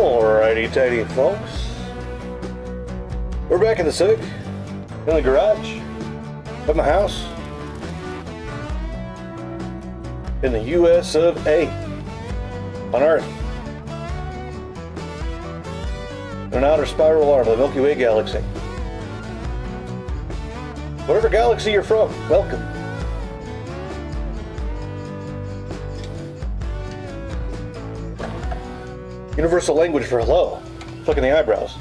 Alrighty tighty folks, we're back in the Civic, in the garage, in the house, in the US of A, on Earth, in an outer spiral arm of the Milky Way galaxy. Whatever galaxy you're from, welcome. Universal language for hello. Flicking the eyebrows.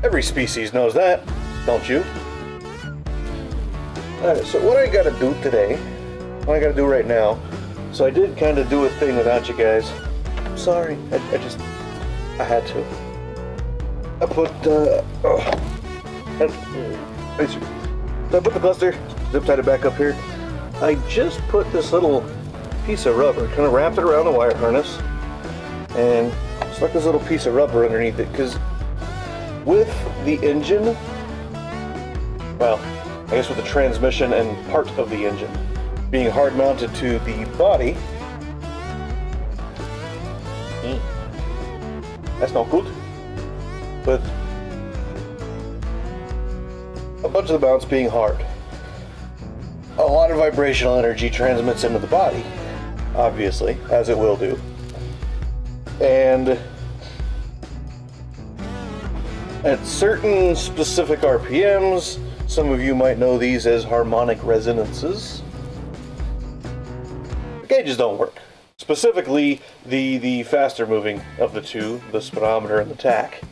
Every species knows that, don't you? Alright, so what I gotta do today, what I gotta do right now, so I did kind of do a thing without you guys. I'm sorry, I had to. I put, so I put the cluster, zip tied it back up here. I just put this little piece of rubber, kind of wrapped it around the wire harness, and stuck this little piece of rubber underneath it, because with the engine, well, I guess with the transmission and part of the engine being hard mounted to the body, that's not good. With a bunch of the mounts being hard, a lot of vibrational energy transmits into the body, obviously, as it will do. And at certain specific RPMs, some of you might know these as harmonic resonances, the gauges don't work. Specifically, the faster moving of the two, the speedometer and the tach.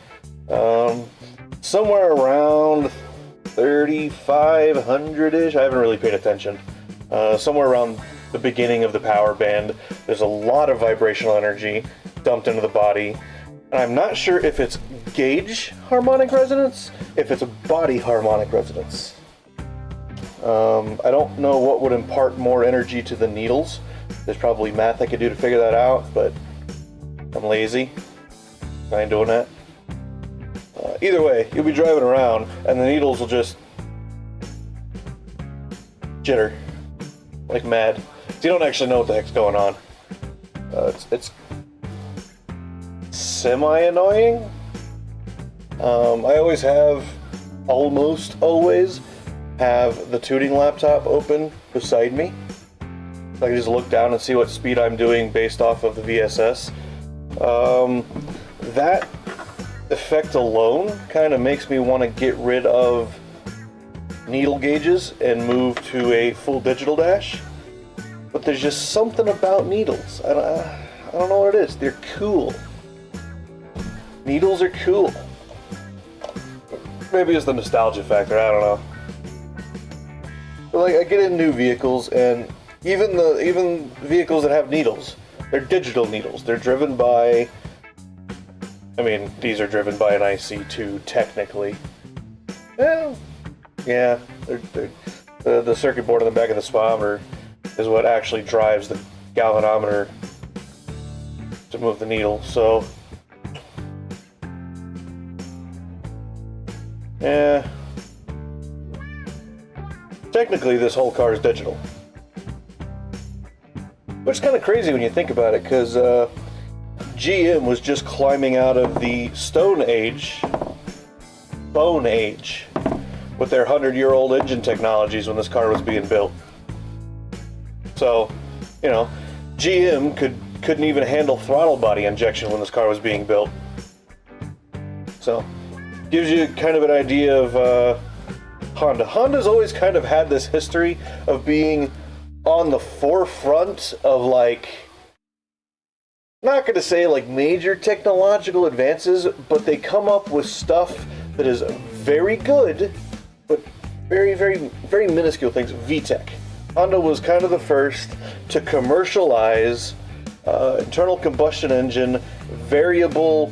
Somewhere around 3,500-ish, I haven't really paid attention. Somewhere around the beginning of the power band, there's a lot of vibrational energy dumped into the body. And I'm not sure if it's gauge harmonic resonance, if it's a body harmonic resonance. I don't know what would impart more energy to the needles. There's probably math I could do to figure that out, but I'm lazy. I ain't doing that. Either way, you'll be driving around and the needles will just jitter like mad. So you don't actually know what the heck's going on. It's semi-annoying. I almost always have the tuning laptop open beside me. I can just look down and see what speed I'm doing based off of the VSS. That effect alone kind of makes me want to get rid of needle gauges and move to a full digital dash. But there's just something about needles. I don't know what it is. They're cool. Needles are cool. Maybe it's the nostalgia factor, I don't know. But like, I get in new vehicles, and even vehicles that have needles, they're digital needles. They're driven by, I mean, these are driven by an IC2 technically. Well, yeah, the circuit board on the back of the speedometer is what actually drives the galvanometer to move the needle, so yeah. Technically, this whole car is digital. Which is kind of crazy when you think about it, because GM was just climbing out of the Stone Age, Bone Age, with their 100-year-old engine technologies when this car was being built. So, you know, GM couldn't even handle throttle body injection when this car was being built. So, gives you kind of an idea of Honda. Honda's always kind of had this history of being on the forefront of, like, not going to say like major technological advances, but they come up with stuff that is very good, but very, very, very minuscule things. VTEC. Honda was kind of the first to commercialize internal combustion engine variable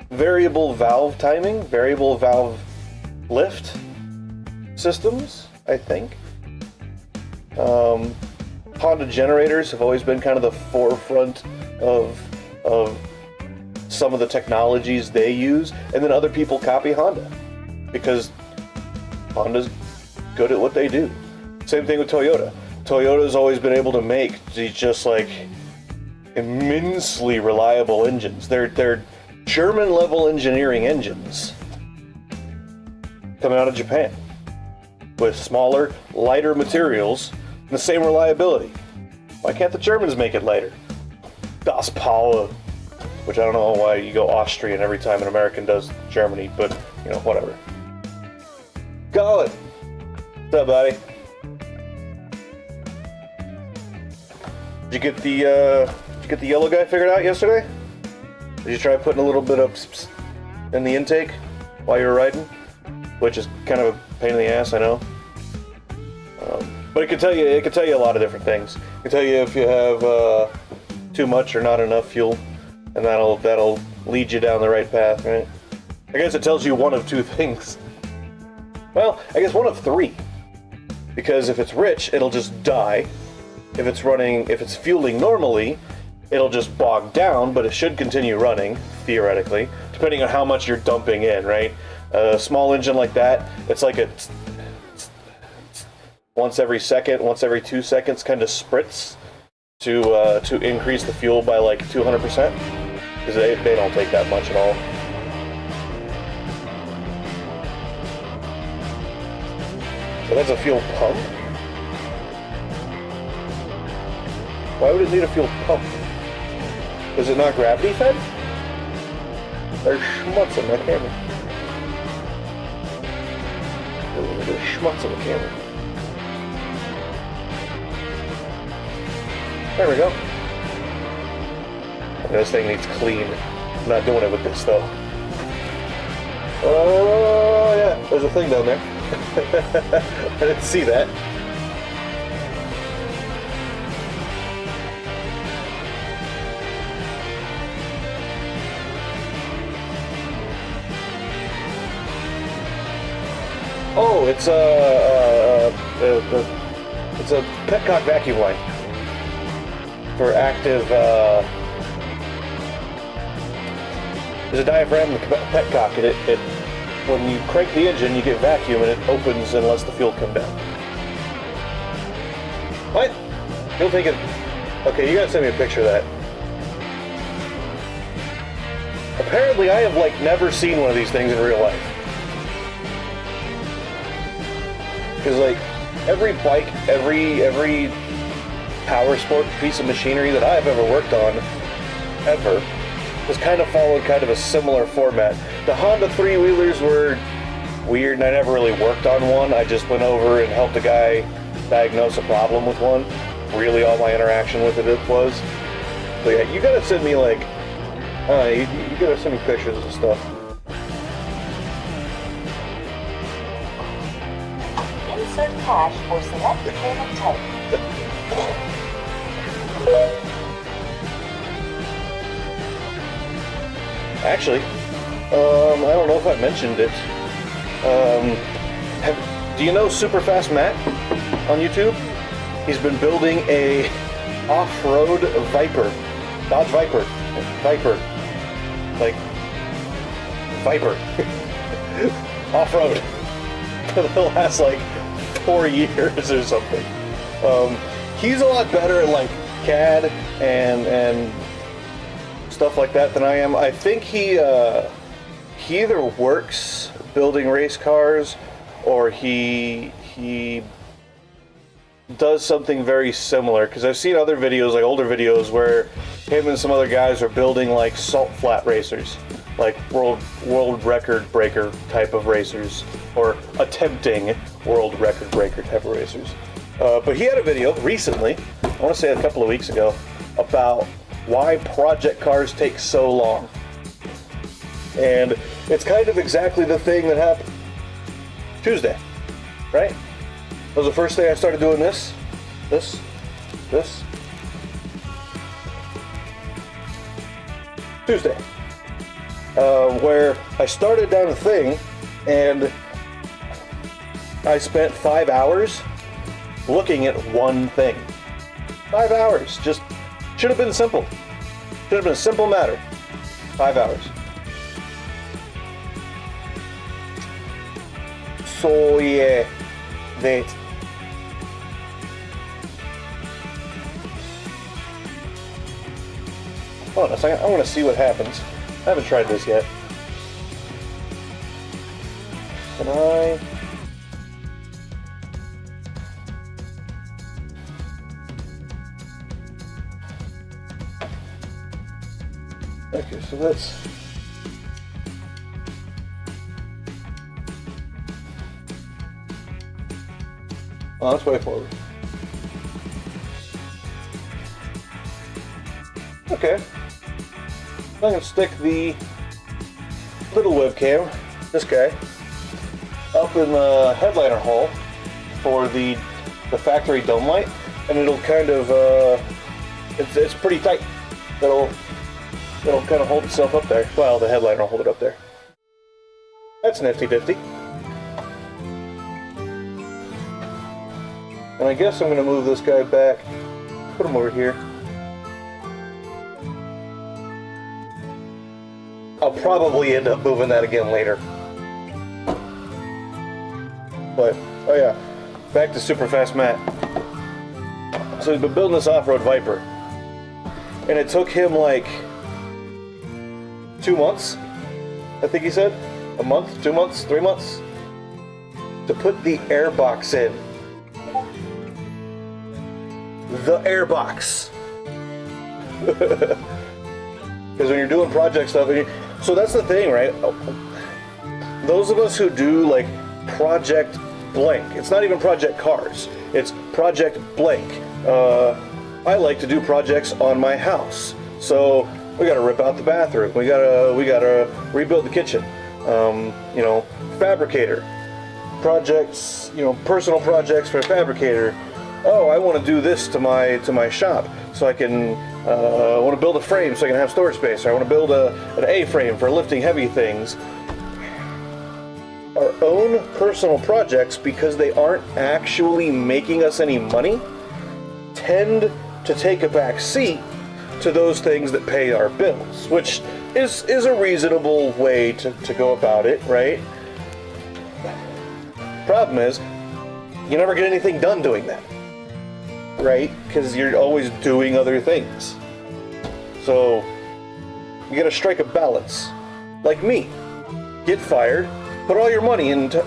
valve timing, variable valve lift systems, I think. Honda generators have always been kind of the forefront of some of the technologies they use, and then other people copy Honda because Honda's good at what they do. Same thing with Toyota. Toyota's always been able to make these just like immensely reliable engines. They're German level engineering engines coming out of Japan with smaller, lighter materials and the same reliability. Why can't the Germans make it lighter? Das Power. Which I don't know why you go Austrian every time an American does Germany, but, you know, whatever. Colin! What's up, buddy? Did you get the yellow guy figured out yesterday? Did you try putting a little bit of in the intake while you were riding? Which is kind of a pain in the ass, I know. But it can tell you a lot of different things. It can tell you if you have too much or not enough fuel, and that'll lead you down the right path, right? I guess it tells you one of two things. Well, I guess one of three. Because if it's rich, it'll just die. If it's fueling normally, it'll just bog down, but it should continue running, theoretically, depending on how much you're dumping in, right? A small engine like that, it's like a once every second, once every 2 seconds kind of spritz to increase the fuel by like 200%, because they don't take that much at all. So that's a fuel pump. Why would it need a fuel pump? Is it not gravity fed? There's schmutz in my camera. There's schmutz in the camera. There we go. This thing needs clean. I'm not doing it with this though. Oh yeah, there's a thing down there. I didn't see that. Oh, it's a petcock vacuum line for active. There's a diaphragm in the petcock, and it when you crank the engine, you get vacuum, and it opens and lets the fuel come down. What? You'll take it. Okay, you gotta send me a picture of that. Apparently, I have like never seen one of these things in real life. Because like every bike, every power sport piece of machinery that I've ever worked on, ever, has kind of followed kind of a similar format. The Honda 3-wheelers were weird, and I never really worked on one. I just went over and helped a guy diagnose a problem with one. Really, all my interaction with it was. So yeah, you gotta send me like, you gotta send me pictures of stuff. Insert cash or select payment type. Actually, I don't know if I mentioned it. Do you know Superfast Matt on YouTube? He's been building a off-road Viper, Dodge Viper, like Viper, off-road for the last like 4 years or something. He's a lot better at like CAD and stuff like that than I am. I think he either works building race cars or he does something very similar, because I've seen other videos, like older videos, where him and some other guys are building like salt flat racers, like world record breaker type of racers, or attempting world record breaker type of racers. But he had a video recently, I want to say a couple of weeks ago, about why project cars take so long. And it's kind of exactly the thing that happened Tuesday, right? That was the first day I started doing this. Tuesday. Where I started down a thing, and I spent 5 hours looking at one thing. 5 hours. Just should have been simple. Should have been a simple matter. 5 hours. So yeah, that. fun. So I'm gonna see what happens. I haven't tried this yet. Can I? Okay, so that's... Oh, that's way forward. Okay. I'm going to stick the little webcam, this guy, up in the headliner hole for the factory dome light, and it'll kind of, it's pretty tight. It'll kind of hold itself up there. Well, the headliner will hold it up there. That's nifty-difty. And I guess I'm going to move this guy back, put him over here. I'll probably end up moving that again later. But, oh yeah, back to Superfast Matt. So he's been building this off-road Viper. And it took him like 2 months, I think he said. A month, 2 months, 3 months, to put the airbox in. The airbox. Because when you're doing project stuff, so that's the thing, right? Those of us who do like project blank, it's not even project cars, it's project blank. I like to do projects on my house. So we got to rip out the bathroom. We gotta rebuild the kitchen. You know, fabricator projects. You know, personal projects for a fabricator. Oh, I want to do this to my shop, so I can. I want to build a frame so I can have storage space. Or I want to build an A-frame for lifting heavy things. Our own personal projects, because they aren't actually making us any money, tend to take a back seat to those things that pay our bills, which is a reasonable way to go about it, right? Problem is, you never get anything done doing that, right? Because you're always doing other things. So you gotta strike a balance. Like me, get fired, put all your money into,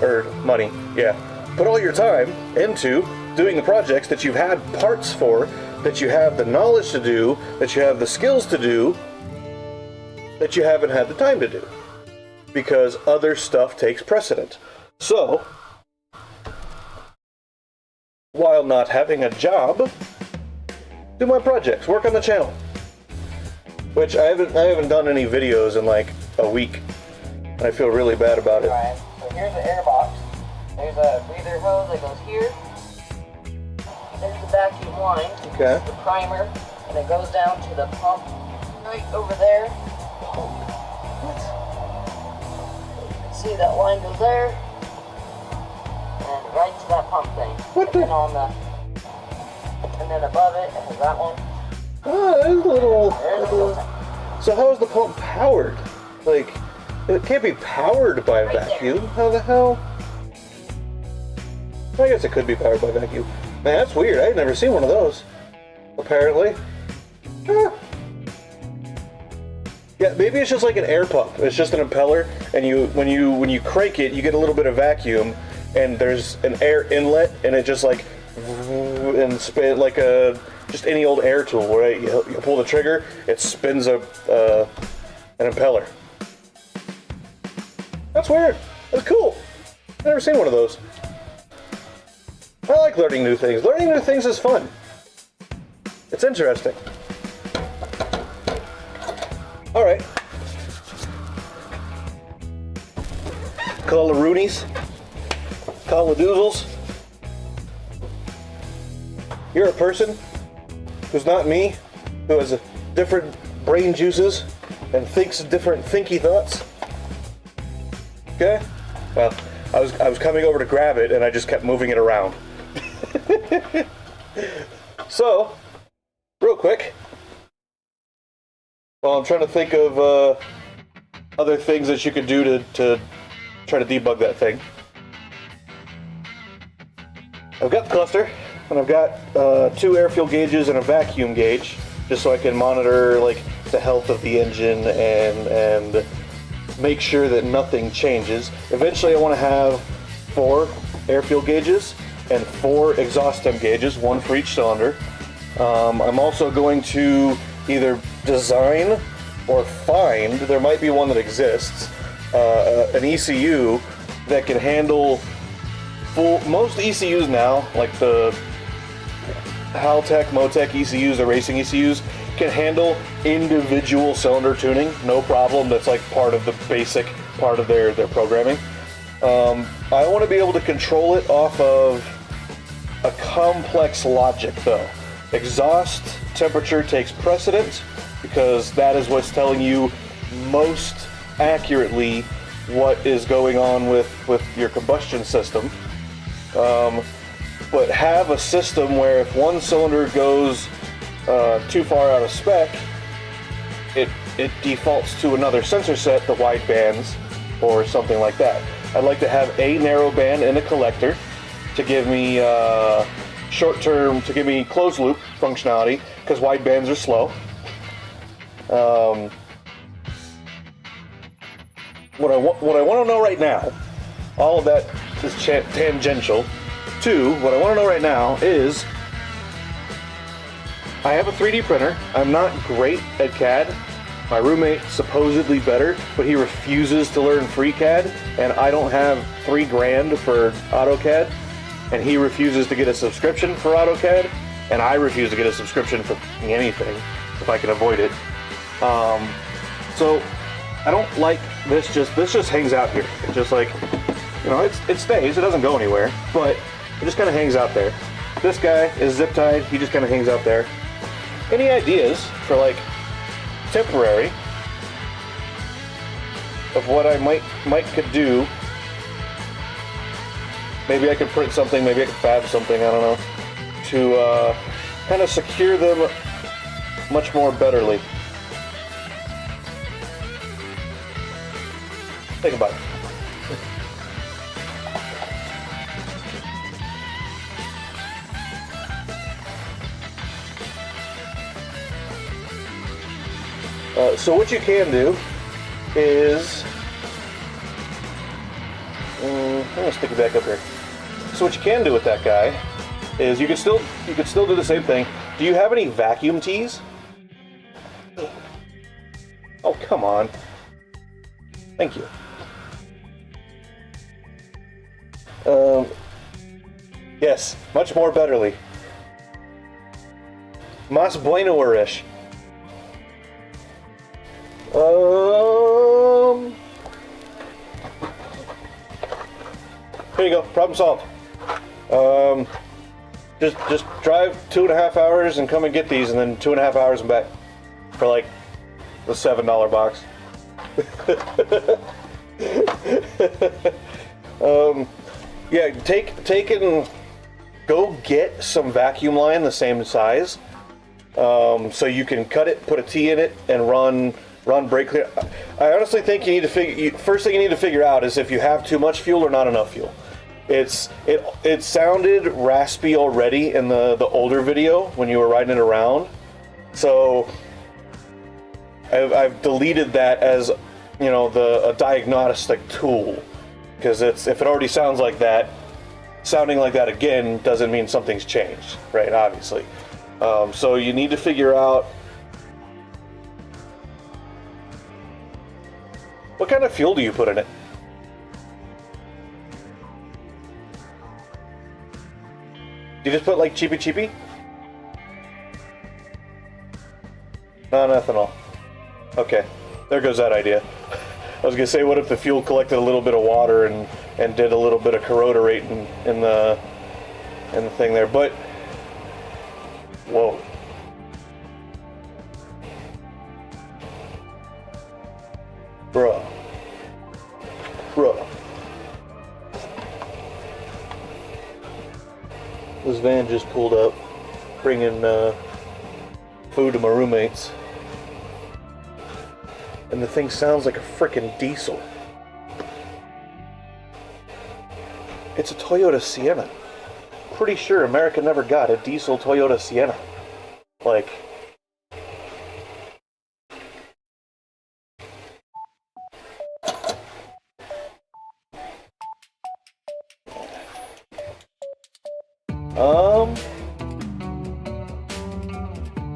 put all your time into doing the projects that you've had parts for, that you have the knowledge to do, that you have the skills to do, that you haven't had the time to do, because other stuff takes precedent. So, while not having a job, do my projects, work on the channel. Which I haven't done any videos in like a week, and I feel really bad about it. Alright, so here's the airbox. There's a breather hose that goes here. There's the vacuum line. Okay. This is the primer, and it goes down to the pump right over there. You can see that line goes there, and right to that pump thing. What the? And then above it has that one. Oh, there's a little. There's a little. So how is the pump powered? Like, it can't be powered by a Right vacuum. there. How the hell? I guess it could be powered by vacuum. Man, that's weird. I've never seen one of those. Apparently. Huh. Yeah, maybe it's just like an air pump. It's just an impeller, and when you crank it, you get a little bit of vacuum, and there's an air inlet, and it just like and spin like just any old air tool, right? You pull the trigger, it spins an impeller. That's weird. That's cool. I've never seen one of those. I like learning new things. Learning new things is fun. It's interesting. All right. Call the Roonies. Call the Doozles. You're a person who's not me, who has different brain juices and thinks different thinky thoughts. Okay? Well, I was coming over to grab it and I just kept moving it around. So, real quick, while I'm trying to think of other things that you could do to try to debug that thing. I've got the cluster, and I've got 2 air fuel gauges and a vacuum gauge, just so I can monitor like the health of the engine and make sure that nothing changes. Eventually I want to have 4 air-fuel gauges and 4 exhaust temp gauges, 1 for each cylinder. I'm also going to either design or find, there might be one that exists, an ECU that can handle most ECUs now, like the Haltech, Motec ECUs, the racing ECUs, can handle individual cylinder tuning, no problem. That's like part of the basic part of their programming. I want to be able to control it off of a complex logic though. Exhaust temperature takes precedence because that is what's telling you most accurately what is going on with your combustion system. But have a system where if one cylinder goes too far out of spec, it defaults to another sensor set, the wide bands or something like that. I'd like to have a narrow band and a collector to give me short-term, to give me closed loop functionality, because wide bands are slow. What I want to know right now, all of that is tangential to what I want to know right now is, I have a 3D printer. I'm not great at CAD. My roommate's supposedly better, but he refuses to learn FreeCAD, and I don't have $3 grand for AutoCAD, and he refuses to get a subscription for AutoCAD, and I refuse to get a subscription for anything if I can avoid it. So I don't like this. This just hangs out here. It's just like, you know, it stays. It doesn't go anywhere, but it just kind of hangs out there. This guy is zip tied. He just kind of hangs out there. Any ideas for like temporary of what I might could do? Maybe I could print something. Maybe I could fab something. I don't know, to kind of secure them much more betterly. Think about it. So what you can do is, I'm gonna stick it back up here. So what you can do with that guy is you could still do the same thing. Do you have any vacuum tees? Oh, come on. Thank you. Yes, much more betterly. Mas bueno-ish. Here you go. Problem solved. Just drive 2.5 hours and come and get these, and then 2.5 hours and back for like the $7 box. Yeah, take and go get some vacuum line the same size, so you can cut it, put a T in it, and run brake clear. I honestly think you need to first thing you need to figure out is if you have too much fuel or not enough fuel. It sounded raspy already in the older video when you were riding it around, so I've deleted that as, you know, a diagnostic tool, because if it already sounds like that, sounding like that again doesn't mean something's changed, right? Obviously. So you need to figure out what kind of fuel do you put in it. Do you just put like cheapy? Non-ethanol. Okay, there goes that idea. I was gonna say, what if the fuel collected a little bit of water and did a little bit of corroder rate in the thing there, but whoa. Bruh. This van just pulled up, bringing food to my roommates. And the thing sounds like a frickin' diesel. It's a Toyota Sienna. Pretty sure America never got a diesel Toyota Sienna. Like,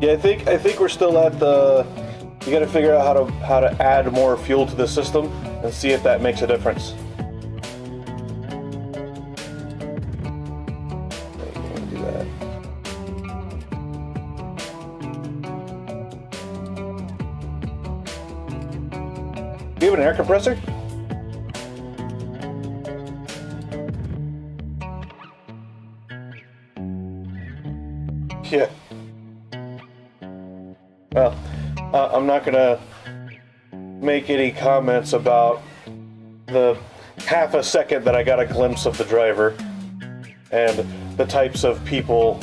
Yeah, I think we're still at the. You got to figure out how to add more fuel to the system and see if that makes a difference. Do that. Do you have an air compressor? Yeah. Well, I'm not gonna make any comments about the half a second that I got a glimpse of the driver and the types of people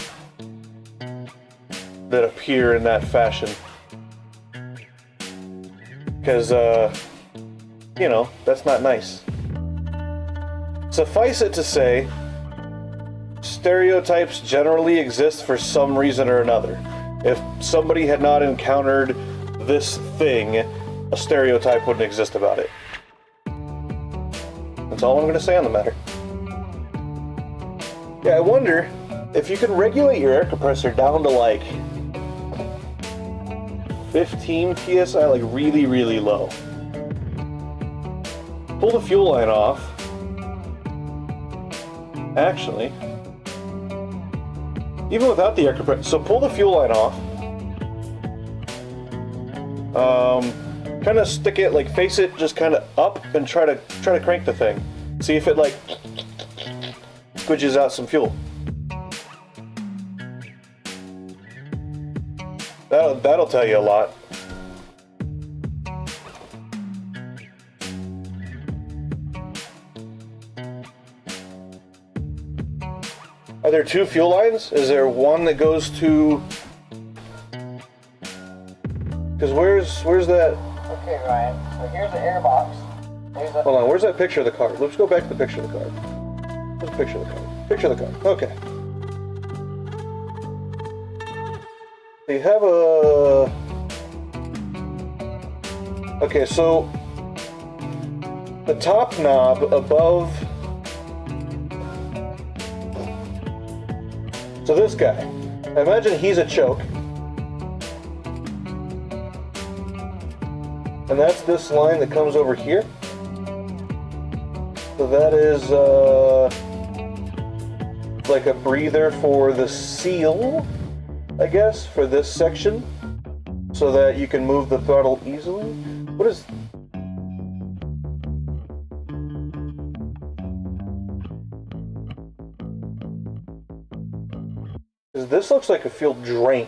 that appear in that fashion. Because, you know, that's not nice. Suffice it to say, stereotypes generally exist for some reason or another. If somebody had not encountered this thing, a stereotype wouldn't exist about it. That's all I'm going to say on the matter. Yeah, I wonder if you can regulate your air compressor down to like 15 psi, like really, really low. Pull the fuel line off. Actually, even without the air compressor, so pull the fuel line off. Kind of stick it, like face it, just kind of up, and try to crank the thing. See if it like squidges out some fuel. That'll tell you a lot. Are there two fuel lines? Is there one that goes to? Because where's that? Okay, Ryan. So here's the air box. Hold on. Where's that picture of the car? Let's go back to the picture of the car. Where's the picture of the car? Picture of the car. Okay. So you have a. Okay, so the top knob above. So this guy, I imagine he's a choke. And that's this line that comes over here. So that is like a breather for the seal, I guess, for this section, so that you can move the throttle easily. What is... This looks like a fuel drain.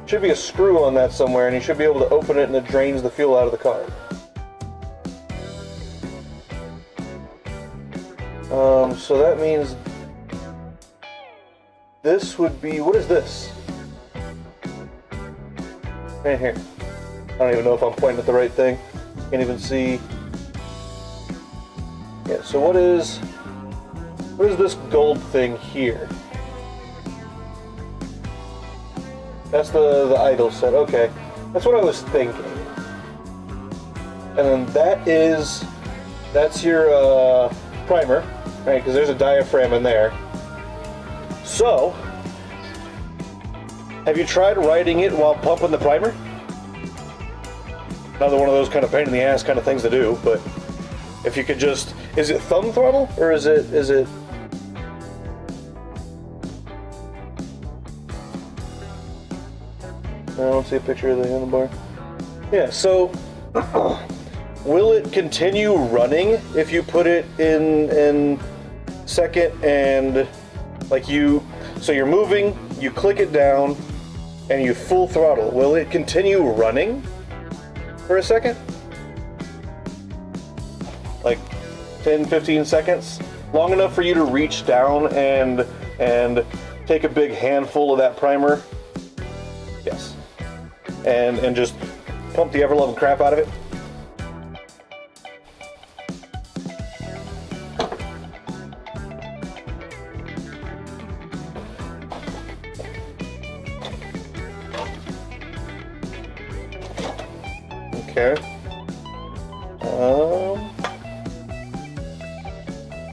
Should be a screw on that somewhere, and you should be able to open it and it drains the fuel out of the car. So that means this would be, what is this? Right here. I don't even know if I'm pointing at the right thing. Can't even see. Yeah, so what is this gold thing here? That's the idle set. Okay, that's what I was thinking. And then that's your primer, right? Because there's a diaphragm in there. So, have you tried riding it while pumping the primer? Another one of those kind of pain in the ass kind of things to do, but if you could just, is it thumb throttle or is it? I don't see a picture of the handlebar. Yeah, so will it continue running if you put it in second and like so you're moving, you click it down and you full throttle. Will it continue running for a second? Like 10, 15 seconds? Long enough for you to reach down and take a big handful of that primer? Yes. And just pump the ever-loving crap out of it. Okay.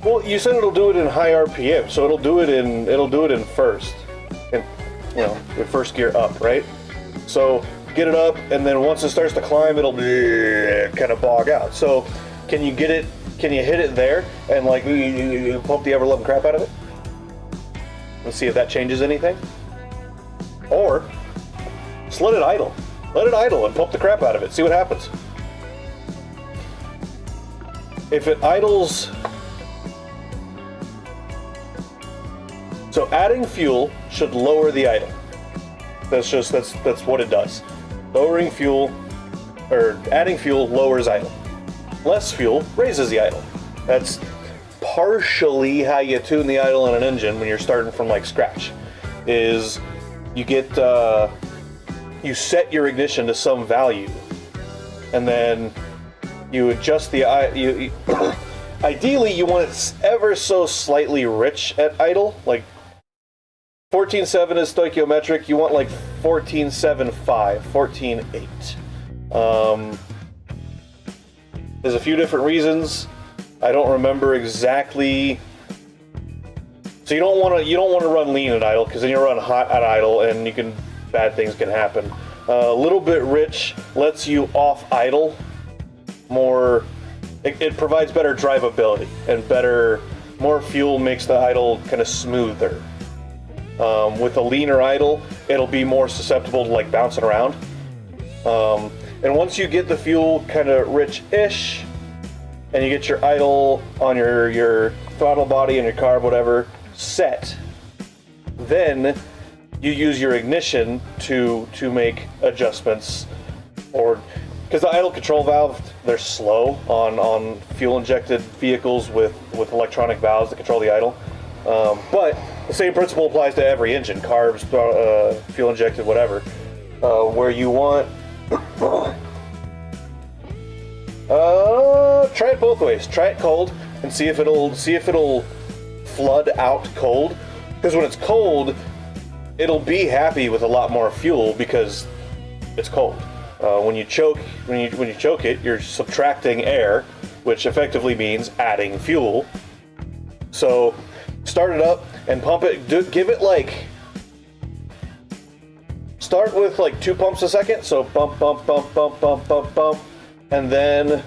Well, Well, you said it'll do it in high RPM, so it'll do it in first, and the first gear up, right? So get it up, and then once it starts to climb, it'll kind of bog out. So can you get it? Can you hit it there and like pump the ever-loving crap out of it? Let's see if that changes anything. Or just let it idle. Let it idle and pump the crap out of it. See what happens. If it idles, so adding fuel should lower the idle. That's what it does. Lowering fuel, or adding fuel lowers idle. Less fuel raises the idle. That's partially how you tune the idle in an engine when you're starting from like scratch. Is you get you set your ignition to some value, and then you adjust the ideally you want it ever so slightly rich at idle, like 14.7 is stoichiometric. You want like 14.75, 14.8. There's a few different reasons. I don't remember exactly. So you don't want to run lean at idle, because then you run hot at idle and bad things can happen. A little bit rich lets you off idle more. It provides better drivability and more fuel makes the idle kind of smoother. With a leaner idle, it'll be more susceptible to like bouncing around. And once you get the fuel kind of rich-ish, and you get your idle on your throttle body and your carb, whatever, set, then you use your ignition to make adjustments, or because the idle control valve, they're slow on fuel-injected vehicles with electronic valves that control the idle. But the same principle applies to every engine, carbs, fuel-injected, whatever, where you want. Try it both ways. Try it cold and see if it'll flood out cold. Because when it's cold, it'll be happy with a lot more fuel because it's cold. When you choke it, you're subtracting air, which effectively means adding fuel. So start it up and pump it. Give it like. Start with like 2 pumps a second, so bump, bump, bump, bump, bump, bump, bump, and then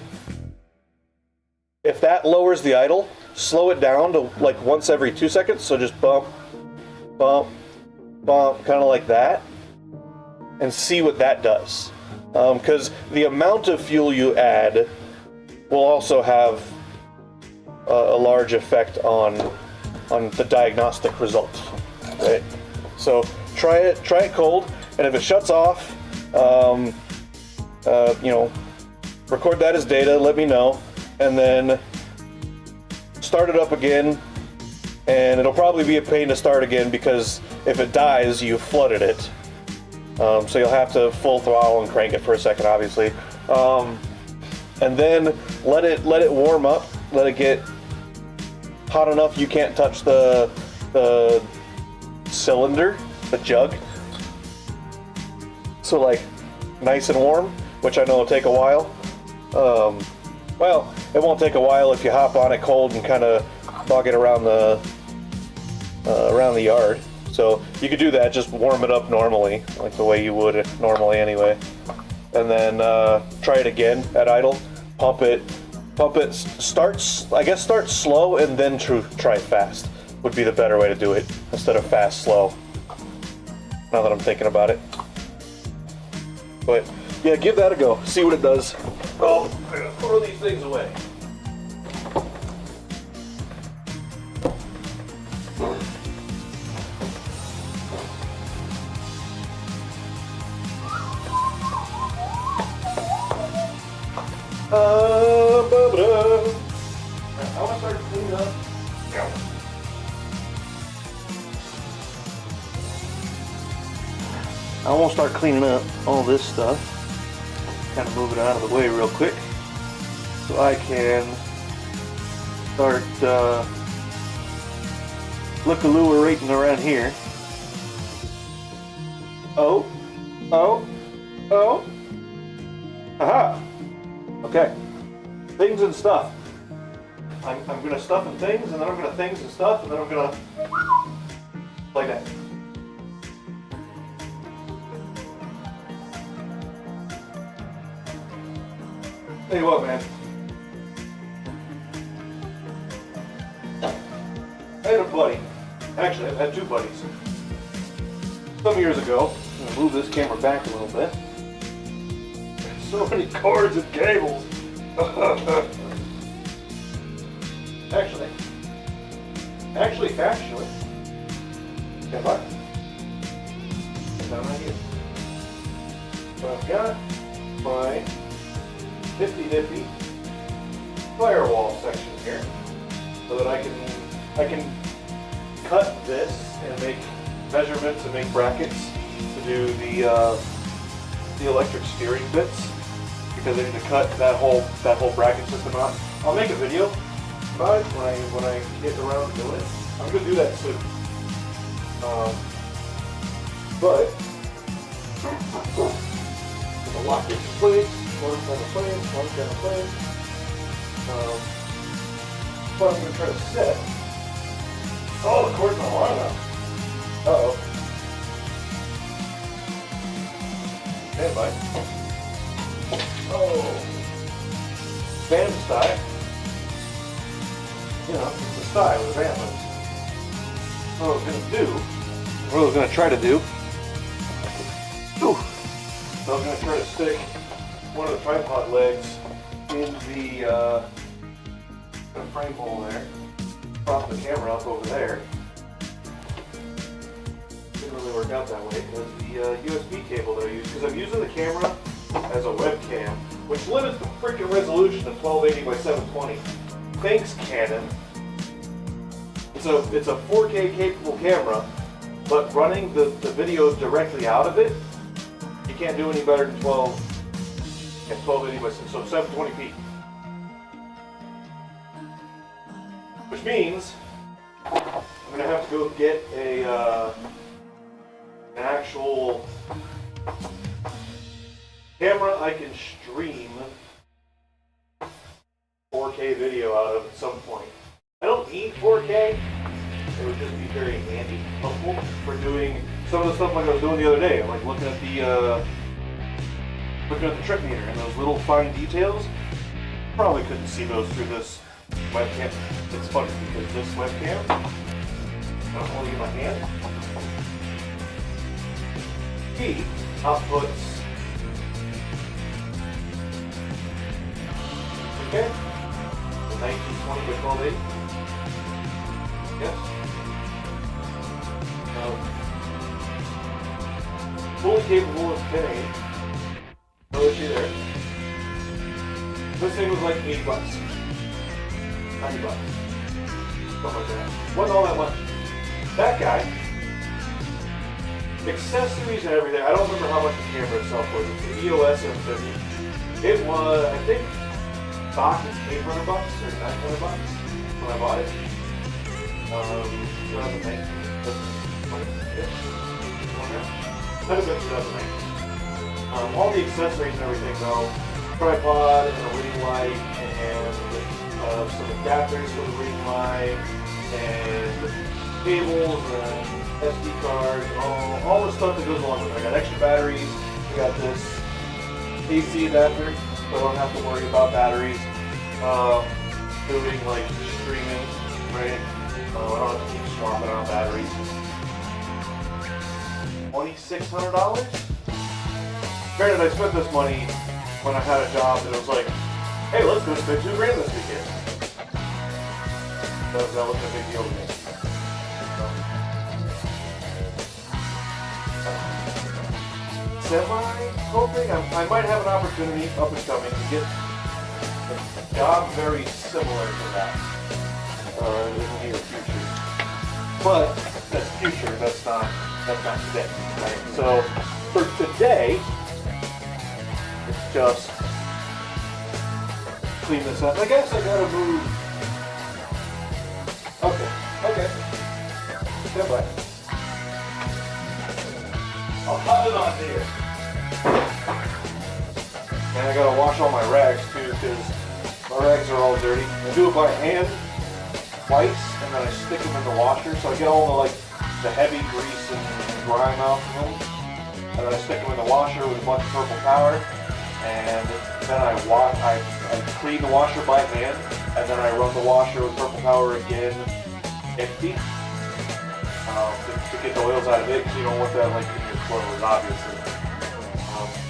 if that lowers the idle, slow it down to like once every 2 seconds, so just bump, bump, bump, kind of like that, and see what that does. Because the amount of fuel you add will also have a large effect on the diagnostic results, right? So try it cold. And if it shuts off, record that as data, let me know, and then start it up again, and it'll probably be a pain to start again because if it dies, you flooded it. So you'll have to full throttle and crank it for a second, obviously. And then let it warm up, let it get hot enough you can't touch the cylinder, the jug. So like nice and warm, which I know will take a while. Well, it won't take a while if you hop on it cold and kind of bog it around the yard. So you could do that, just warm it up normally, like the way you would normally anyway. And then try it again at idle. Pump it. Start slow and then try fast would be the better way to do it instead of fast slow. Now that I'm thinking about it. But yeah, give that a go. See what it does. Oh, I gotta throw these things away. I want to start cleaning up. I want to start cleaning up all this stuff. Kind of move it out of the way real quick so I can start look-a-loo-rating around here. Oh. Aha. Okay. Things and stuff. I'm gonna stuff in things, and then I'm gonna things and stuff, and then I'm gonna like that. Tell you what, man. I had a buddy. Actually, I've had two buddies. Some years ago, I'm gonna move this camera back a little bit. So many cords and cables. Actually, stand by. Put down right here. So I've got my nifty firewall section here, so that I can cut this and make measurements and make brackets to do the electric steering bits, because I need to cut that whole bracket system out. I'll make a video about it when I get around to doing it. I'm gonna do that soon. But I'm gonna lock it in place. One kind of place. But I'm gonna try to set. Oh, the cord's not long enough. Uh-oh. Stand by. Oh. Band style. You know, it's the style of antlers. What I was gonna try to do. Ooh. So I was gonna try to stick one of the tripod legs in the frame hole there. Prop the camera up over there. Didn't really work out that way because the USB cable that I use, because I'm using the camera as a webcam, which limits the freaking resolution to 1280 by 720. Thanks, Canon. It's a 4K capable camera, but running the video directly out of it, you can't do any better than 1280 by so 720p. Which means I'm gonna have to go get an actual camera I can stream 4K video out of at some point. I don't need 4K. It would just be very handy, helpful for doing some of the stuff like I was doing the other day. I'm like looking at the trip meter and those little fine details. Probably couldn't see those through this webcam. It's funny because this webcam, I'm holding it in my hand. He outputs. Okay. The 1920 by 1280. Yes. Fully capable of 1080. No issue there. This thing was like 80 bucks. 90 bucks. Something like that. Wasn't all that much. That guy, accessories and everything, I don't remember how much the camera itself was. It's the EOS M50. It was, I think, stock is $800 or $900 when I bought it. 2019. Might have been 2019. All the accessories and everything though, tripod and a ring light and some adapters for the ring light and cables and SD cards and all the stuff that goes along with it. I got extra batteries. I got this AC adapter, so I don't have to worry about batteries doing like streaming, right? I don't have to keep swapping out batteries. $2,600? Granted, I spent this money when I had a job that was like, hey, let's go spend $2,000 this weekend. That wasn't a big deal to me. Semi-hoping I might have an opportunity up and coming to get a job very similar to that in the near future. But that's future, that's not today, right? So for today, it's just clean this up. I guess I gotta move. Okay. Stand by. I'll hot it on here. And I gotta wash all my rags too, because My rags are all dirty. I do it by hand twice, and then I stick them in the washer, so I get all the heavy grease and grime out from them. And then I stick them in the washer with a bunch of purple power, and then I clean the washer by hand, and then I run the washer with purple power again, empty, to get the oils out of it, because you don't want that in your clothes, obviously.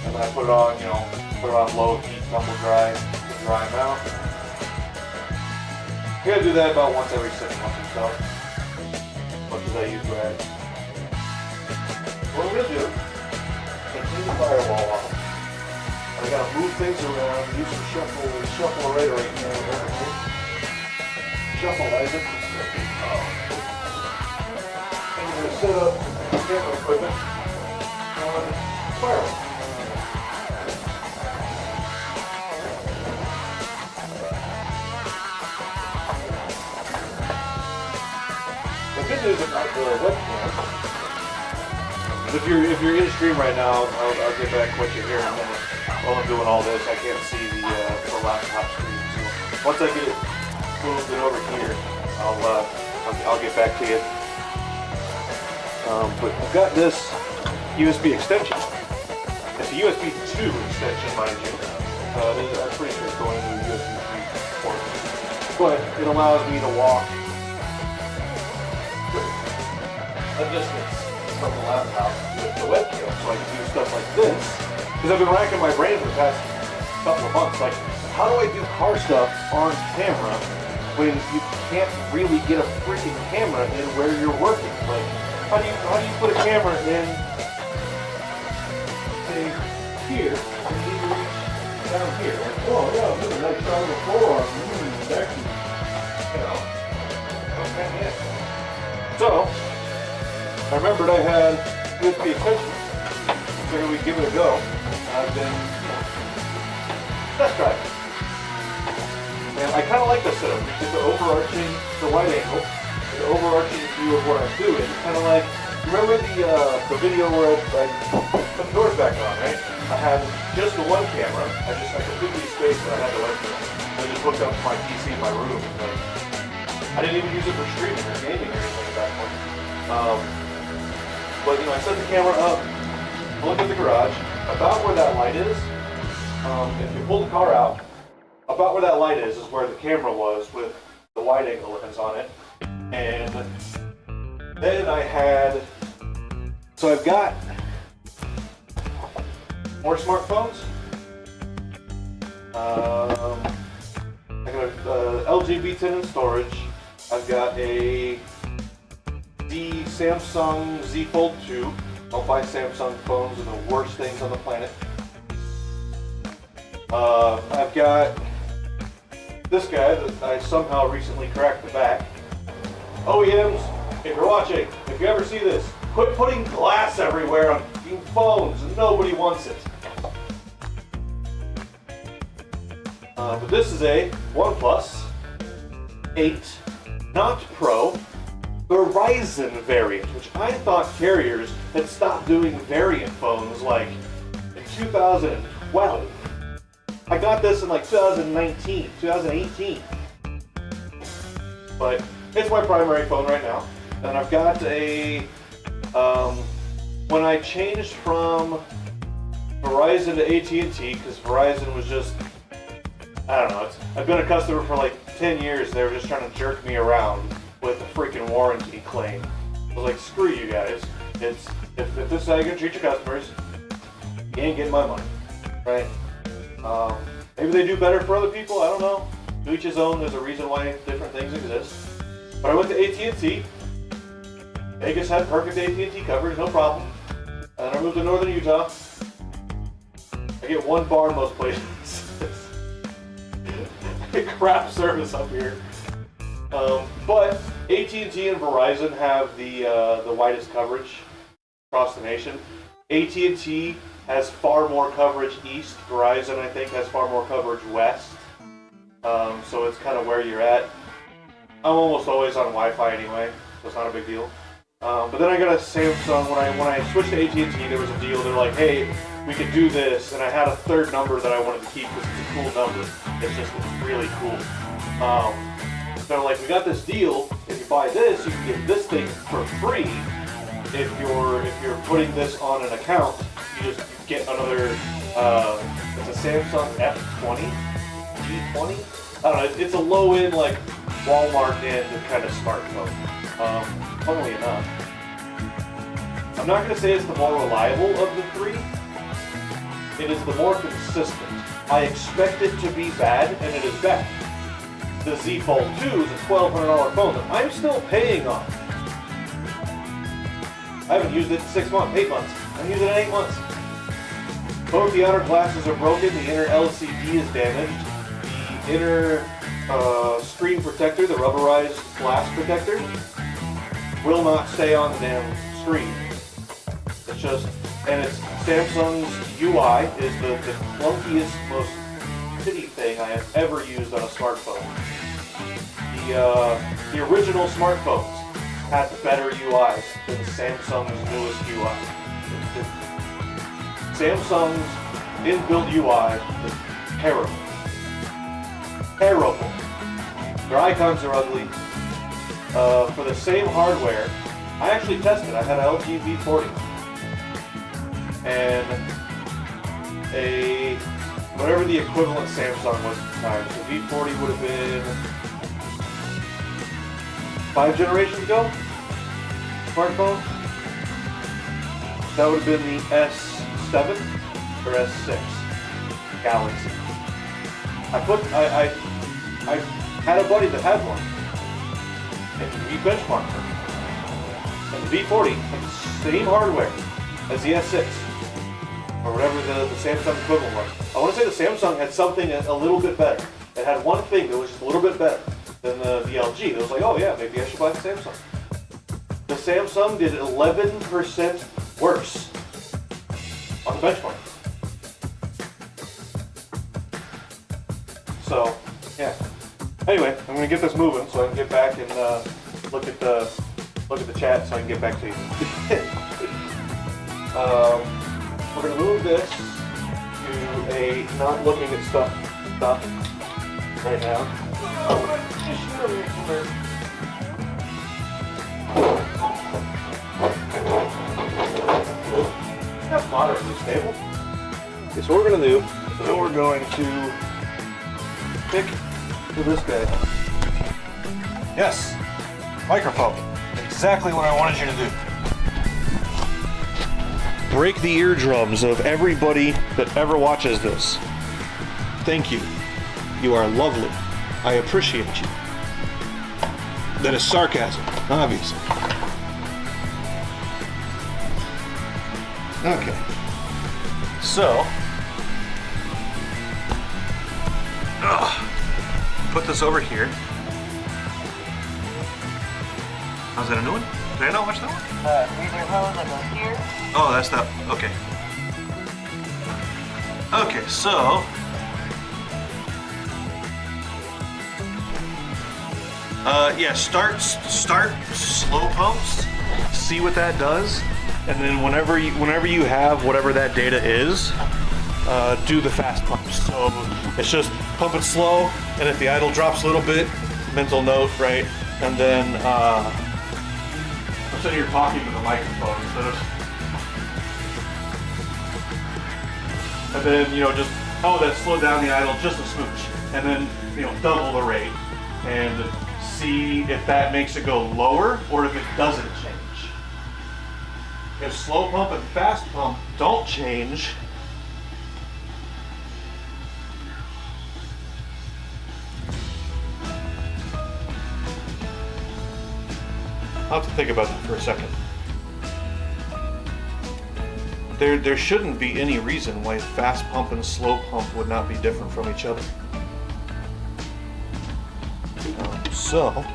And then I put it on, put it on low heat, tumble dry, to dry them out. You gotta do that about once every 6 months or so, as much as I use rags. What I'm gonna do, clean the firewall off. I gotta move things around, use some shuffle-orator right now. Shuffleize it. And we're gonna set up camera equipment on firewall. The good news about the webcam is if you're in stream right now, I'll get back to what you're hearing in a minute. While I'm doing all this, I can't see the laptop screen. So once I get it moved and over here, I'll get back to you. But I've got this USB extension. It's a USB 2 extension, mind you. I'm pretty sure it's going to a USB 3 port. But it allows me to walk a distance from the laptop with the webcam, so I can do stuff like this. Because I've been racking my brain for the past couple of months, like, how do I do car stuff on camera when you can't really get a freaking camera in where you're working? Like, how do you put a camera in, say, here, and you need to reach down here? Like, oh yeah, this is a nice shot of the floor. Actually, okay, yeah. So, I remembered I had USB extension. Figured we'd give it a go. I've been test driving. And I kind of like this setup. It's the wide angle, the overarching view of what I'm doing. Kind of like, remember the video where I put the doors back on, right? I had just the one camera. I completely spaced it. I had the webcam. I just hooked up to my PC in my room. I didn't even use it for streaming or gaming or anything at that point. But I set the camera up, look at the garage, about where that light is. If you pull the car out, about where that light is where the camera was with the wide angle lens on it. And then I've got more smartphones. I got a LG B10 in storage. I've got a Samsung Z Fold 2. Don't buy Samsung phones, they're the worst things on the planet. I've got this guy that I somehow recently cracked the back. OEMs, if you're watching, if you ever see this, quit putting glass everywhere on phones. Nobody wants it. But this is a OnePlus 8 Not Pro Verizon variant, which I thought carriers had stopped doing variant phones like in 2012. I got this in like 2019, 2018. But it's my primary phone right now. And I've got a, when I changed from Verizon to AT&T, because Verizon was just, I don't know, I've been a customer for like 10 years. They were just trying to jerk me around with a freaking warranty claim. I was like, screw you guys. If this is how you're gonna treat your customers, you ain't getting my money, right? Maybe they do better for other people, I don't know. To each his own, there's a reason why different things exist. But I went to AT&T. Vegas had perfect AT&T coverage, no problem. And then I moved to northern Utah. I get one bar in most places. Crap service up here. But AT&T and Verizon have the widest coverage across the nation. AT&T has far more coverage east. Verizon, I think, has far more coverage west. So it's kind of where you're at. I'm almost always on Wi-Fi anyway, so it's not a big deal. But then I got a Samsung. When I switched to AT&T, there was a deal. They're like, hey, we could do this, and I had a third number that I wanted to keep because it's a cool number. It's just really cool. They're like, we got this deal. If you buy this, you can get this thing for free. If you're putting this on an account, you get another. It's a Samsung F20, G20. I don't know. It's a low-end like Walmart end kind of smartphone. Funnily enough, I'm not going to say it's the more reliable of the three. It is the more consistent. I expect it to be bad, and it is bad. The Z Fold 2 is a $1,200 phone that I'm still paying on. I haven't used it in 6 months, 8 months. I'm using it in 8 months. Both the outer glasses are broken, the inner LCD is damaged. The inner screen protector, the rubberized glass protector, will not stay on the damn screen. It's just, and it's Samsung's UI is the clunkiest, most shitty thing I have ever used on a smartphone. The original smartphones had better UIs than Samsung's newest UI. Samsung's inbuilt UI is terrible. Terrible. Their icons are ugly. For the same hardware, I actually tested. I had an LG V40 and whatever the equivalent Samsung was at the time. So V40 would have been 5 generations ago. Smartphone. That would have been the S7 or S6 Galaxy. I had a buddy that had one, and we benchmarked her. And the V40 had the same hardware as the S6, or whatever the Samsung equivalent was. I want to say the Samsung had something a little bit better. It had one thing that was just a little bit better than the LG. It was like, oh yeah, maybe I should buy the Samsung. The Samsung did 11% worse on the benchmark. So, yeah. Anyway, I'm gonna get this moving so I can get back and look at the chat so I can get back to you. We're gonna move this to a not looking at stuff right now. That's moderately stable. Okay, so what we're gonna do is we're going to pick this guy. Yes, microphone. Exactly what I wanted you to do. Break the eardrums of everybody that ever watches this. Thank you. You are lovely. I appreciate you. That is sarcasm, obviously. Okay. So, put this over here. How's that a new one? Did I not watch that one? Breather hose that goes here. Oh, that's that. Okay. Okay, so. Yeah, start slow pumps. See what that does, and then whenever you have whatever that data is, do the fast pumps. So it's just pump it slow, and if the idle drops a little bit, mental note, right? And then I'm sitting here talking to the microphone instead of. And then just that slowed down the idle just a smooch, and then double the rate, and see if that makes it go lower or if it doesn't change. If slow pump and fast pump don't change, I'll have to think about that for a second. There shouldn't be any reason why fast pump and slow pump would not be different from each other. So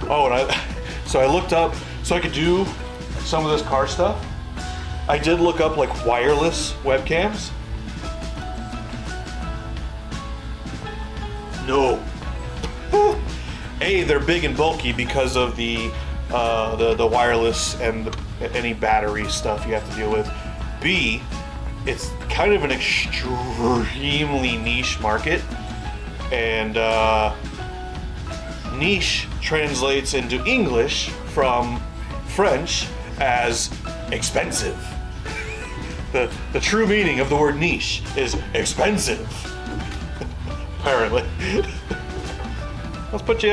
I looked up, so I could do some of this car stuff. I did look up like wireless webcams. No. A, they're big and bulky because of the the wireless and any battery stuff you have to deal with. B, it's kind of an extremely niche market, and niche translates into English from French as expensive. The true meaning of the word niche is expensive. Apparently. Let's put you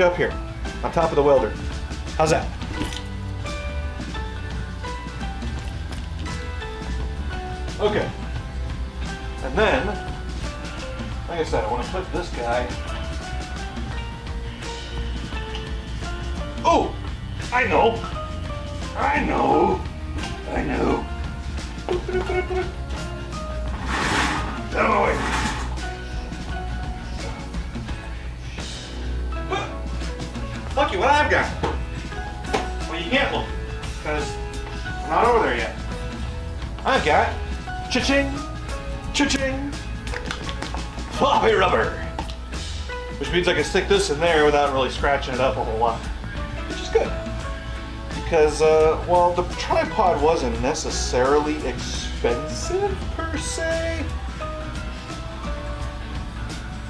up here on top of the welder. How's that? Okay. And then, like I said, I want to put this guy. Oh, I know. Get him away. Lucky, what I've got. Well, you can't look, because I'm not over there yet. I've got cha-ching, cha-ching, floppy rubber. Which means I can stick this in there without really scratching it up a whole lot. Which is good. Because, well, the tripod wasn't necessarily expensive, per se.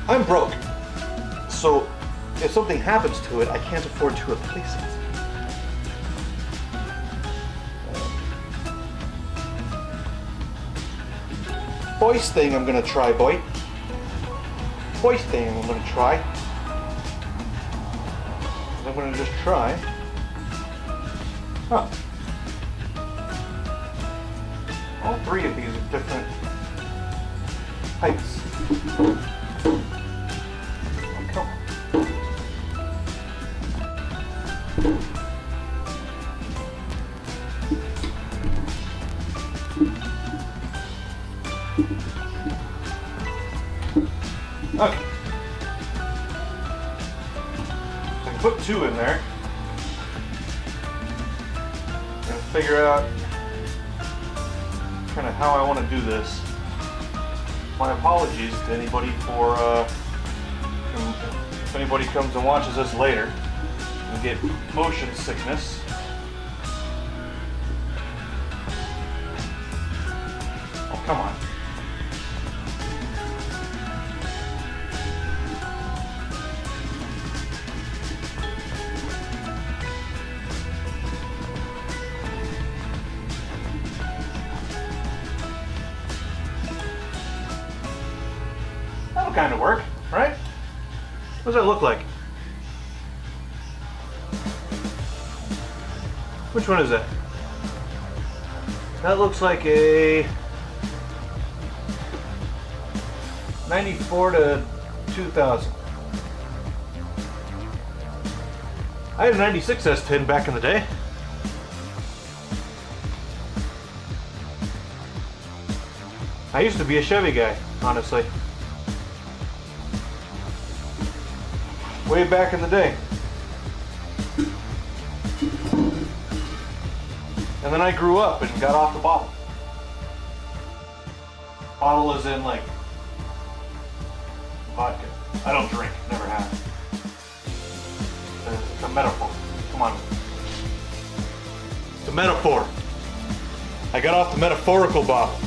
I'm broke. So, if something happens to it, I can't afford to replace it. Voice thing I'm gonna try, boy. Voice thing I'm gonna try. I'm gonna just try. Huh. All three of these are different heights. Oh, come on. Okay. So I can put two in there. And figure out kind of how I want to do this. My apologies to anybody for if anybody comes and watches this later and get motion sickness. Oh, come on. That'll kind of work, right? What does that look like? Which one is that? That looks like a 94 to 2000. I had a 96 S10 back in the day. I used to be a Chevy guy, honestly. Way back in the day. And then I grew up and got off the bottle. Bottle is in like vodka. I don't drink, never have. It's a metaphor. Come on. It's a metaphor. I got off the metaphorical bottle.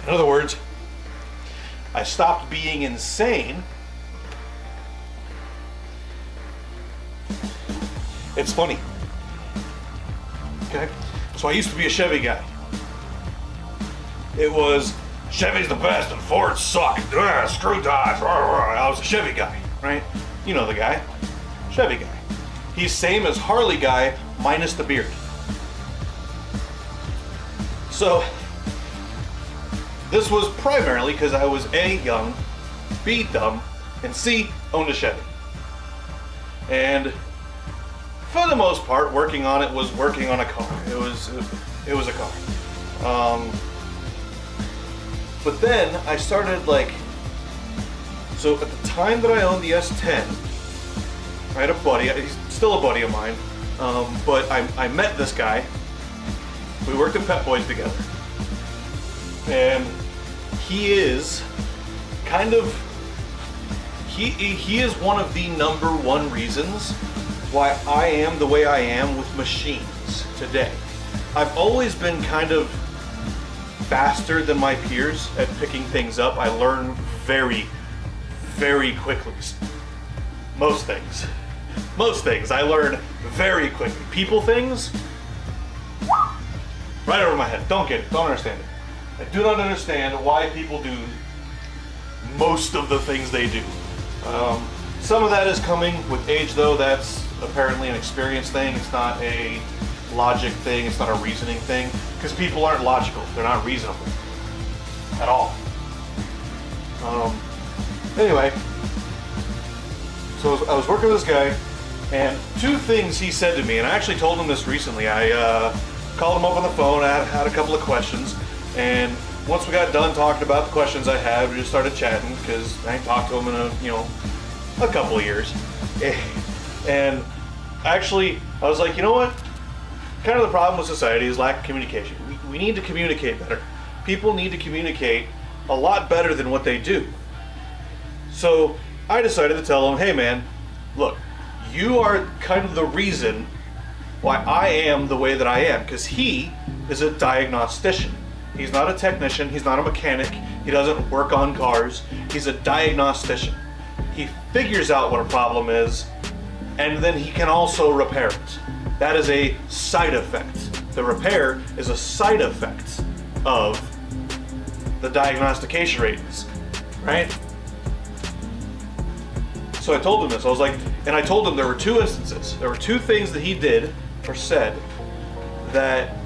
In other words, I stopped being insane. It's funny. Okay? So I used to be a Chevy guy. It was, Chevy's the best and Fords suck. Screw Dodge. I was a Chevy guy, right? You know the guy. Chevy guy. He's same as Harley guy, minus the beard. So, this was primarily because I was A, young, B, dumb, and C, owned a Chevy. And for the most part, working on it was working on a car. It was a car. But then I started like, so at the time that I owned the S10, I had a buddy, he's still a buddy of mine, but I met this guy. We worked at Pep Boys together. and he is kind of, he is one of the #1 reasons why I am the way I am with machines today. I've always been kind of faster than my peers at picking things up. I learn very, very quickly. Most things I learn very quickly. People things, right over my head. Don't get it, don't understand it. I do not understand why people do most of the things they do. Some of that is coming with age though. That's apparently an experience thing. It's not a logic thing. It's not a reasoning thing. Because people aren't logical. They're not reasonable. At all. Anyway. So I was working with this guy, and 2 things he said to me, and I actually told him this recently. I called him up on the phone. I had a couple of questions, and once we got done talking about the questions I had, we just started chatting because I ain't talked to him in a couple of years. And actually, I was like, you know what? Kind of the problem with society is lack of communication. We need to communicate better. People need to communicate a lot better than what they do. So I decided to tell him, hey man, look, you are kind of the reason why I am the way that I am, because he is a diagnostician. He's not a technician, he's not a mechanic, he doesn't work on cars, he's a diagnostician. He figures out what a problem is, and then he can also repair it. That is a side effect. The repair is a side effect of the diagnostication ratings, right? So I told him this. I was like, and I told him there were 2 instances. There were 2 things that he did or said that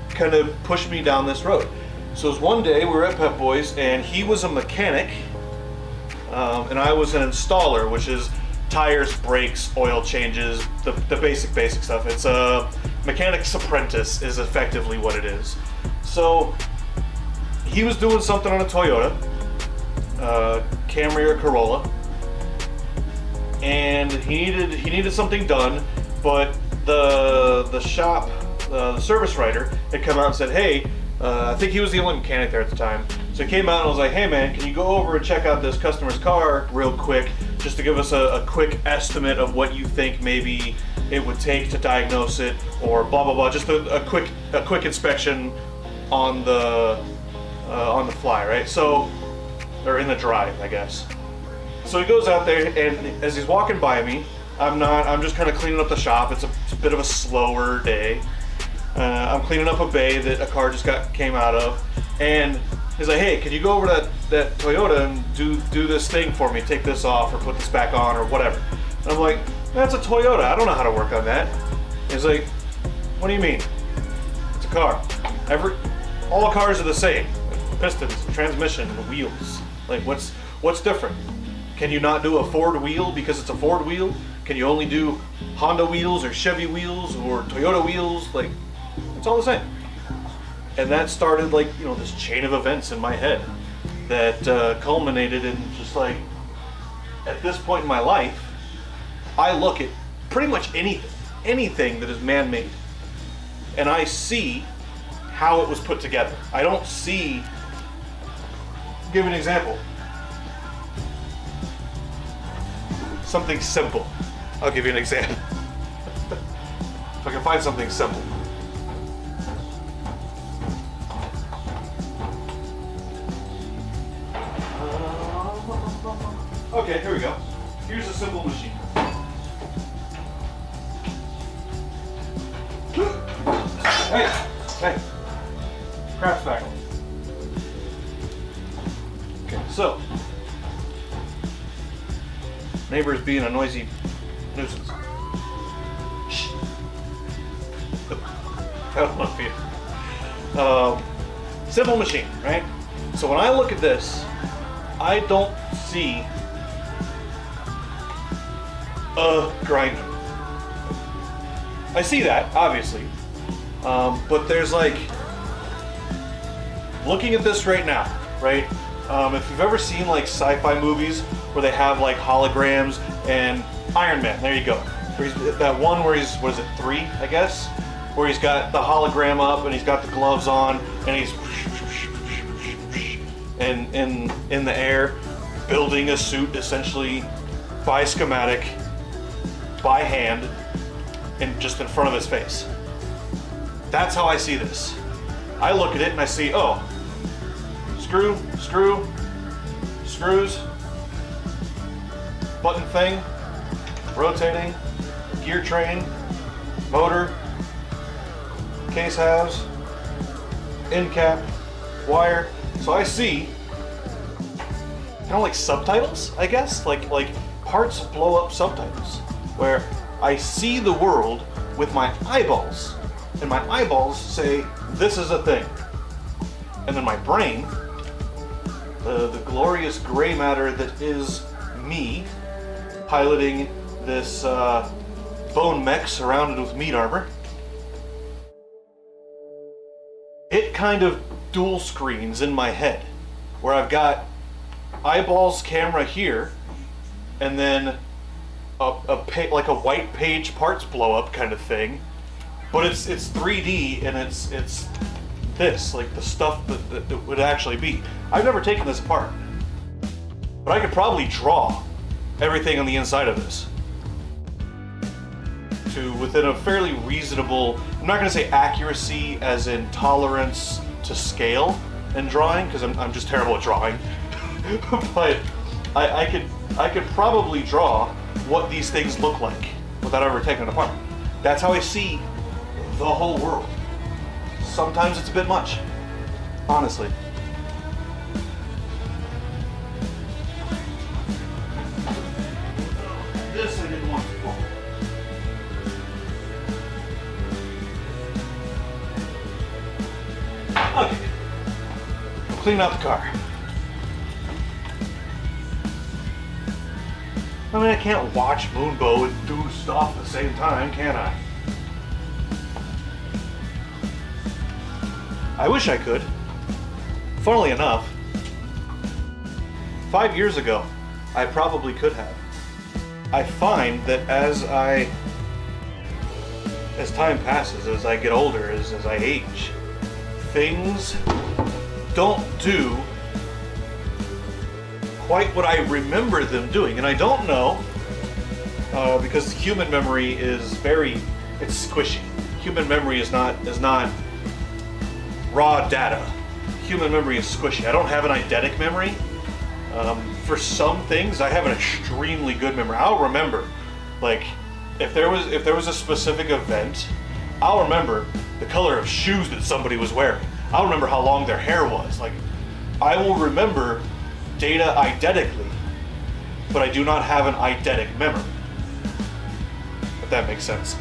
kind of pushed me down this road. So it was one day we were at Pep Boys, and he was a mechanic, and I was an installer, which is tires, brakes, oil changes, the basic stuff. It's a mechanic's apprentice is effectively what it is. So he was doing something on a Toyota, Camry or Corolla, and he needed something done, but the shop, the service writer had come out and said, hey, I think he was the only mechanic there at the time. So he came out and was like, hey man, can you go over and check out this customer's car real quick, just to give us a quick estimate of what you think maybe it would take to diagnose it, or blah blah blah, just a quick inspection on the fly, right? So, or in the drive, I guess. So he goes out there, and as he's walking by me, I'm just kind of cleaning up the shop. It's a bit of a slower day. I'm cleaning up a bay that a car just came out of, and he's like, hey, can you go over to that Toyota and do this thing for me, take this off or put this back on or whatever. And I'm like, that's a Toyota, I don't know how to work on that. He's like, what do you mean? It's a car. All cars are the same. Pistons, transmission, wheels. Like, what's different? Can you not do a Ford wheel because it's a Ford wheel? Can you only do Honda wheels or Chevy wheels or Toyota wheels? Like, it's all the same. And that started, like, this chain of events in my head that culminated in just like, at this point in my life, I look at pretty much anything that is man-made, and I see how it was put together. I don't see. I'll give you an example. Something simple. I'll give you an example. If I can find something simple. Okay, here we go. Here's a simple machine. Hey, crap spackle. Okay, so neighbor's being a noisy nuisance. Shh. I don't want to be. Simple machine, right? So when I look at this, I don't see a grinder. I see that, obviously, but there's like, looking at this right now, right? If you've ever seen like sci-fi movies where they have like holograms, and Iron Man, there you go. That one where he's, what is it, 3, I guess? Where he's got the hologram up and he's got the gloves on and he's in the air, building a suit essentially by schematic, by hand, and just in front of his face. That's how I see this. I look at it and I see, oh, screws, button thing, rotating, gear train, motor, case halves, end cap, wire. So I see kind of like subtitles, I guess, like parts blow up subtitles, where I see the world with my eyeballs, and my eyeballs say, this is a thing. And then my brain, the glorious gray matter that is me, piloting this bone mech surrounded with meat armor, it kind of dual screens in my head, where I've got eyeballs camera here, and then like a white page parts blow up kind of thing, but it's 3D, and it's this, like the stuff that it would actually be. I've never taken this apart, but I could probably draw everything on the inside of this to within a fairly reasonable, I'm not going to say accuracy as in tolerance to scale in drawing, because I'm just terrible at drawing, but I could probably draw what these things look like without ever taking it apart. That's how I see the whole world. Sometimes it's a bit much, honestly. This I didn't want to pull. Okay. Clean out the car. I mean, I can't watch Moonbow and do stuff at the same time, can I? I wish I could. Funnily enough, 5 years ago, I probably could have. I find that as time passes, as I get older, as I age, things don't do quite what I remember them doing. And I don't know, because human memory is it's squishy. Human memory is not raw data. Human memory is squishy. I don't have an eidetic memory. For some things, I have an extremely good memory. I'll remember, like, if there was a specific event, I'll remember the color of shoes that somebody was wearing. I'll remember how long their hair was. Like, I will remember data eidetically, but I do not have an eidetic memory. If that makes sense.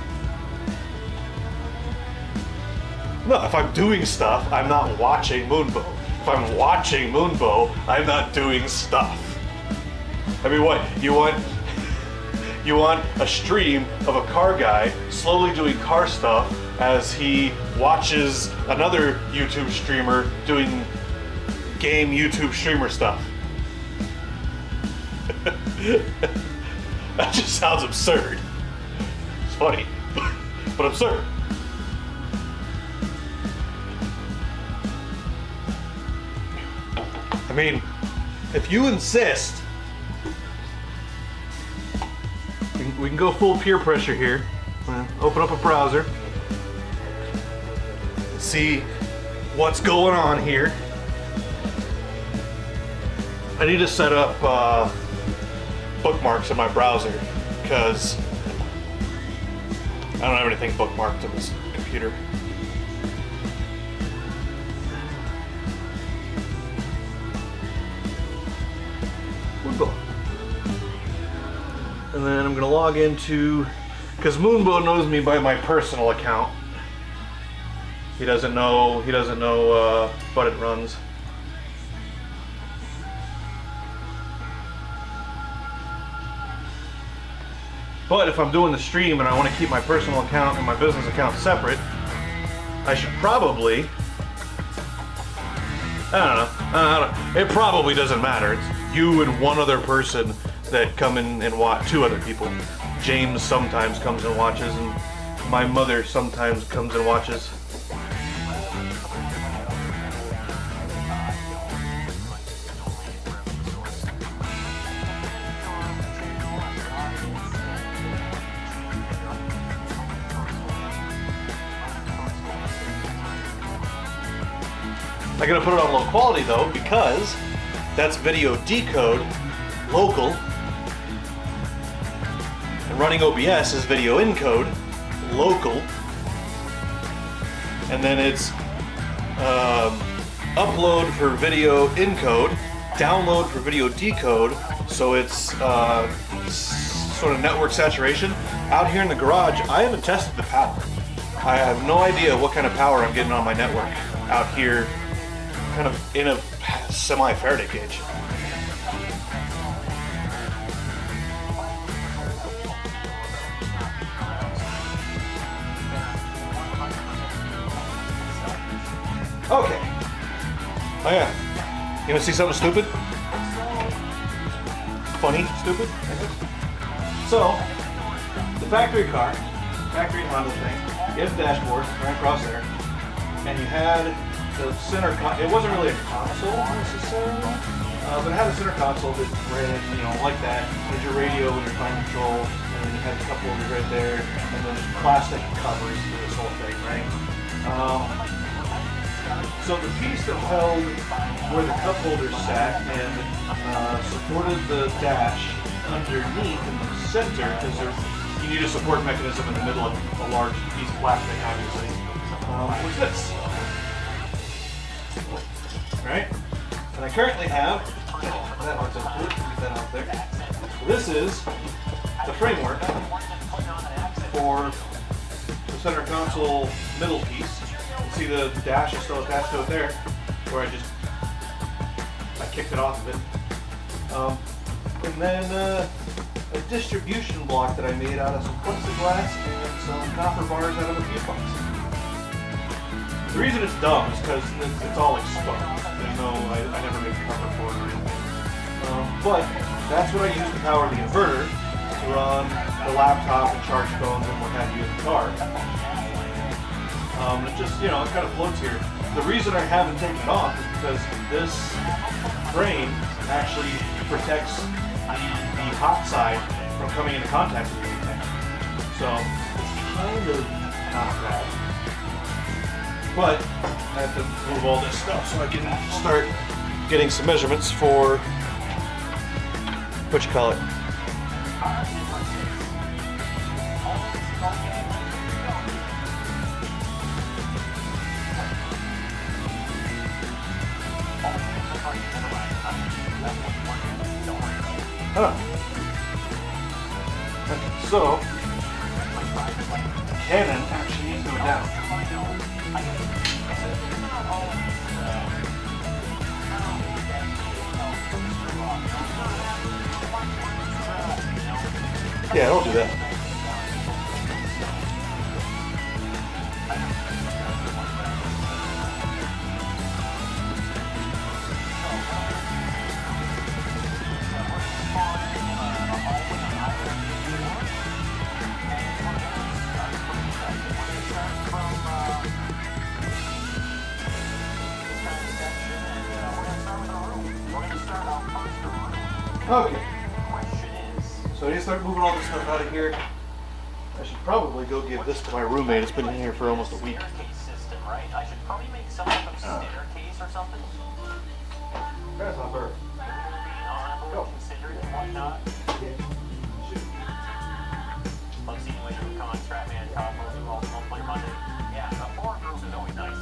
No, if I'm doing stuff, I'm not watching Moonbow. If I'm watching Moonbow, I'm not doing stuff. I mean, what? You want a stream of a car guy slowly doing car stuff as he watches another YouTube streamer doing game YouTube streamer stuff. That just sounds absurd. It's funny, but absurd. I mean, if you insist, we can go full peer pressure here. Open up a browser, see what's going on here. I need to set up bookmarks in my browser because I don't have anything bookmarked in this computer. And then I'm gonna log into, because Moonbow knows me by my personal account. He doesn't know but it runs. But if I'm doing the stream and I want to keep my personal account and my business account separate, I should probably, I don't know. It probably doesn't matter. It's you and one other person that come in and watch, two other people. James sometimes comes and watches, and my mother sometimes comes and watches. I'm gonna put it on low quality though, because that's video decode, local, and running OBS is video encode, local, and then it's upload for video encode, download for video decode, so it's sort of network saturation. Out here in the garage, I haven't tested the power. I have no idea what kind of power I'm getting on my network out here, kind of in a semi-Faraday cage. Okay. Oh yeah. You wanna see something stupid? Funny, stupid? So, the factory car, factory Honda thing, you had the dashboard right across there, and you had the center, it wasn't really a console necessarily, but it had a center console that ran, you know, like that. There's your radio and your climate control, and then you had a couple of these right there, and then there's plastic covers for this whole thing, right? So the piece that held where the cup holder sat and supported the dash underneath in the center, because you need a support mechanism in the middle of a large piece of plastic, obviously, was this. Right? And I currently have, that one's up to it, get that out there. So this is the framework for the center console middle piece. See the dash is still attached to it there, where I kicked it off of it. And then a distribution block that I made out of some plexiglass and some copper bars out of a fuse box. The reason it's dumb is because it's all exposed. There's no, I never made cover for it or anything. But that's what I use to power the inverter to run the laptop and charge phones and what have you in the car. It just, you know, it kind of floats here. The reason I haven't taken it off is because this frame actually protects the hot side from coming into contact with anything. So it's kind of not bad. But I have to move all this stuff so I can start getting some measurements for what you call it. Huh. Okay, so Canon actually needs to go down. Yeah, don't do that. Okay. So I need to start moving all this stuff out of here. I should probably go give this to my roommate. It's been in here for almost a week. I should probably make some type of staircase or something. Grasshopper. Go. Considerate and whatnot. Love seeing when you come on Stratman, Cosmos, do all the multiplayer Monday. Yeah, the forum group is always nice.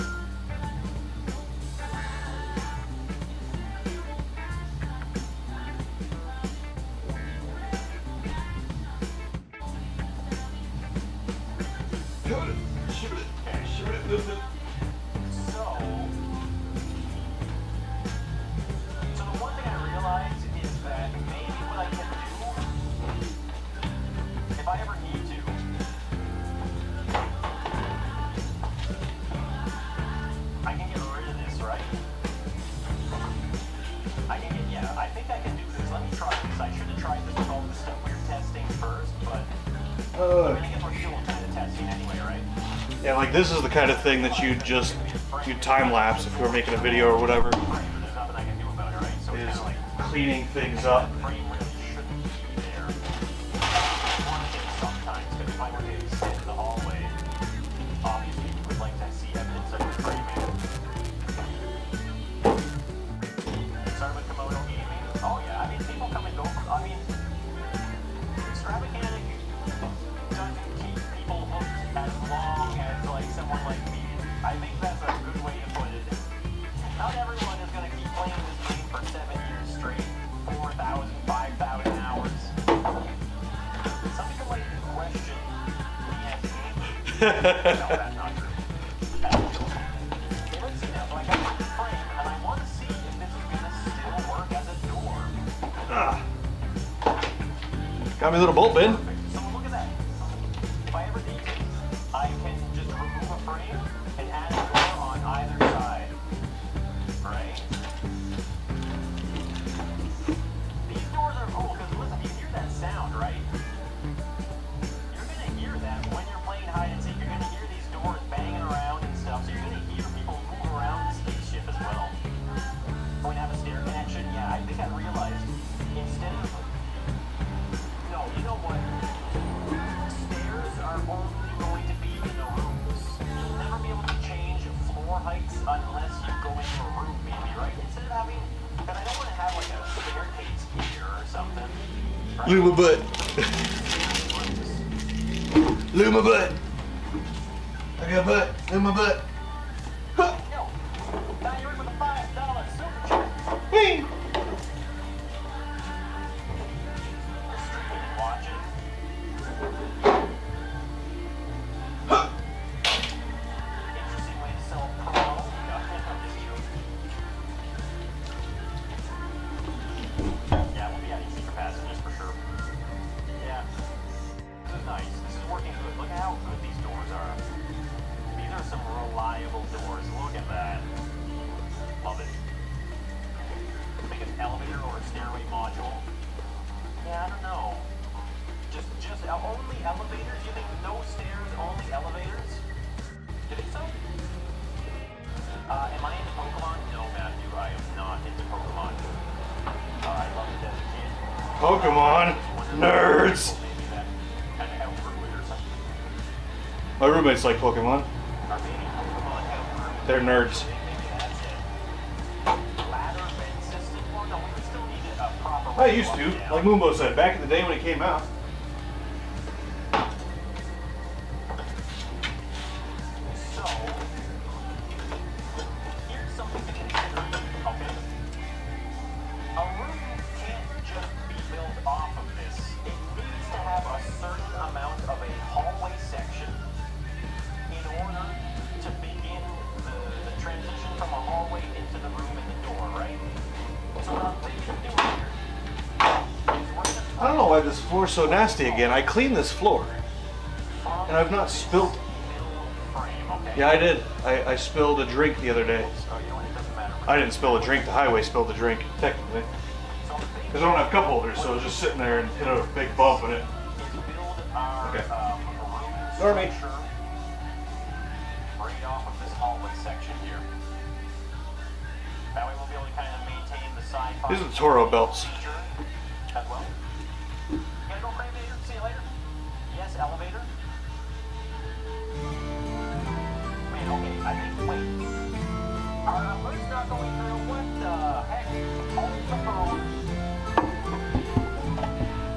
So the one thing I realized is that maybe what I can do, if I ever need to, I can get rid of this, right? I think I can do this. Let me try this. I should have tried this with all the stuff we were testing first, but I guess we're still kind of testing anyway, right? Yeah, like this is the kind of thing that you time lapse if you were making a video or whatever. There's nothing I can do about it, right? So it's Is kind of like cleaning things up. the frame really shouldn't be there. One thing sometimes, because if I were to sit in the hallway, obviously you would like to see evidence of your framing. that's not true. Okay, let's see now. So I got this frame, and I want to see if this is going to still work as a door. Ah. Got me a little bolt bin. Perfect. So look at that. If I ever need to, I can just remove a frame and add a door on either side. Right? These doors are cool because listen, you hear that sound, right? You're gonna hear that when you're playing hide and seek. You're gonna hear these doors banging around and stuff. So you're gonna hear people move around the spaceship as well. Going to have a stair connection. Yeah, I think I realized instead of you know what? Stairs are only going to be in the rooms. You'll never be able to change floor heights unless you go into a room, maybe, right? Instead of having, because I don't want to have like a staircase here or something. Right? Lube my butt. Lube my butt. I got a butt. Lube my butt. Huh. Yo, now you're in with a $5 super chat. Whee! Streaming and watching. Interesting way to sell promo. No, I'm just joking. Yeah, we'll be adding secret passengers for sure. Yeah. This is nice. This is working good. Look at how good these doors are. These are some reliable doors. Look at that. Love it. Make an elevator or a stairway module. Yeah, I don't know. Just only elevators? You think no stairs, only elevators? You think so? Am I into Pokemon? No, Matthew, I am not into Pokemon. I love it as a kid. Pokemon nerds. Maybe that kind of outgrew it or something. My roommates like Pokemon. Or maybe Pokemon outgrew. They're nerds. Maybe that's it. Ladder vent system? Well, no, we would still need a proper... I used to, like Moonbo said, back in the day when it came out. So, here's something to consider, okay? A room can't just be built off of this. It needs to have a certain amount of a hallway section in order to begin the transition from a hallway into the room and the door, right? So what I'm thinking of doing here is we're gonna I don't know why this floor's so nasty again. I cleaned this floor. And I've not spilled. Yeah, I did. I spilled a drink the other day. I didn't spill a drink. The highway spilled the drink, technically. Because I don't have cup holders, so it was just sitting there and hit a big bump in it. Okay. Ignore me. Right off of this hallway section here. That way we'll be able to kind of maintain the sci-fi. These are the Toro belts. feature as well. You gotta go, Craymator. See you later. Yes, elevator. Man, okay, I think, wait. Our alert's not going through. What the heck? Hold the phone.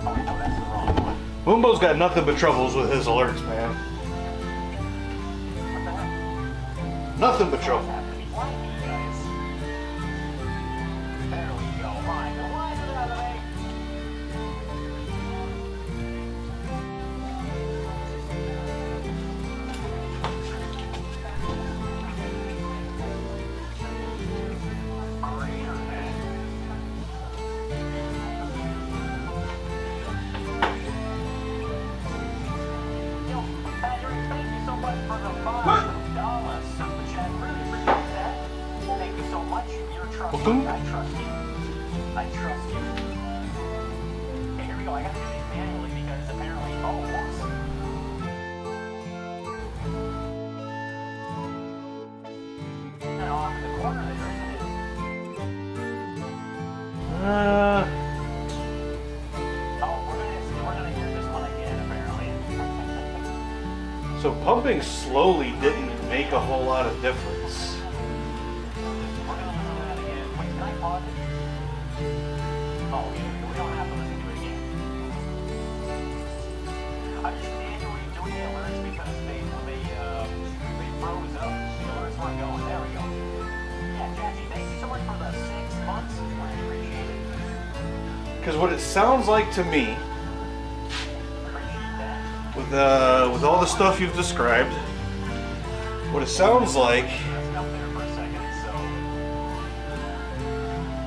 Oh, wait, no, that's the wrong one. Moonbo's got nothing but troubles with his alerts, man. What the heck? Nothing but trouble. Have to be blinding you guys. There we go. Fine. Now, why is it out of me? Greater than. Yo, Patrick, thank you so much for the $5 super chat. Really appreciate that. Thank you so much. You're trusting. I trust you. I trust you. Okay, here we go. I gotta do these manually because apparently, oh, whoops. And off in the corner there, isn't it? Oh, we're gonna hear this one again, apparently. So pumping slowly didn't make a whole lot of difference. We're gonna listen to that again. Wait, can I pause it? Oh, okay. We don't have to listen to it again. I'm just manually doing the alerts because they froze up. The alerts weren't going. There we go. Yeah, Jackie, thank you so much for the 6 months. Much appreciated. Because what it sounds like to me, Appreciate that. with with all the stuff you've described, what it sounds like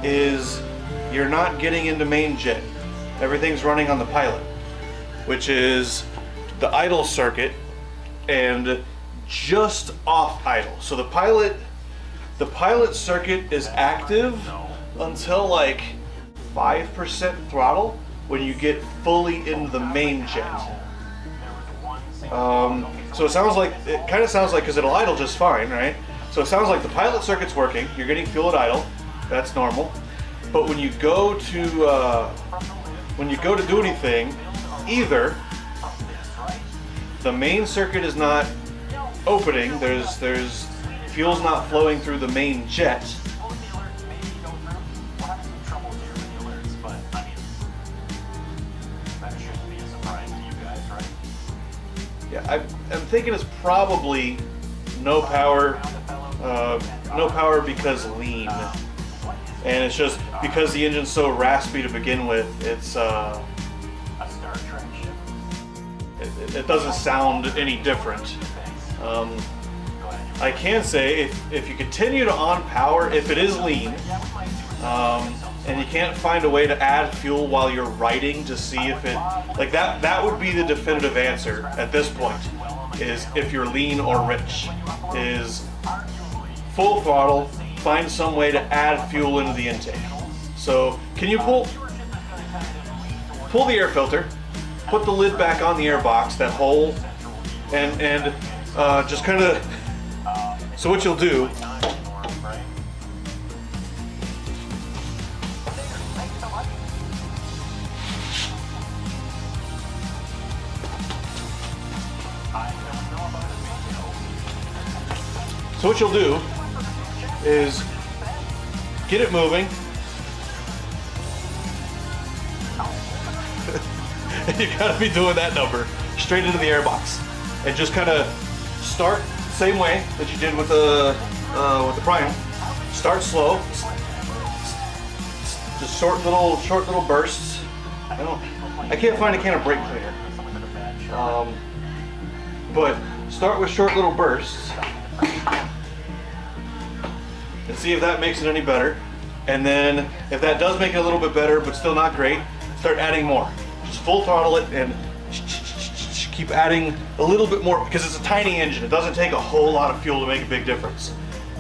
is you're not getting into main jet. Everything's running on the pilot, which is the idle circuit and just off idle. So the pilot circuit is active until like 5% throttle when you get fully into the main jet. So it kind of sounds like, because it'll idle just fine, right? So it sounds like the pilot circuit's working, you're getting fuel at idle, that's normal. But when you go to do anything, either the main circuit is not opening, there's fuel's not flowing through the main jet. Yeah, I'm thinking it's probably no power because lean, and it's just because the engine's so raspy to begin with. It's it doesn't sound any different. I can say if you continue to on power, if it is lean, and you can't find a way to add fuel while you're riding to see if it, like that would be the definitive answer at this point, is if you're lean or rich, is full throttle, find some way to add fuel into the intake. So can you pull the air filter, put the lid back on the air box, that hole, and just kind of, so what you'll do, is get it moving. You gotta be doing that number straight into the airbox, and just kind of start same way that you did with the Prime. Start slow, just short little bursts. I can't find a can of brake cleaner, but start with short little bursts and see if that makes it any better. And then if that does make it a little bit better but still not great, start adding more. Just full throttle it and keep adding a little bit more, because it's a tiny engine. It doesn't take a whole lot of fuel to make a big difference.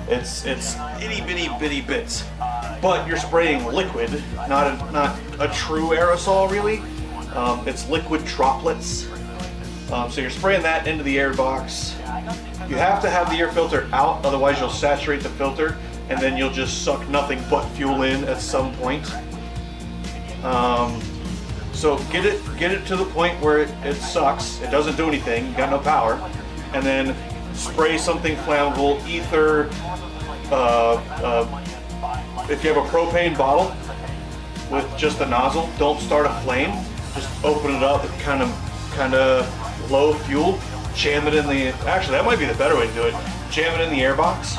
It's itty bitty bits. But you're spraying liquid, not a true aerosol really. It's liquid droplets. So you're spraying that into the air box. You have to have the air filter out, otherwise you'll saturate the filter and then you'll just suck nothing but fuel in at some point. So get it to the point where it sucks, it doesn't do anything, you got no power, and then spray something flammable, ether, if you have a propane bottle with just a nozzle, don't start a flame, just open it up with kind of low fuel, jam it in the, actually that might be the better way to do it, jam it in the air box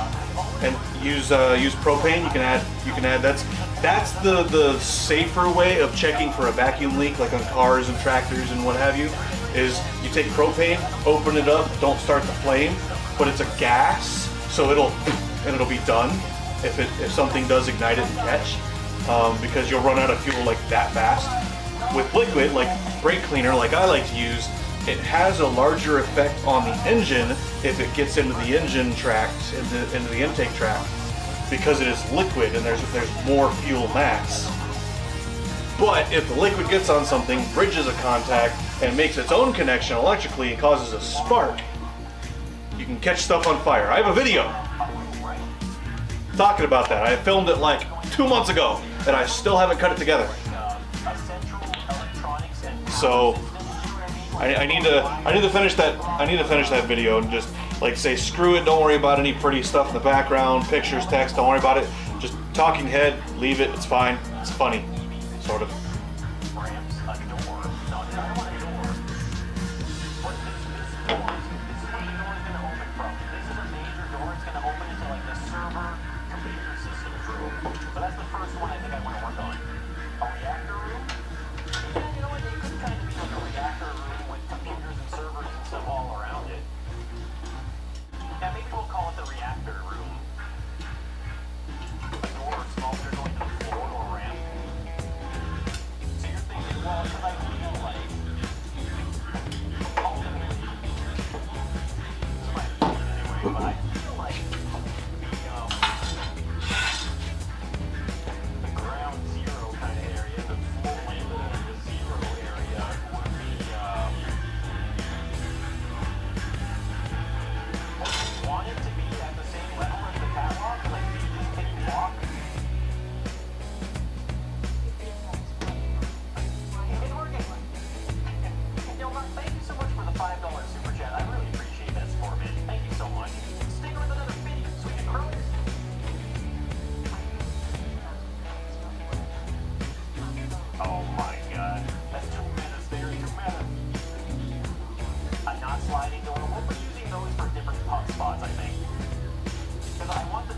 and use propane. You can add that's the safer way of checking for a vacuum leak, like on cars and tractors and what have you, is you take propane, open it up, don't start the flame, but it's a gas, so it'll be done if something does ignite it and catch, because you'll run out of fuel like that fast. With liquid, like brake cleaner, like I like to use, it has a larger effect on the engine if it gets into the engine tract, into the intake tract, because it is liquid and there's more fuel mass. But if the liquid gets on something, bridges a contact, and makes its own connection electrically and causes a spark, you can catch stuff on fire. I have a video talking about that. I filmed it like 2 months ago and I still haven't cut it together. So I need to finish that video and just like say screw it, don't worry about any pretty stuff in the background, pictures, text, don't worry about it. Just talking head, leave it, it's fine. It's funny, sort of.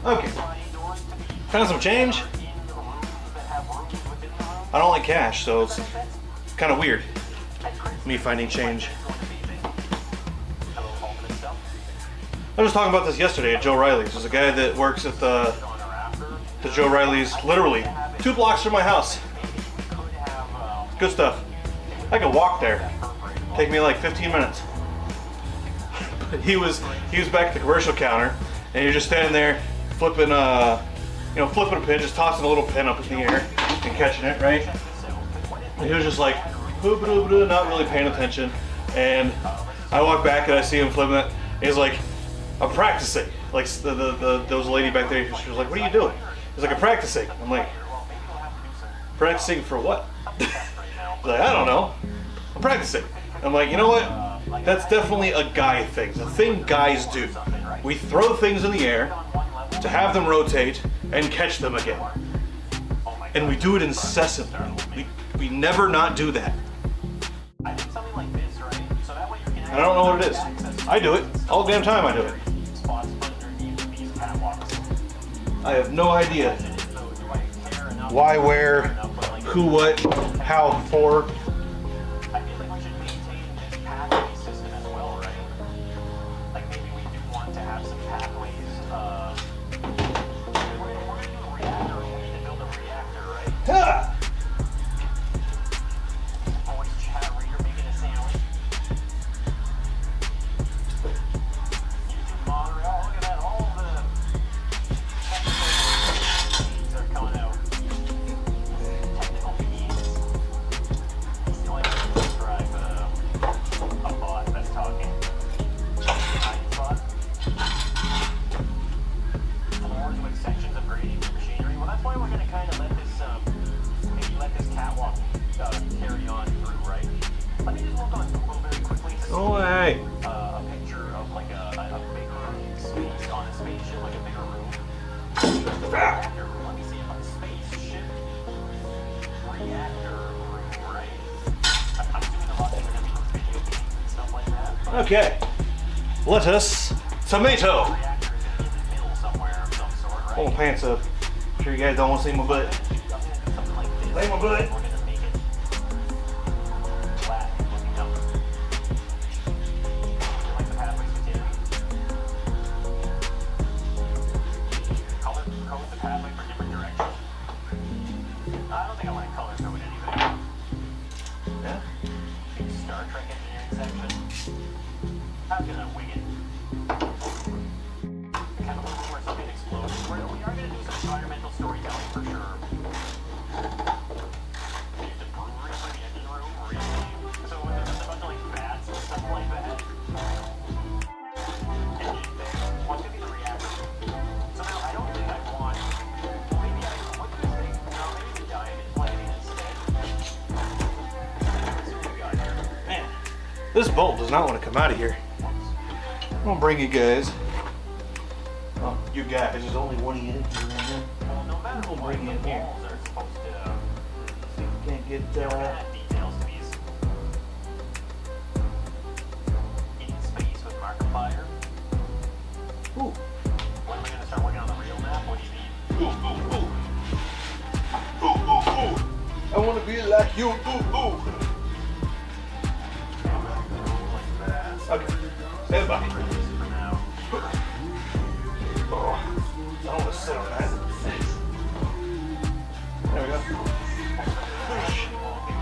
Okay. Found some change. I don't like cash, so it's kind of weird. Me finding change. I was talking about this yesterday at Joe Riley's. There's a guy that works at the Joe Riley's, literally 2 blocks from my house. Good stuff. I could walk there. Take me like 15 minutes. But he was back at the commercial counter, and you're just standing there flipping flipping a pin, just tossing a little pin up in the air and catching it, right? And he was just like, not really paying attention. And I walk back and I see him flipping it. He's like, I'm practicing. Like there was a lady back there. She was like, what are you doing? He's like, I'm practicing. I'm like, practicing for what? He's like, I don't know. I'm practicing. I'm like, you know what? That's definitely a guy thing. It's a thing guys do. We throw things in the air to have them rotate and catch them again. And we do it incessantly. We never not do that. I don't know what it is. I do it. All the damn time I do it. I have no idea why, where, who, what, how, for. I feel like we should maintain this pathway system as well, right? Like maybe we do want to have some pathways. We're gonna do a reactor. We need to build a reactor, right? Ah! Voice chat reader making a sandwich. YouTube moderator. Oh, look at that! All the technical are coming out. Technical feeds. You know, like describe a bot that's talking. Bot. Floors with sections of grading machinery. Well, that's why we're going to kind of let this, maybe let this catwalk carry on through, right? Let me just look on Google very quickly to see Oh, hey. a picture of like a bigger space on a spaceship, like a bigger room. Reactor room. Let me see if a spaceship reactor room, right? I'm doing a lot of different video games and stuff like that. Okay. Lettuce. Tomato. Reactor is in the middle somewhere of some sort, right? Pull my pants up. Sure you guys don't want to see my butt. Something like this. Lay my butt. We're gonna make it flat looking up. Like the pathways continue. Color code the pathway for different directions. I don't think I want to color code anything. Yeah. Star Trek engineering section. I'm gonna wing it. Kind of looking for something explodes. We are gonna do some environmental storytelling for sure. Use the brewery for the engine room, really. So there's just a bunch of like vats and stuff like that. Engine bay. What's gonna be the reactor? So now I don't think I want. Maybe I what do you think? No, maybe the diamond plating instead. Let's see what we got here. Man, this bolt does not want to come out of here. I'm gonna bring you guys. Oh, you guys, there's only one in here. Well, no matter We'll what bring the it in here. walls are supposed to. Can't get, We're gonna add details to these. In space with Markiplier. Ooh. When are we gonna start working on the real map? What do you mean? I want to be like you. Ooh. Like that. Okay. Stand by. For now. Oh, I don't want to sit on that. There we go.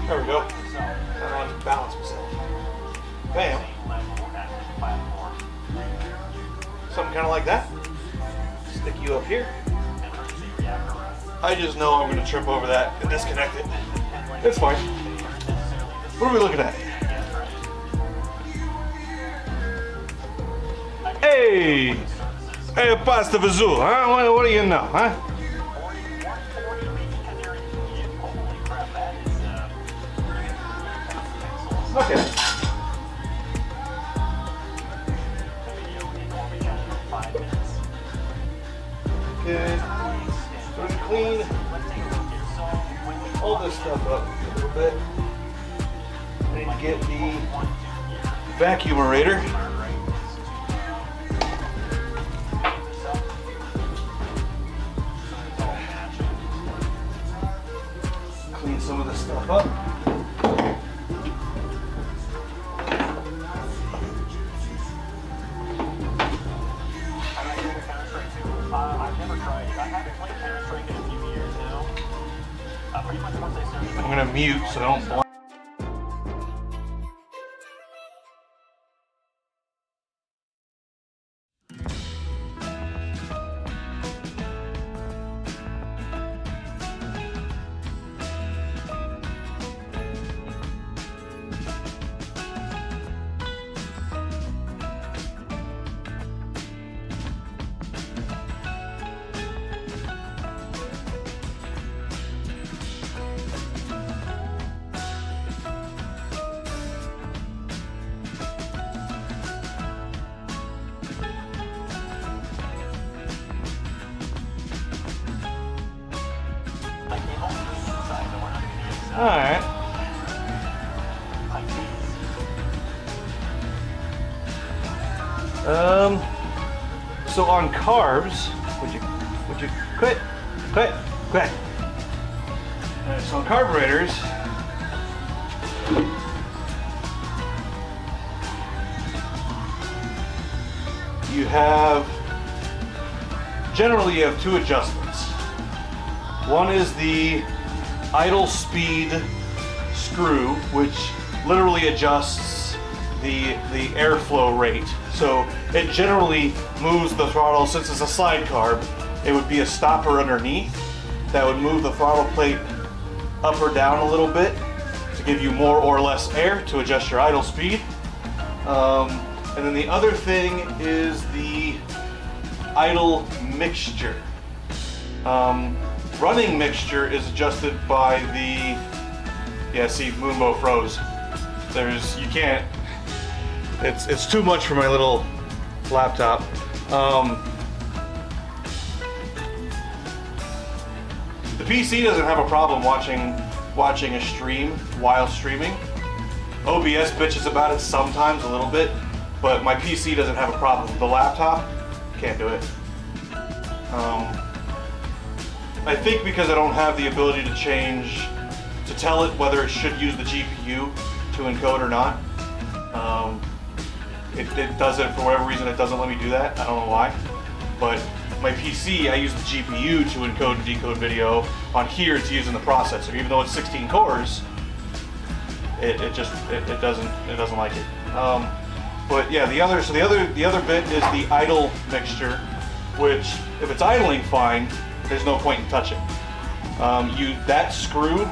There we go. I don't have to balance myself. Bam. Same level as this platform. Something kind of like that. Stick you up here. Emergency reactor room. I just know I'm going to trip over that and disconnect it. It's fine. What are we looking at? Hey! Hey, pasta vazoo, huh? What do you know, huh? 140 because you're in Egypt. Holy crap, that is Okay. video in orbit chat in 5 minutes. Okay. So we clean Let's take a look here. So when we all this stuff up a little bit. I need to get the vacuumerator. some of this stuff up. I've never tried it. I haven't played Counter-Strike in a few years now. Pretty much once I started. I'm gonna mute so I don't block. All right. So on carbs, would you quit? All right, so on carburetors, generally you have two adjustments. One is the idle speed screw, which literally adjusts the airflow rate. So it generally moves the throttle. Since it's a slide carb, it would be a stopper underneath that would move the throttle plate up or down a little bit to give you more or less air to adjust your idle speed. And then the other thing is the idle mixture. Running mixture is adjusted by the, yeah, see, Moonbow froze. You can't, it's too much for my little laptop. The PC doesn't have a problem watching a stream while streaming. OBS bitches about it sometimes a little bit, but my PC doesn't have a problem. The laptop can't do it. I think because I don't have the ability to tell it whether it should use the GPU to encode or not. It doesn't, for whatever reason, it doesn't let me do that. I don't know why. But my PC, I use the GPU to encode and decode video. On here, it's using the processor. Even though it's 16 cores, it doesn't like it. But yeah, the other bit is the idle mixture, which if it's idling fine, there's no point in touching. That screw,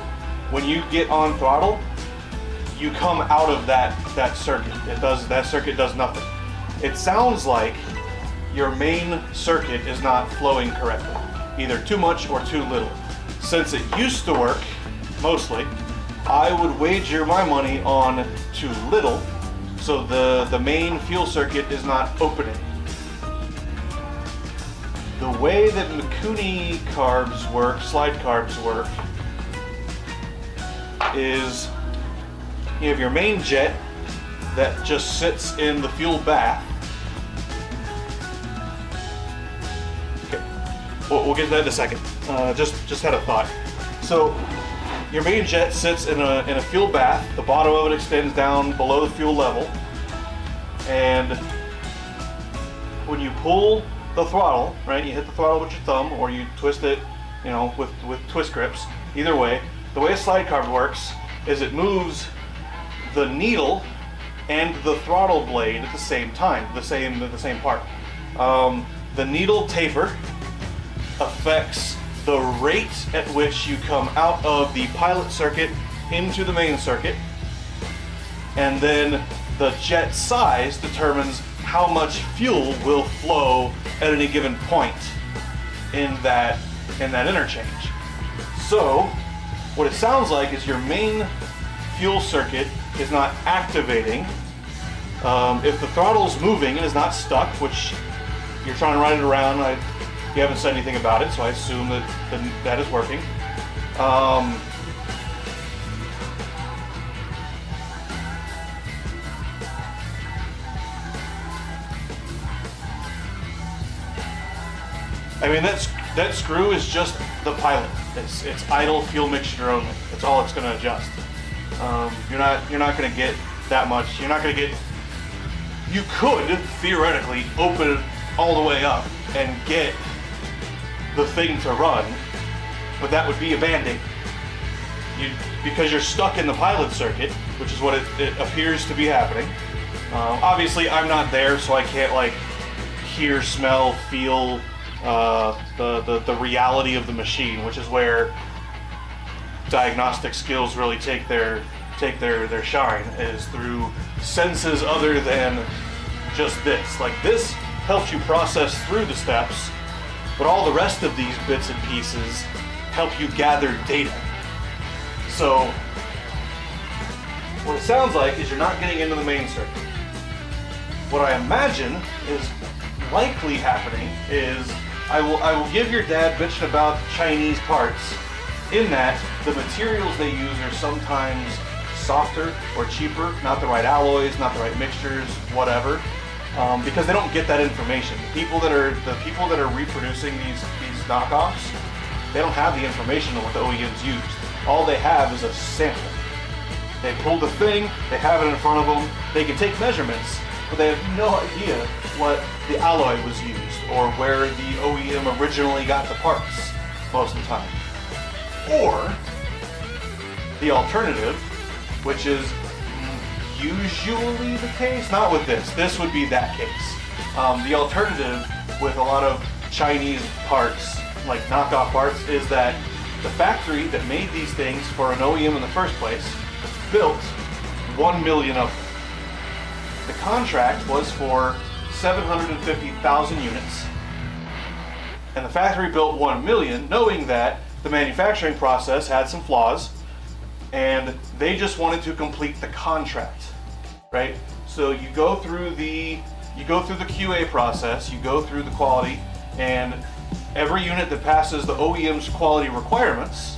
when you get on throttle, you come out of that circuit. That circuit does nothing. It sounds like your main circuit is not flowing correctly, either too much or too little. Since it used to work, mostly, I would wager my money on too little, so the main fuel circuit is not opening. The way that Mikuni carbs work, slide carbs work, is you have your main jet that just sits in the fuel bath. Okay, we'll get to that in a second. Just had a thought. So your main jet sits in a fuel bath. The bottom of it extends down below the fuel level, and when you pull the throttle, right? You hit the throttle with your thumb, or you twist it, with twist grips. Either way, the way a slide carb works is it moves the needle and the throttle blade at the same time, the same part. The needle taper affects the rate at which you come out of the pilot circuit into the main circuit, and then the jet size determines how much fuel will flow at any given point in that interchange. So what it sounds like is your main fuel circuit is not activating. If the throttle's moving and is not stuck, which you're trying to ride it around, you haven't said anything about it, so I assume that is working. I mean, that screw is just the pilot. It's idle fuel mixture only. That's all it's going to adjust. You're not going to get that much. You're not going to get. You could theoretically open it all the way up and get the thing to run, but that would be a band-aid. Because you're stuck in the pilot circuit, which is what it appears to be happening. Obviously, I'm not there, so I can't like hear, smell, feel the reality of the machine, which is where diagnostic skills really take their shine, is through senses other than just this. Like this helps you process through the steps, but all the rest of these bits and pieces help you gather data. So what it sounds like is you're not getting into the main circuit. What I imagine is likely happening is I will give your dad bitching about Chinese parts, in that the materials they use are sometimes softer or cheaper, not the right alloys, not the right mixtures, whatever, because they don't get that information. The people that are reproducing these knockoffs, they don't have the information on what the OEMs used. All they have is a sample. They pulled the thing, they have it in front of them, they can take measurements, but they have no idea what the alloy was used or where the OEM originally got the parts most of the time. Or the alternative, which is usually the case, not with this would be that case. The alternative with a lot of Chinese parts, like knockoff parts, is that the factory that made these things for an OEM in the first place built 1 million of them. The contract was for 750,000 units, and the factory built 1 million, knowing that the manufacturing process had some flaws, and they just wanted to complete the contract, right? So you go through the QA process, you go through the quality, and every unit that passes the OEM's quality requirements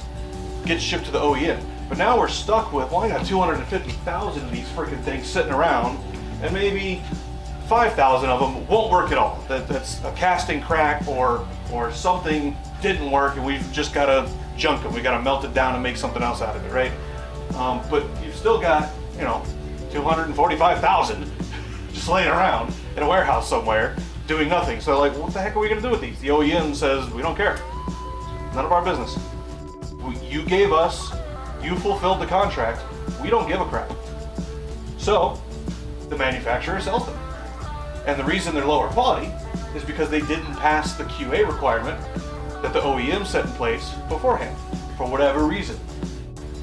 gets shipped to the OEM. But now we're stuck with, well, I got 250,000 of these freaking things sitting around, and maybe 5,000 of them won't work at all. That's a casting crack or something didn't work, and we've just got to junk it. We got to melt it down and make something else out of it, right? But you've still got, 245,000 just laying around in a warehouse somewhere doing nothing. So like, what the heck are we going to do with these? The OEM says, we don't care. None of our business. You gave us, you fulfilled the contract. We don't give a crap. So the manufacturer sells them. And the reason they're lower quality is because they didn't pass the QA requirement that the OEM set in place beforehand, for whatever reason.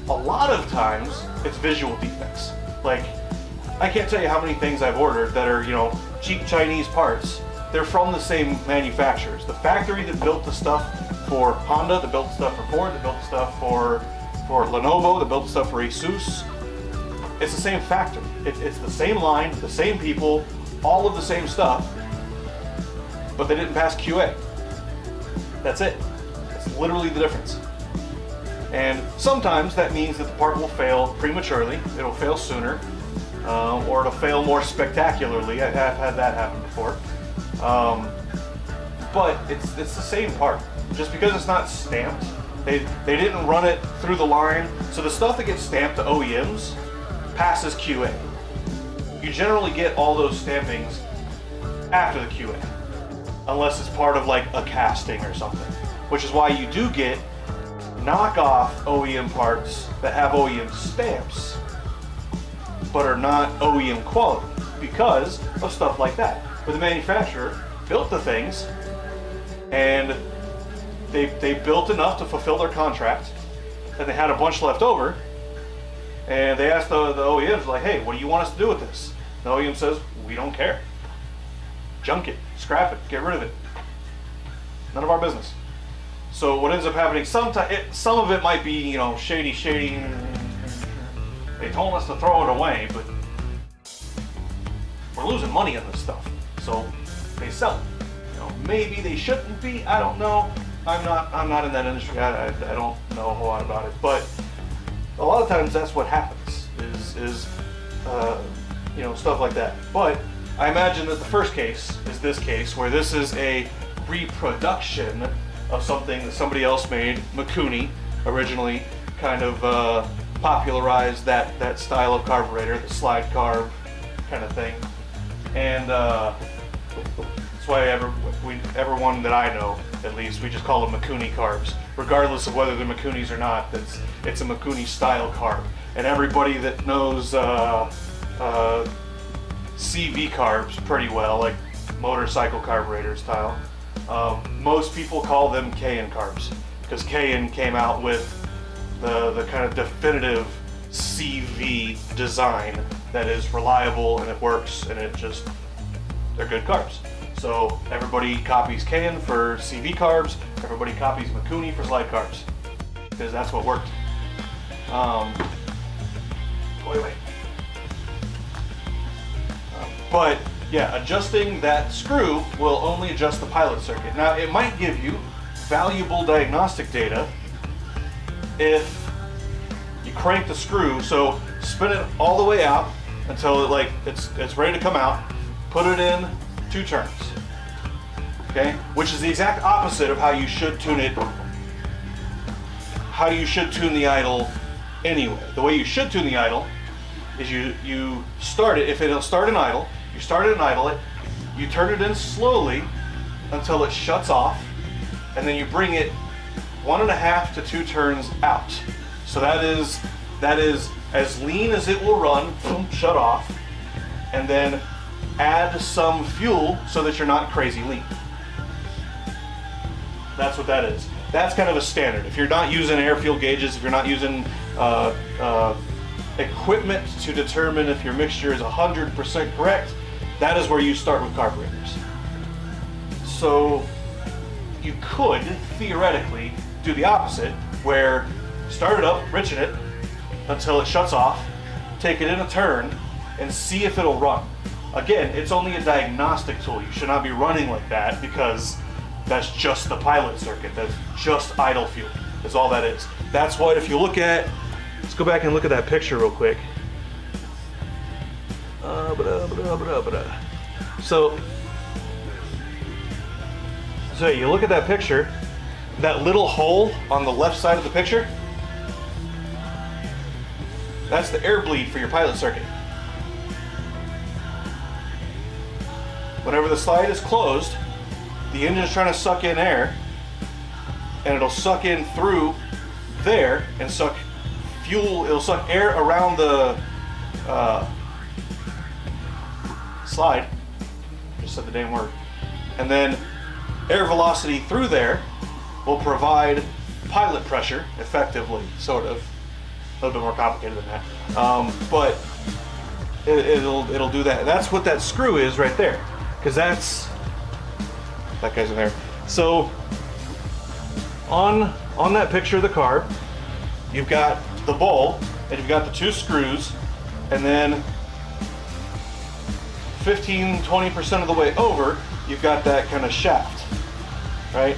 A lot of times, it's visual defects. Like, I can't tell you how many things I've ordered that are, cheap Chinese parts. They're from the same manufacturers. The factory that built the stuff for Honda, that built the stuff for Ford, that built the stuff for Lenovo, that built the stuff for Asus, it's the same factory. It's the same line, the same people, all of the same stuff, but they didn't pass QA. That's it. That's literally the difference. And sometimes that means that the part will fail prematurely, it'll fail sooner, or it'll fail more spectacularly. I've had that happen before. But it's the same part. Just because it's not stamped, they didn't run it through the line. So the stuff that gets stamped to OEMs passes QA. You generally get all those stampings after the QA, unless it's part of like a casting or something, which is why you do get knockoff OEM parts that have OEM stamps but are not OEM quality because of stuff like that. But the manufacturer built the things and they built enough to fulfill their contract, and they had a bunch left over, and they asked the OEMs, like, hey, what do you want us to do with this? The OEM says, we don't care. Junk it, scrap it, get rid of it. None of our business. So what ends up happening, some of it might be, shady. They told us to throw it away, but we're losing money on this stuff. So they sell it. Maybe they shouldn't be, I don't know. I'm not in that industry. I don't know a whole lot about it. But a lot of times that's what happens is stuff like that. But I imagine that the first case is this case, where this is a reproduction of something that somebody else made. Mikuni originally kind of popularized that style of carburetor, the slide carb kind of thing. And that's why everyone that I know, at least, we just call them Mikuni carbs. Regardless of whether they're Mikunis or not, it's a Mikuni style carb. And everybody that knows CV carbs pretty well, like motorcycle carburetor style, most people call them Cayenne carbs, because Cayenne came out with the kind of definitive CV design that is reliable and it works and they're good carbs. So everybody copies Cayenne for CV carbs, everybody copies Mikuni for slide carbs, because that's what worked. Wait. But yeah, adjusting that screw will only adjust the pilot circuit. Now it might give you valuable diagnostic data if you crank the screw, so spin it all the way out until it's ready to come out, put it in 2 turns, okay? Which is the exact opposite of how you should tune it, how you should tune the idle anyway. The way you should tune the idle is you start it, if it'll start in idle, you start it and idle it, you turn it in slowly until it shuts off, and then you bring it 1.5 to 2 turns out. So that is as lean as it will run, boom, shut off, and then add some fuel so that you're not crazy lean. That's what that is. That's kind of a standard. If you're not using air fuel gauges, if you're not using equipment to determine if your mixture is 100% correct, that is where you start with carburetors. So you could theoretically do the opposite, where start it up, richen it until it shuts off, take it in a turn, and see if it'll run. Again, it's only a diagnostic tool. You should not be running like that, because that's just the pilot circuit. That's just idle fuel. That's all that is. That's what, if you look at, let's go back and look at that picture real quick. So you look at that picture, that little hole on the left side of the picture, that's the air bleed for your pilot circuit. Whenever the slide is closed, the engine is trying to suck in air, and it'll suck in through there and suck fuel, it'll suck air around the slide, just said the damn word, and then air velocity through there will provide pilot pressure effectively, sort of. A little bit more complicated than that, but it'll do that. That's what that screw is right there, because that guy's in there. So on that picture of the car, you've got the bowl and you've got the 2 screws, and then 15-20% of the way over, you've got that kind of shaft, right?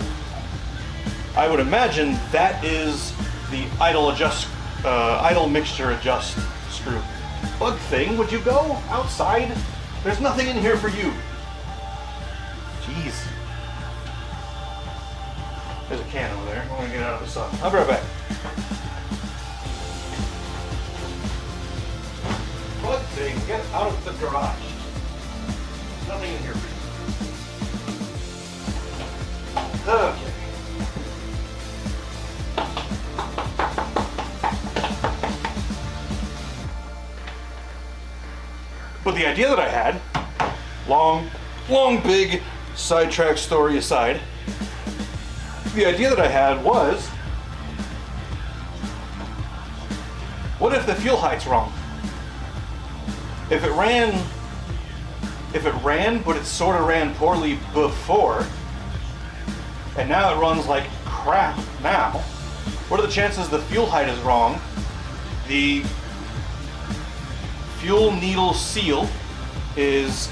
I would imagine that is the idle mixture adjust screw. Bug thing, would you go outside? There's nothing in here for you. Jeez. There's a can over there. I'm gonna get out of the sun. I'll be right back. Bug thing, get out of the garage. There's nothing in here for you. Okay. But the idea that I had, long, big sidetrack story aside, the idea that I had was, what if the fuel height's wrong? If it ran, but it sort of ran poorly before, and now it runs like crap now, what are the chances the fuel height is wrong? The fuel needle seal is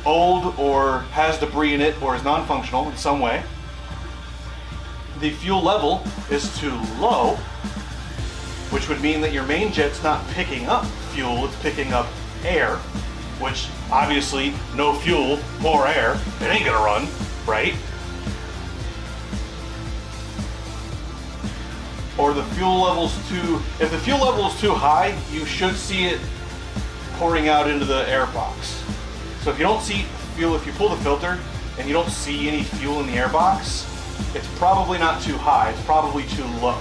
old or has debris in it or is non-functional in some way. The fuel level is too low, which would mean that your main jet's not picking up fuel, it's picking up air, which obviously no fuel, more air, it ain't gonna run, right? or the fuel level's too, if the fuel level is too high, you should see it pouring out into the air box. So if you don't see fuel, if you pull the filter and you don't see any fuel in the air box, it's probably not too high, it's probably too low.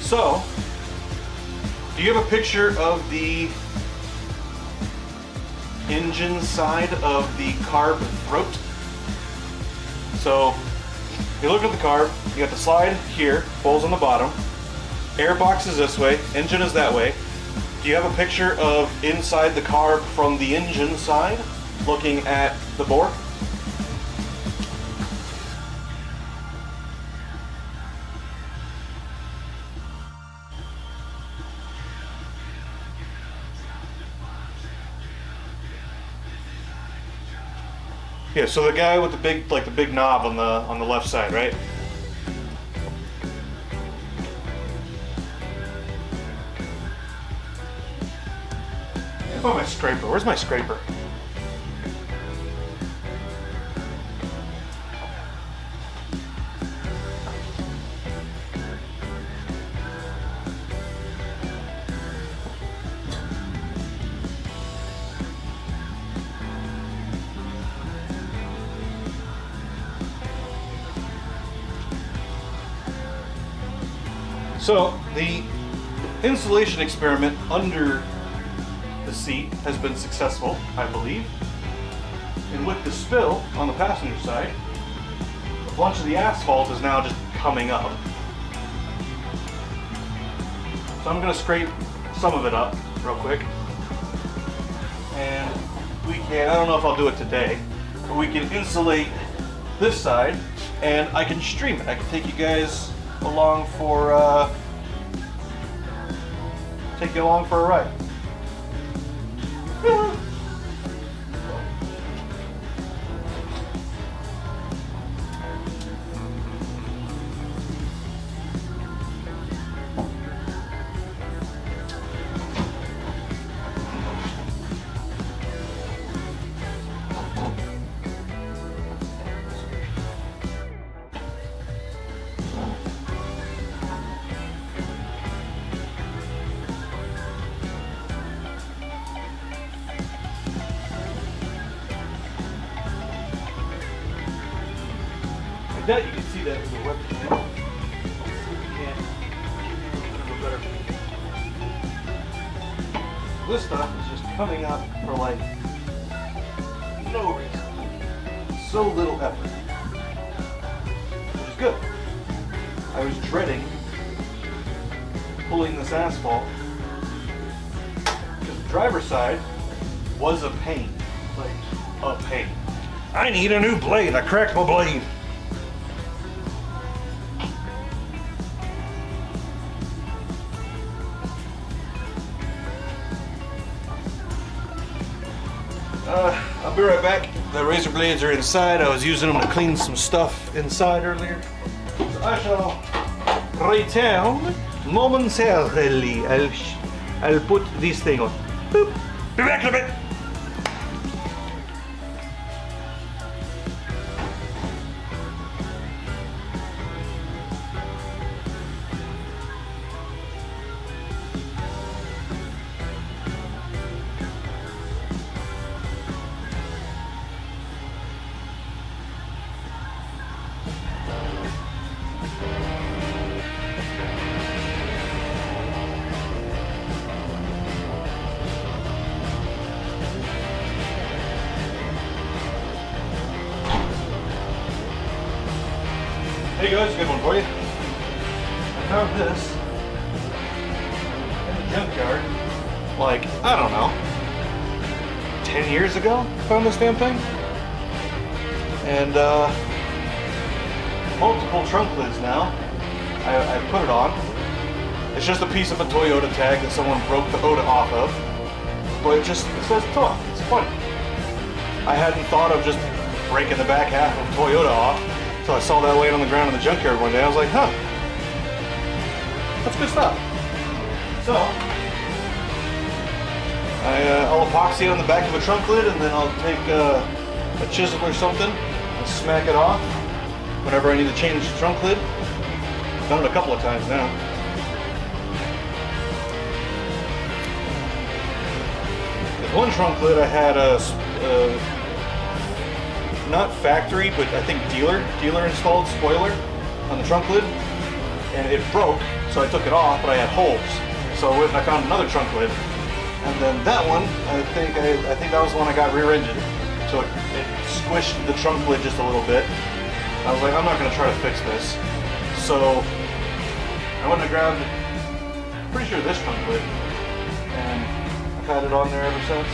So, do you have a picture of the engine side of the carb throat? So, if you look at the carb, you got the slide here, holes on the bottom, air box is this way, engine is that way. Do you have a picture of inside the carb from the engine side, looking at the bore? Yeah, so the guy with the big, like the big knob on the left side, right? Oh, my scraper. Where's my scraper? So, the insulation experiment under the seat has been successful, I believe. And with the spill on the passenger side, a bunch of the asphalt is now just coming up. So I'm going to scrape some of it up real quick. And we can, I don't know if I'll do it today, but we can insulate this side and I can stream it. I can take you guys along for a ride. I doubt you can see that with the webcam. Let's see if we can give you a better view. This stuff is just coming up for like no reason. So little effort. Which is good. I was dreading pulling this asphalt because the driver's side was a pain. Like a pain. I need a new blade. I cracked my blade. I'll be right back. The razor blades are inside. I was using them to clean some stuff inside earlier. So I shall return momentarily. I'll put this thing on. Boop. Be back in a bit. Hey guys, good one for you. I found this in the junkyard, like, I don't know, 10 years ago, found this damn thing. And multiple trunk lids now. I put it on, It's just a piece of a Toyota tag that someone broke the Oda off of. But it says Toyota. It's funny. I hadn't thought of just breaking the back half of Toyota off until I saw that laying on the ground in the junkyard one day. I was like, huh, that's good stuff. So, I'll epoxy it on the back of a trunk lid, and then I'll take a chisel or something and smack it off whenever I need to change the trunk lid. I've done it a couple of times now. One trunk lid I had a not factory, but I think dealer installed spoiler on the trunk lid, and it broke, so I took it off, but I had holes. So I went and I found another trunk lid, and then that one, I think that was the one I got rear-ended, so it squished the trunk lid just a little bit. I was like, I'm not going to try to fix this. So I went and grabbed, pretty sure this trunk lid, and I've had it on there ever since.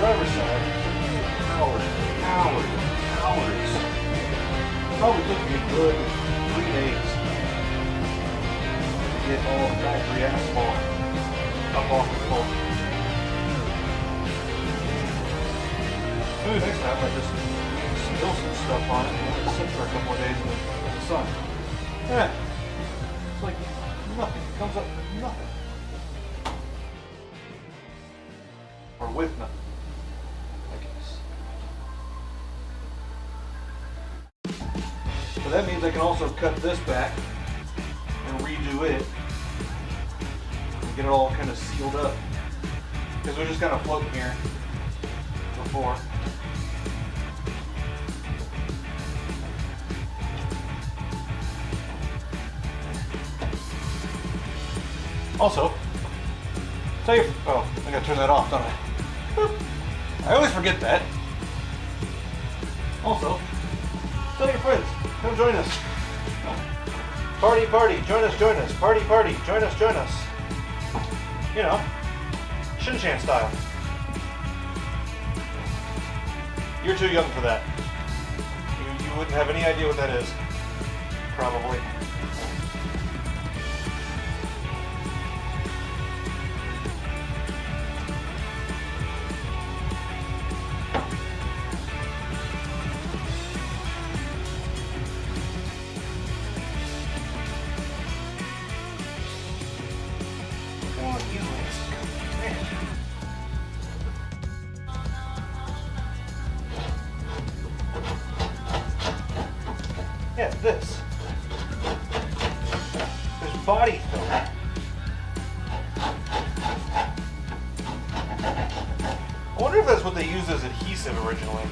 Driver's side, hours. Probably took me a good 3 days to get all the factory asphalt up off the floor. Maybe next time I just spill some stuff on it and let it sit for a couple of days in the sun. Yeah, it's like nothing. It comes up with nothing. Or with nothing. So that means I can also cut this back and redo it and get it all kind of sealed up, because we're just kind of floating here before. Also, tell your, oh, I gotta turn that off, don't I? Boop. I always forget that. Also, tell your friends, come join us. Party, join us, party, join us. You know, Shin-Chan style. You're too young for that. You wouldn't have any idea what that is, probably. Yeah, this. There's body film. I wonder if that's what they used as adhesive originally.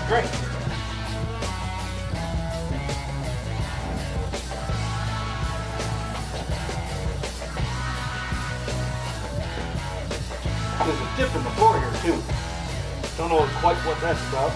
Great. There's a dip in the floor here too. Don't know quite what that's about.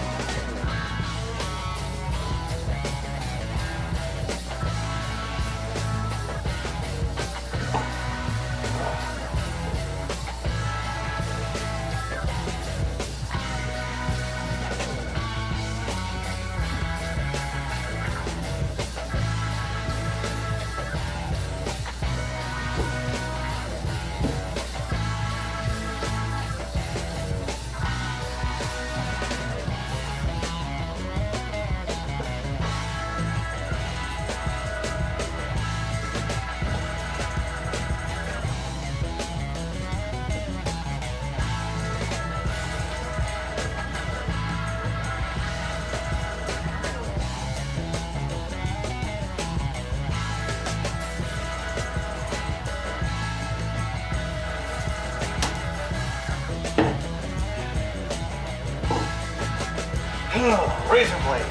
Razor blade.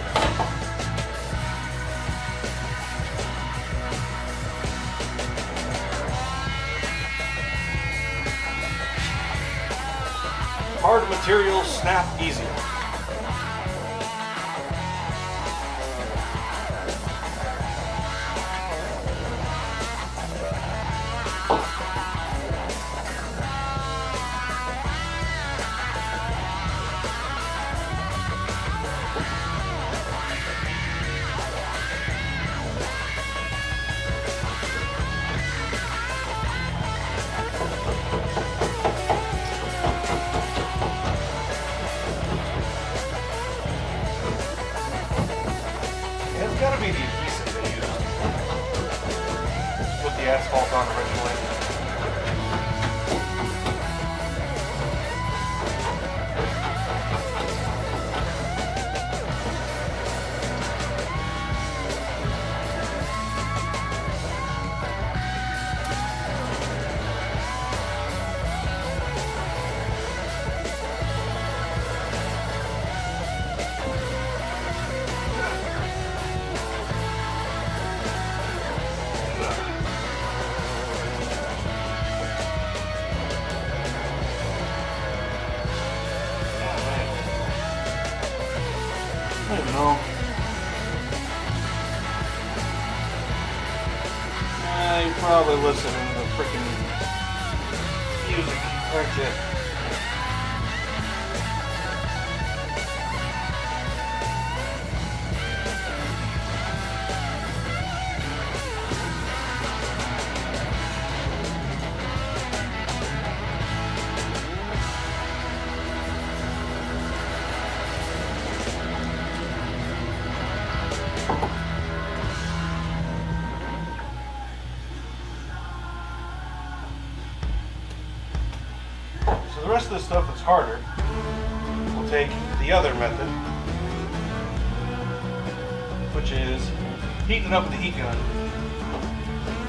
Hard materials snap easier. It's gotta be the adhesive they used. Put the asphalt on originally. I don't know. You're probably listening to the freaking music, aren't you? So the rest of the stuff that's harder, we'll take the other method, which is heating up with the heat gun.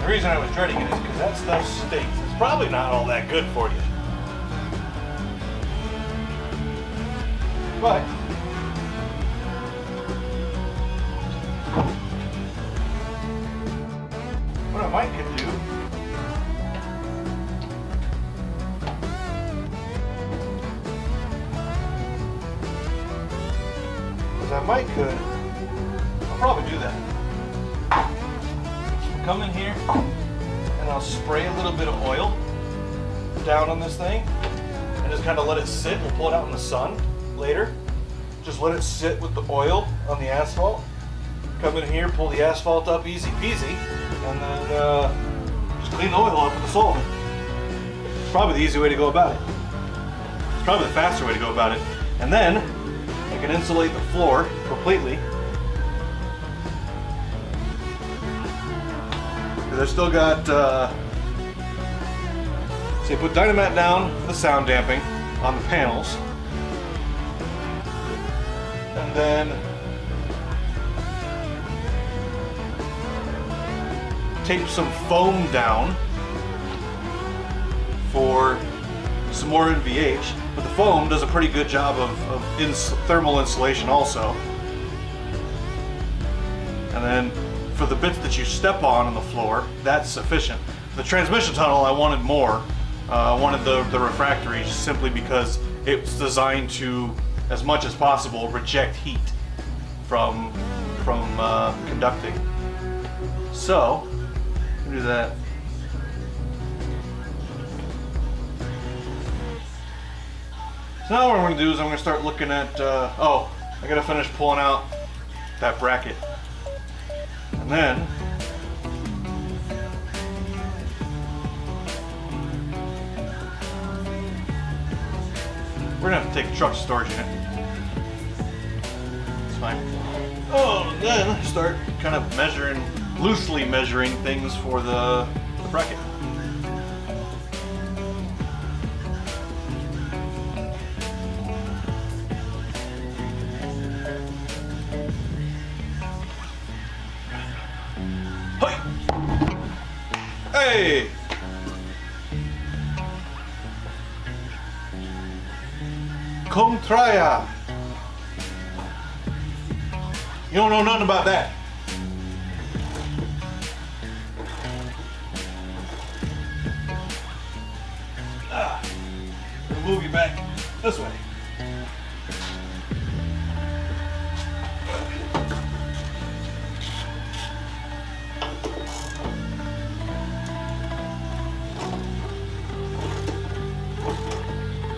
The reason I was dreading it is because that stuff stinks. It's probably not all that good for you. But what I might could do I'll probably do that. Come in here and I'll spray a little bit of oil down on this thing and just kind of let it sit. We'll pull it out in the sun later. Just let it sit with the oil on the asphalt. Come in here, pull the asphalt up easy peasy, and then just clean the oil up with the salt. It's probably the easy way to go about it. It's probably the faster way to go about it. And then I can insulate the floor completely. Because I've still got, see, I put Dynamat down for the sound damping on the panels. And then tape some foam down for some more NVH. But the foam does a pretty good job of thermal insulation also. And then for the bits that you step on the floor, that's sufficient. The transmission tunnel, I wanted more. I wanted the refractory simply because it's designed to, as much as possible, reject heat from conducting. So, do that. So now what I'm going to do is I'm going to start looking at, oh, I got to finish pulling out that bracket. And then, we're going to have to take the truck to storage unit. It's fine. Oh, and then start kind of loosely measuring things for the bracket. Hey! Contraia! You don't know nothing about that. We'll move you back this way.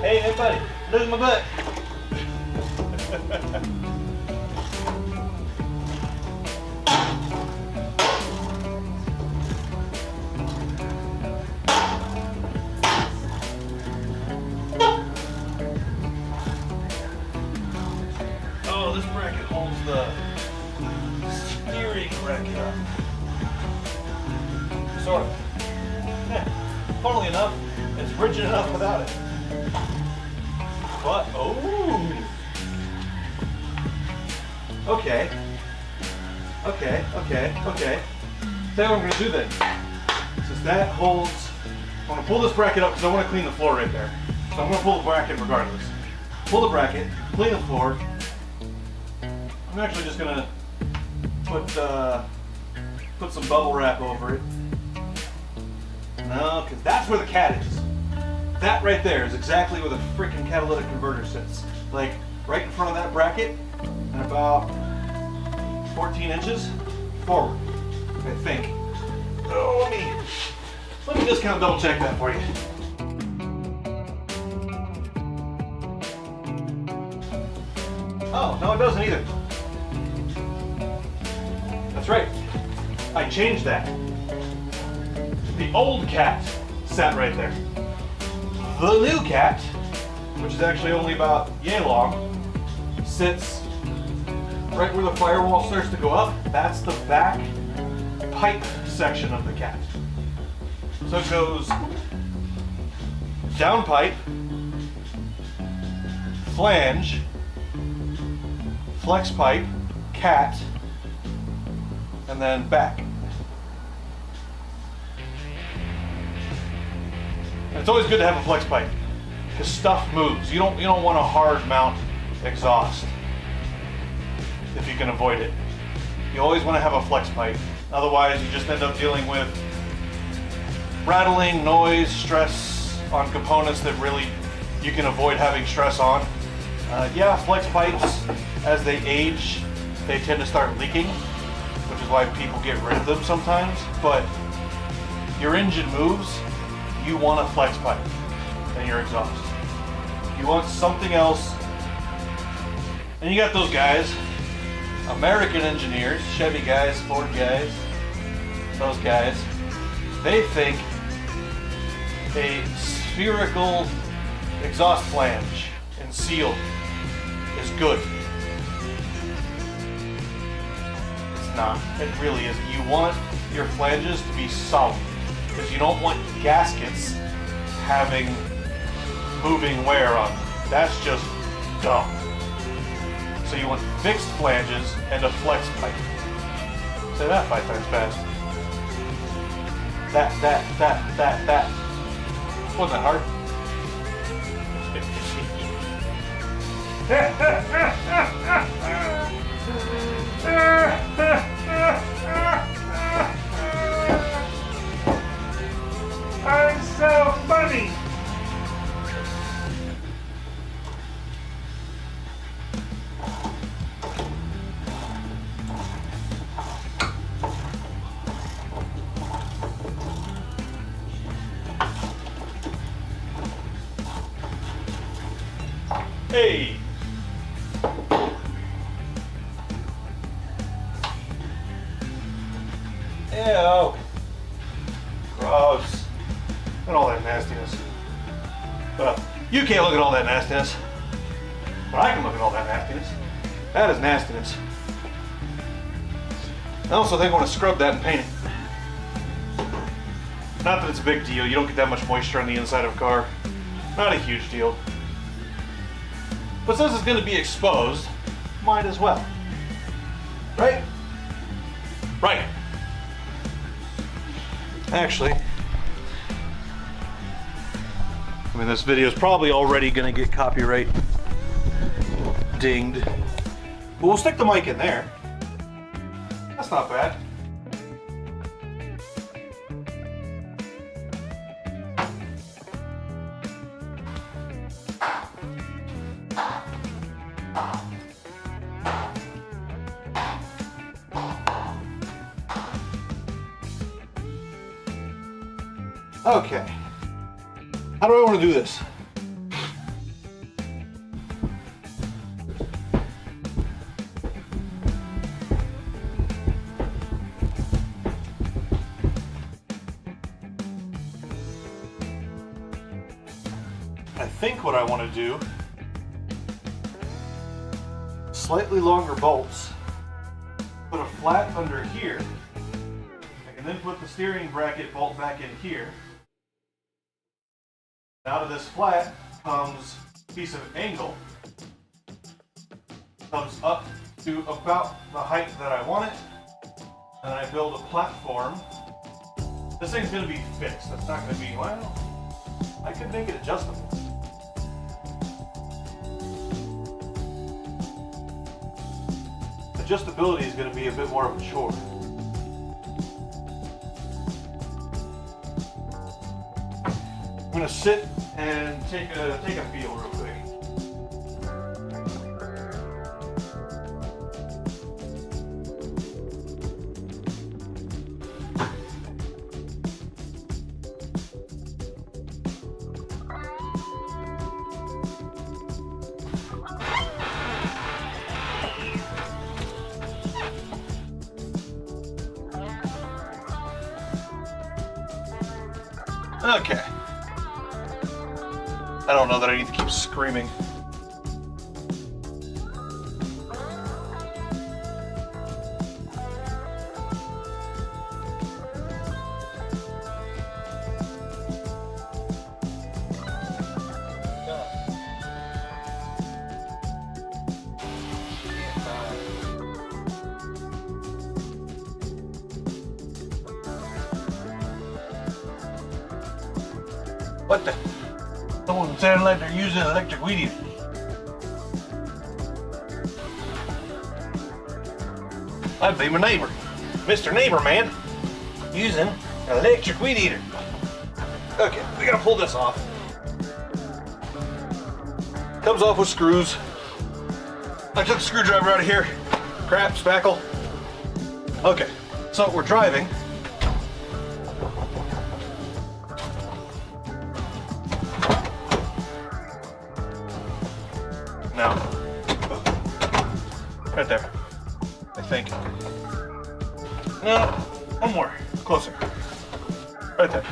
Hey buddy, look at my butt. Oh, this bracket holds the steering bracket up. Sort of. Yeah. Funnily enough, it's rigid enough without it. But, oh! Okay. Okay. Tell you what I'm gonna do then. Since that holds, I'm gonna pull this bracket up because I want to clean the floor right there. So I'm gonna pull the bracket regardless. Pull the bracket, clean the floor. I'm actually just gonna put some bubble wrap over it. No, because that's where the cat is. That right there is exactly where the freaking catalytic converter sits. Like right in front of that bracket and about 14 inches forward, I think. Oh, let me just kind of double check that for you. Oh, no, it doesn't either. That's right. I changed that. The old cat sat right there. The new cat, which is actually only about yay long, sits right where the firewall starts to go up. That's the back pipe section of the cat. So it goes down pipe, flange, flex pipe, cat, and then back. And it's always good to have a flex pipe because stuff moves. You don't want a hard mount exhaust if you can avoid it. You always want to have a flex pipe. Otherwise, you just end up dealing with rattling, noise, stress on components that really you can avoid having stress on. Yeah, flex pipes, as they age, they tend to start leaking, which is why people get rid of them sometimes. But your engine moves, you want a flex pipe in your exhaust. You want something else. And you got those guys, American engineers, Chevy guys, Ford guys, those guys, they think a spherical exhaust flange and seal is good. It's not. It really isn't. You want your flanges to be solid because you don't want gaskets having moving wear on them. That's just dumb. So you want fixed flanges and a flex pipe. Say that 5 times fast. That. Wasn't that hard? I'm so funny. Hey! Ew! Gross. And all that nastiness. Well, you can't look at all that nastiness. But I can look at all that nastiness. That is nastiness. I also think I want to scrub that and paint it. Not that it's a big deal. You don't get that much moisture on the inside of a car. Not a huge deal. But since it's going to be exposed, might as well. Right? Right. Actually, I mean, this video is probably already going to get copyright dinged. But we'll stick the mic in there. That's not bad. Okay. How do I want to do this? I think what I want to do, slightly longer bolts, put a flat under here. I can then put the steering bracket bolt back in here. Out of this flat comes a piece of angle, comes up to about the height that I want it, and then I build a platform. This thing's going to be fixed. That's not going to be, well, I could make it adjustable. Adjustability is going to be a bit more of a chore. I'm going to sit and take a feel real quick. Okay. I don't know that I need to keep screaming. What the? Someone sounded like they're using an electric weed eater. I'd be my neighbor. Mr. Neighbor Man, using an electric weed eater. Okay, we gotta pull this off. Comes off with screws. I took the screwdriver out of here. Crap, spackle. Okay, so we're driving. Now, right there, I think. No, one more, closer. Right there.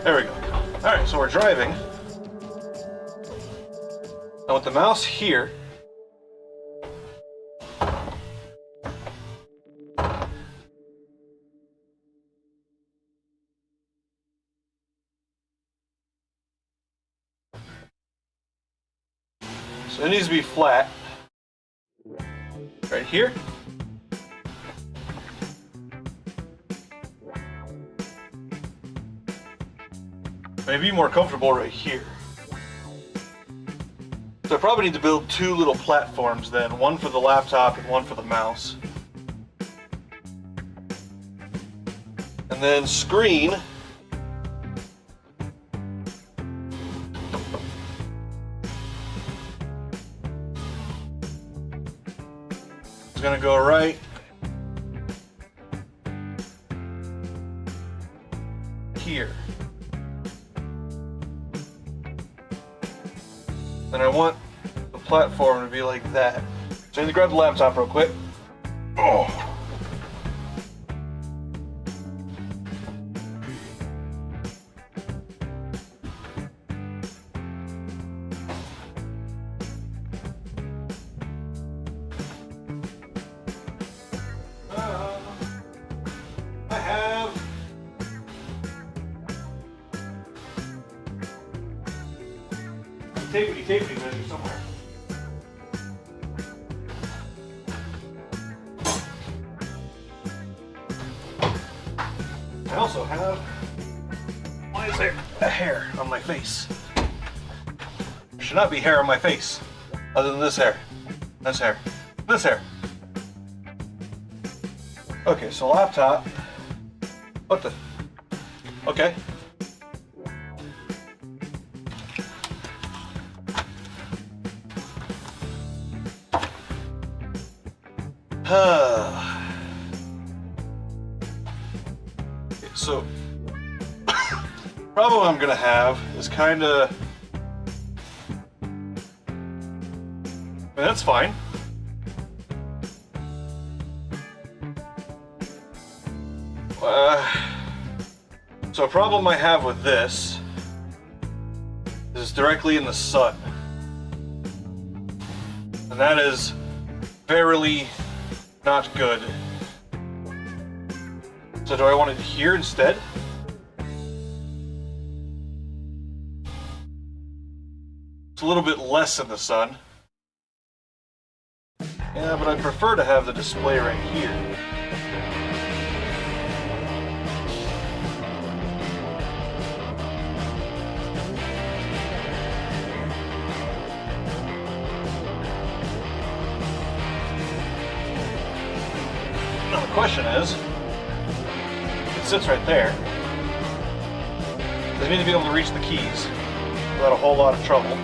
There we go. All right, so we're driving. Now with the mouse here, so it needs to be flat right here. Maybe more comfortable right here. So I probably need to build two little platforms then, one for the laptop and one for the mouse. And then screen is going to go right here. And I want the platform to be like that. So I need to grab the laptop real quick. Oh. I have tapity measure somewhere. I also have, why is there a hair on my face? There should not be hair on my face, other than this hair, this hair, this hair. Okay, so laptop. What the? Okay. So, problem I'm gonna have is kind of. That's fine. So a problem I have with this is directly in the sun. And that is verily not good. So do I want it here instead? It's a little bit less in the sun. Yeah, but I'd prefer to have the display right here. Now the question is, it sits right there. I need to be able to reach the keys without a whole lot of trouble.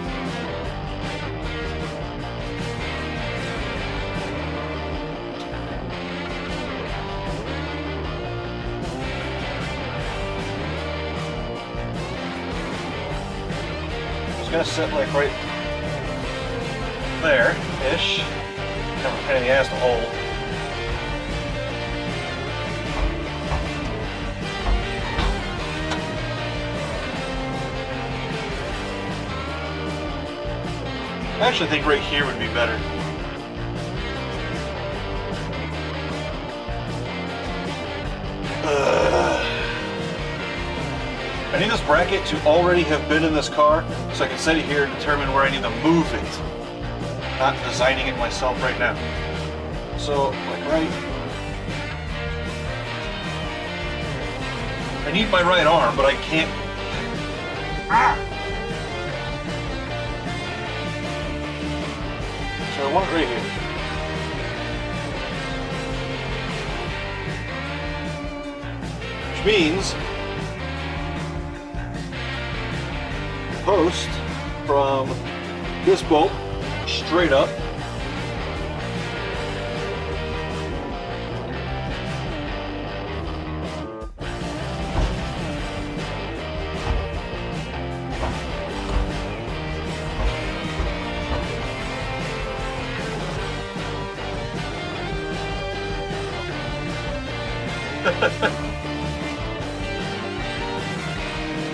Gonna sit like right there-ish. Kind of a pain in the ass to hold. I actually think right here would be better. I need this bracket to already have been in this car so I can set it here and determine where I need to move it. Not designing it myself right now. So, like right... I need my right arm, but I can't... Ah! So I want it right here. Which means... post from this bolt straight up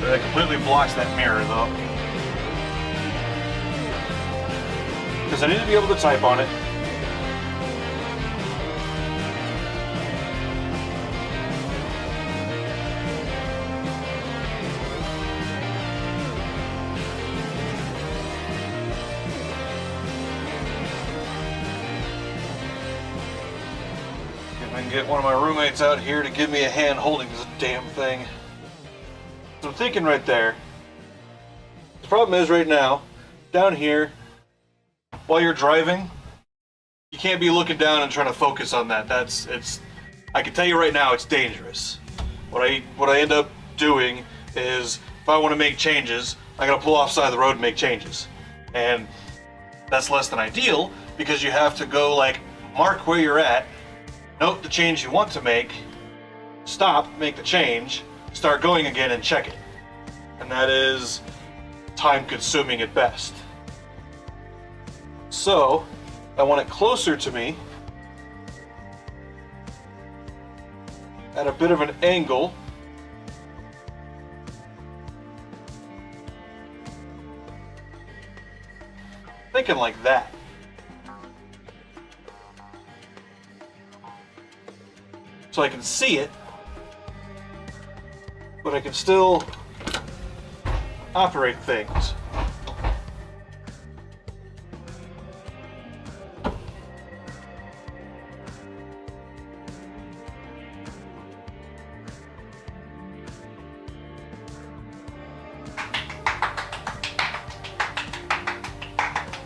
That completely blocks that mirror though. Because I need to be able to type on it. If I can get one of my roommates out here to give me a hand holding this damn thing. So I'm thinking right there. The problem is right now, down here, while you're driving, you can't be looking down and trying to focus on that. I can tell you right now, it's dangerous. What I end up doing is, if I want to make changes, I gotta pull off side of the road and make changes. And that's less than ideal, because you have to go like, mark where you're at, note the change you want to make, stop, make the change, start going again and check it. And that is time consuming at best. So, I want it closer to me, at a bit of an angle. Thinking like that. So I can see it, but I can still operate things.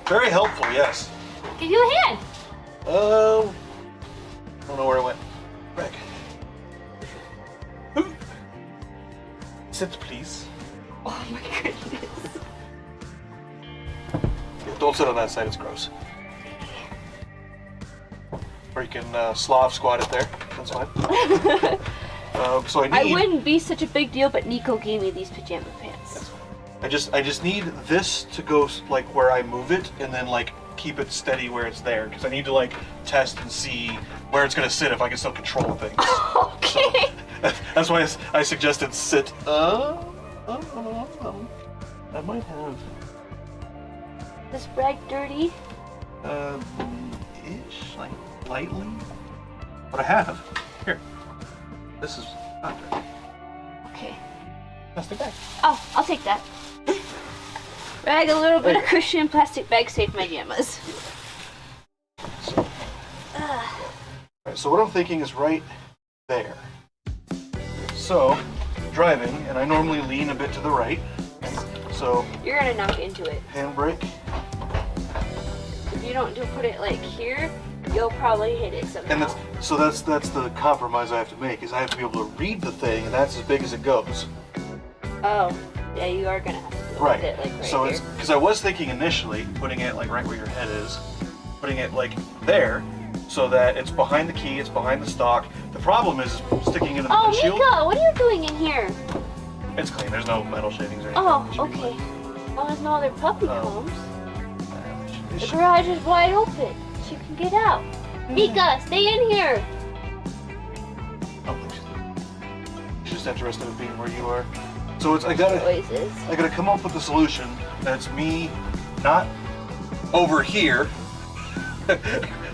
Very helpful, yes. Give you a hand. I don't know where it went. Back. Sit, please. Oh my goodness. Yeah, don't sit on that side, it's gross. Or you can Slav squat it there. That's fine. So I wouldn't be such a big deal, but Nico gave me these pajama pants. I just need this to go like where I move it, and then like keep it steady where it's there, because I need to like test and see where it's gonna sit if I can still control things. Okay. So, that's why I suggested sit. I might have This rag dirty. ish, like lightly. But I have here. This is not dirty. Okay. Plastic bag. Oh, I'll take that. Rag, a little bit of cushion, plastic bag, save my pajamas. Alright, so what I'm thinking is right there. So, driving, and I normally lean a bit to the right. So, You're gonna knock into it. handbrake. If you don't put it like here, you'll probably hit it somehow. And that's the compromise I have to make, is I have to be able to read the thing, and that's as big as it goes. Oh, yeah, you are gonna have to deal Right. with it like right So here. it's because I was thinking initially putting it like right where your head is, putting it like there, so that it's behind the key, it's behind the stock. The problem is sticking it in the Oh, windshield. Mika, what are you doing in here? It's clean. There's no metal shavings or anything. Oh, It should be okay. fine. Oh, there's no other puppy Oh. combs. It The should- garage is wide open. She can get out. Mika, stay in here. Oh, she's just interested in being where you are. So it's I gotta Noises. come up with a solution that's me not over here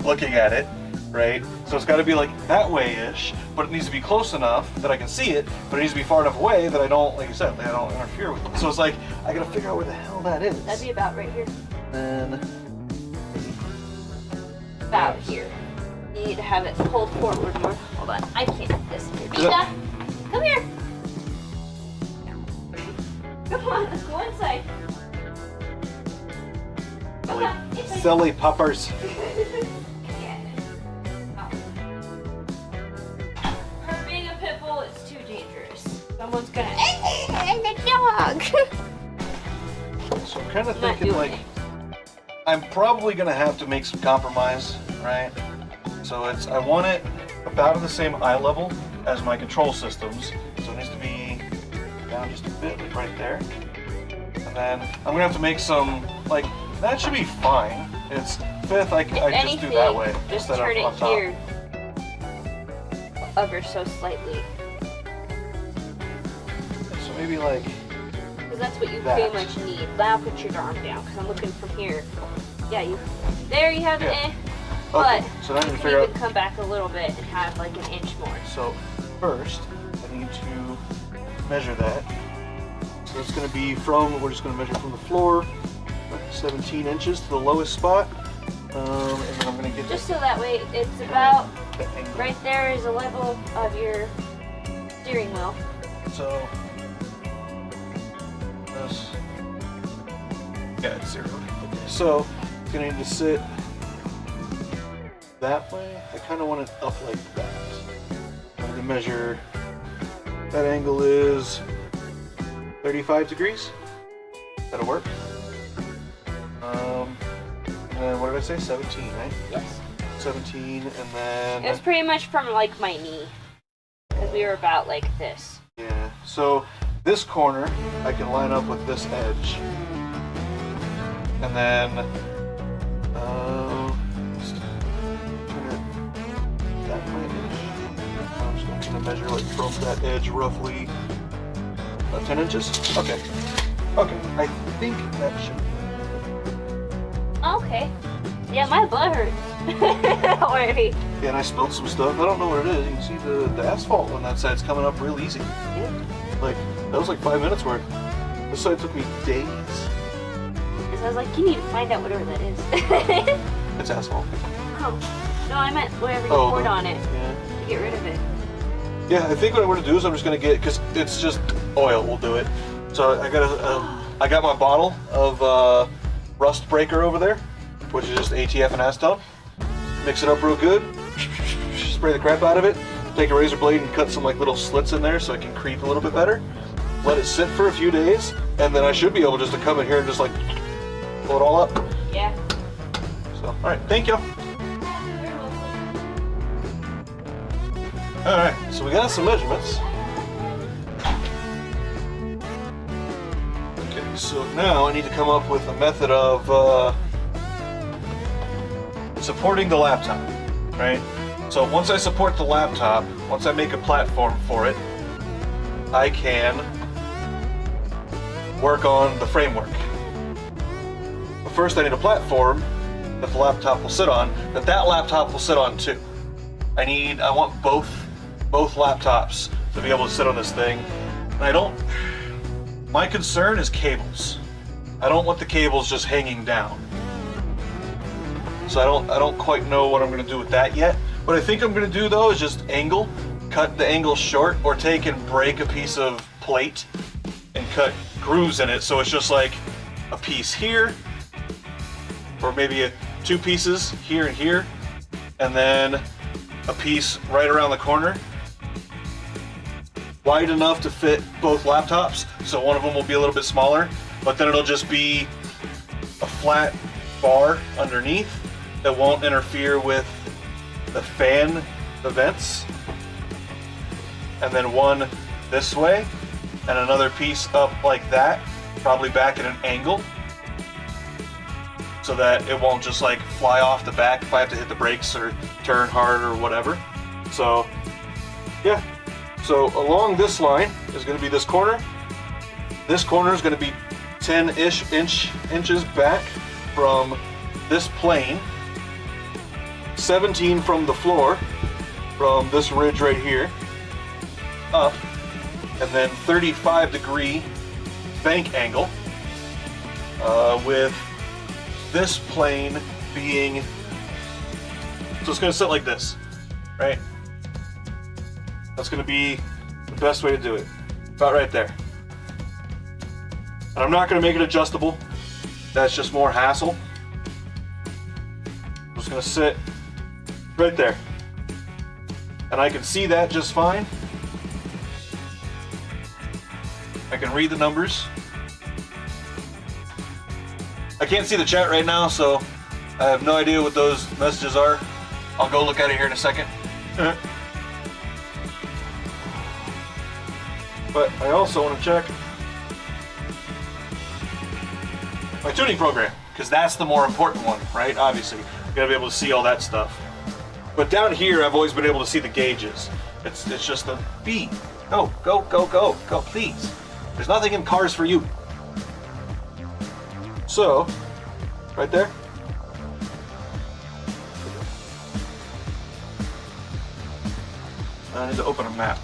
looking at it, right? So it's got to be like that way-ish, but it needs to be close enough that I can see it, but it needs to be far enough away that I don't, like you said, I don't interfere with it. So it's like I gotta figure out where the hell that is. That'd be about right here. Then About here. You need to have it pulled forward more. Hold on, I can't get this here. Mika, come here. Come on, let's go inside. Come on, inside. silly puppers. Her being a pit bull is too dangerous. Someone's gonna. And the dog. So I'm kind of Not thinking doing like it. I'm probably gonna have to make some compromise, right? So I want it about at the same eye level as my control systems. So it needs to be down just a bit, like right there. And then I'm gonna have to make some, like, that should be fine. It's fifth, I just do that way Just instead turn of it up top. here. Ever so slightly. So maybe like, Because that's what you That. pretty much need. Now put your arm down, because I'm looking from here. Yeah, there you have Yeah. it. But okay, so now I need to you figure can out, come back a little bit and have like an inch more. so first I need to measure that. So it's gonna be from, we're just gonna measure from the floor, 17 inches to the lowest spot. And then I'm gonna get Just so that way it's about the angle. right there is the level of your steering wheel. So this, yeah, it's 0. Okay, so it's gonna need to sit that way. I kind of want it up like that. I'm gonna measure. That angle is 35 degrees. That'll work. And then what did I say? 17, right? Yes. 17, and then It was pretty much from like my knee. Because we were about like this. yeah. So this corner I can line up with this edge, and then just turn it that way. I'm just gonna measure like from that edge roughly about 10 inches. Okay. Okay. I think that should. Okay. Yeah, my butt hurts. Already. Yeah, and I spilled some stuff. I don't know what it is. You can see the asphalt on that side's coming up real easy. Like, that was like 5 minutes worth. This side took me days. So I was like, you need to find out whatever that is. It's asphalt. Oh. No, I meant whatever you Oh, poured the- on it. Yeah. To get rid of it. Yeah, I think what I'm gonna do is I'm just gonna get, because it's just oil will do it. So I got my bottle of rust breaker over there, which is just ATF and acetone. Mix it up real good. Spray the crap out of it. Take a razor blade and cut some like little slits in there so it can creep a little bit better. let it sit for a few days, and then I should be able just to come in here and just like pull it all up. Yeah. So, all right, thank you. You're welcome. All right, so we got some measurements. Okay, so now I need to come up with a method of supporting the laptop, right? So once I support the laptop, once I make a platform for it, I can work on the framework. But first I need a platform that the laptop will sit on, that laptop will sit on too. I want both laptops to be able to sit on this thing. And my concern is cables. I don't want the cables just hanging down. So I don't quite know what I'm gonna do with that yet. What I think I'm gonna do though is just cut the angle short, or take and break a piece of plate and cut grooves in it, so it's just like a piece here, or maybe two pieces here and here, and then a piece right around the corner, wide enough to fit both laptops, so one of them will be a little bit smaller, but then it'll just be a flat bar underneath that won't interfere with the fan, the vents, and then one this way, and another piece up like that, probably back at an angle, so that it won't just like fly off the back if I have to hit the brakes or turn hard or whatever. So yeah, so along this line is going to be this corner. This corner is going to be 10-ish inches back from this plane, 17 from the floor, from this ridge right here, up, and then 35-degree bank angle, with this plane being, so it's going to sit like this, right? That's going to be the best way to do it, about right there. And I'm not going to make it adjustable, that's just more hassle. I'm just going to sit right there, and I can see that just fine. I can read the numbers. I can't see the chat right now, so I have no idea what those messages are. I'll go look at it here in a second. But I also want to check my tuning program, because that's the more important one, right? Obviously, you gotta be able to see all that stuff. But down here, I've always been able to see the gauges. It's just the beat. Go, go, go, go, go, please. There's nothing in cars for you. So, right there. I need to open a map.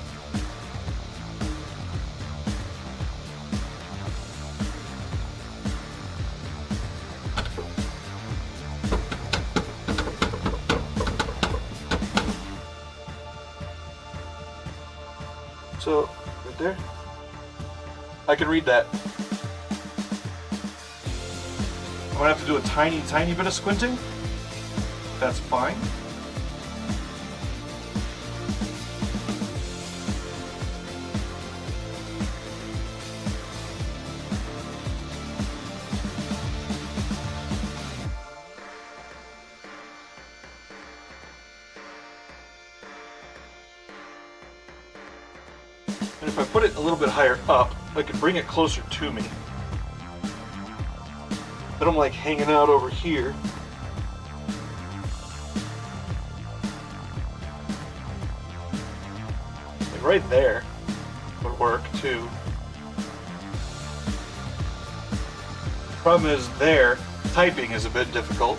So, right there, I can read that. I'm gonna have to do a tiny, tiny bit of squinting. That's fine. And if I put it a little bit higher up, I can bring it closer to me. Then I'm like hanging out over here. Like right there would work too. Problem is there, typing is a bit difficult.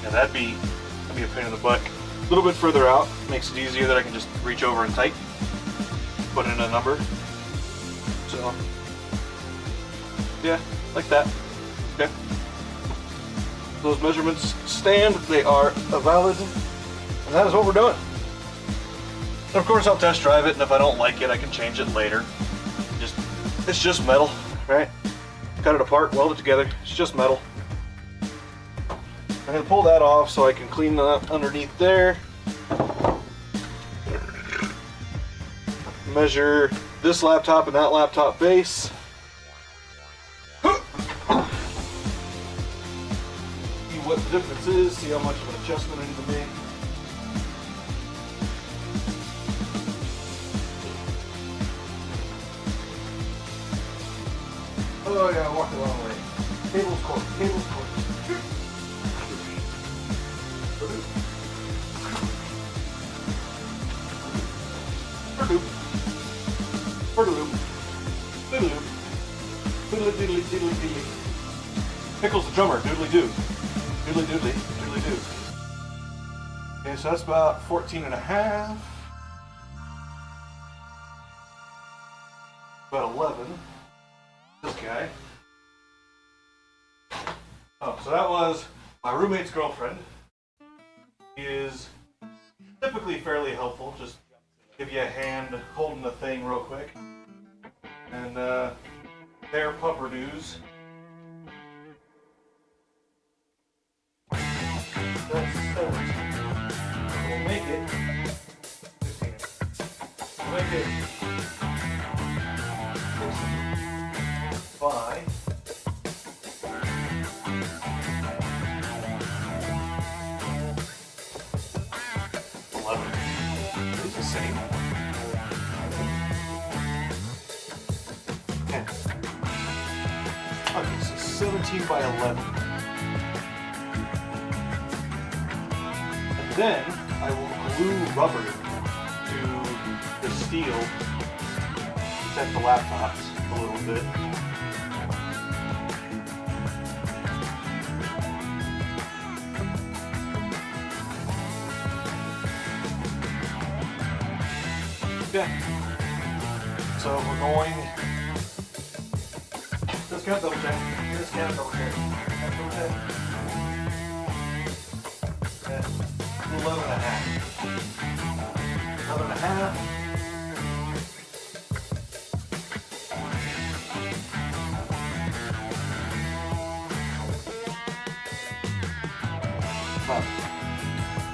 That'd be a pain in the butt. A little bit further out makes it easier that I can just reach over and type, put in a number. So, yeah, like that. Okay. Those measurements stand. They are a valid And that is what we're doing. And of course I'll test drive it, and if I don't like it, I can change it later. It's just metal, right? Cut it apart, weld it together, it's just metal. I'm gonna pull that off so I can clean that underneath there. Measure this laptop and that laptop base. See what the difference is, see how much of an adjustment I need to make. Oh yeah, I walked the wrong way. Cable's cord, cable's cord. Doodly doodly doodly. Pickles the drummer, doodly doo. Doodly doodly, doodly doo. Okay, so that's about 14 and a half. About 11. This guy. Oh, so that was my roommate's girlfriend. He is typically fairly helpful, just give you a hand holding the thing real quick. And their pupperdoos. That's 17. We'll make it 15. We'll make it 5. It's the same. 10. Okay, so 17 by 11. And then I will glue rubber to the steel to protect the laptops a little bit. Okay, so we're going, just gotta double check, just gotta double check, double check. 11 and a half. 11 and a half.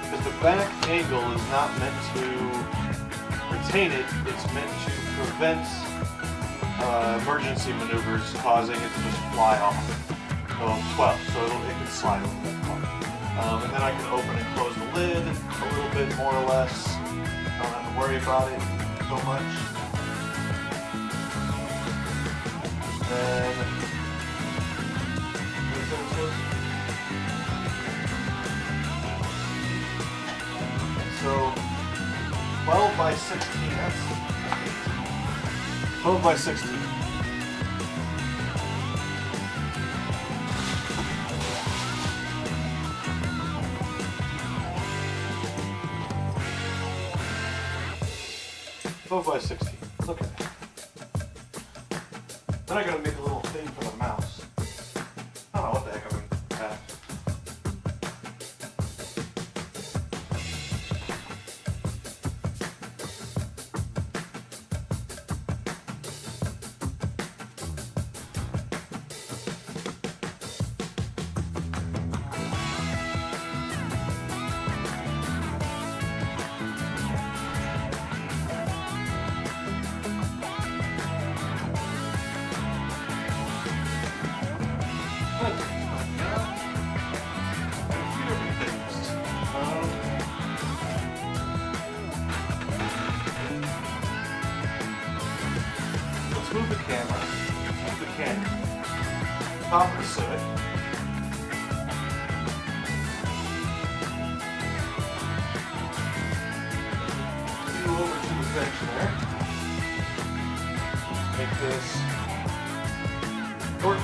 Because the back angle is not meant to retain it, it's meant to prevent emergency maneuvers causing it to just fly off. So 12, so it can slide a little bit more. And then I can open and close the lid a little bit more or less. I don't have to worry about it so much. Then, so 12 by 16, that's 12 by 16. By 16. Okay. Then I gotta make a little thing for the mouse. I don't know what the heck I'm gonna have. Move the camera, move the candy, top of the civet. You over to the bench there. Make this short.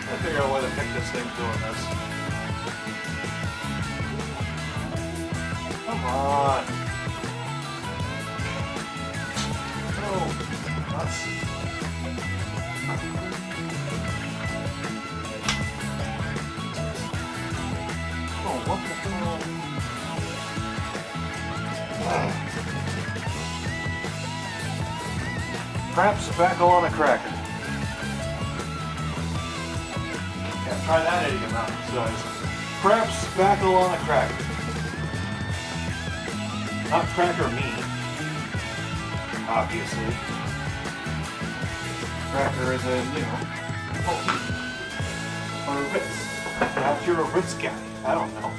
I figure out why the heck this thing's doing this. Come on. No, nuts. Perhaps spackle on a cracker. Yeah, try that at your mouth size. Perhaps spackle on a cracker. Not cracker meat, obviously. Cracker is a, you know, or a Ritz. Perhaps you're a Ritz guy. I don't know.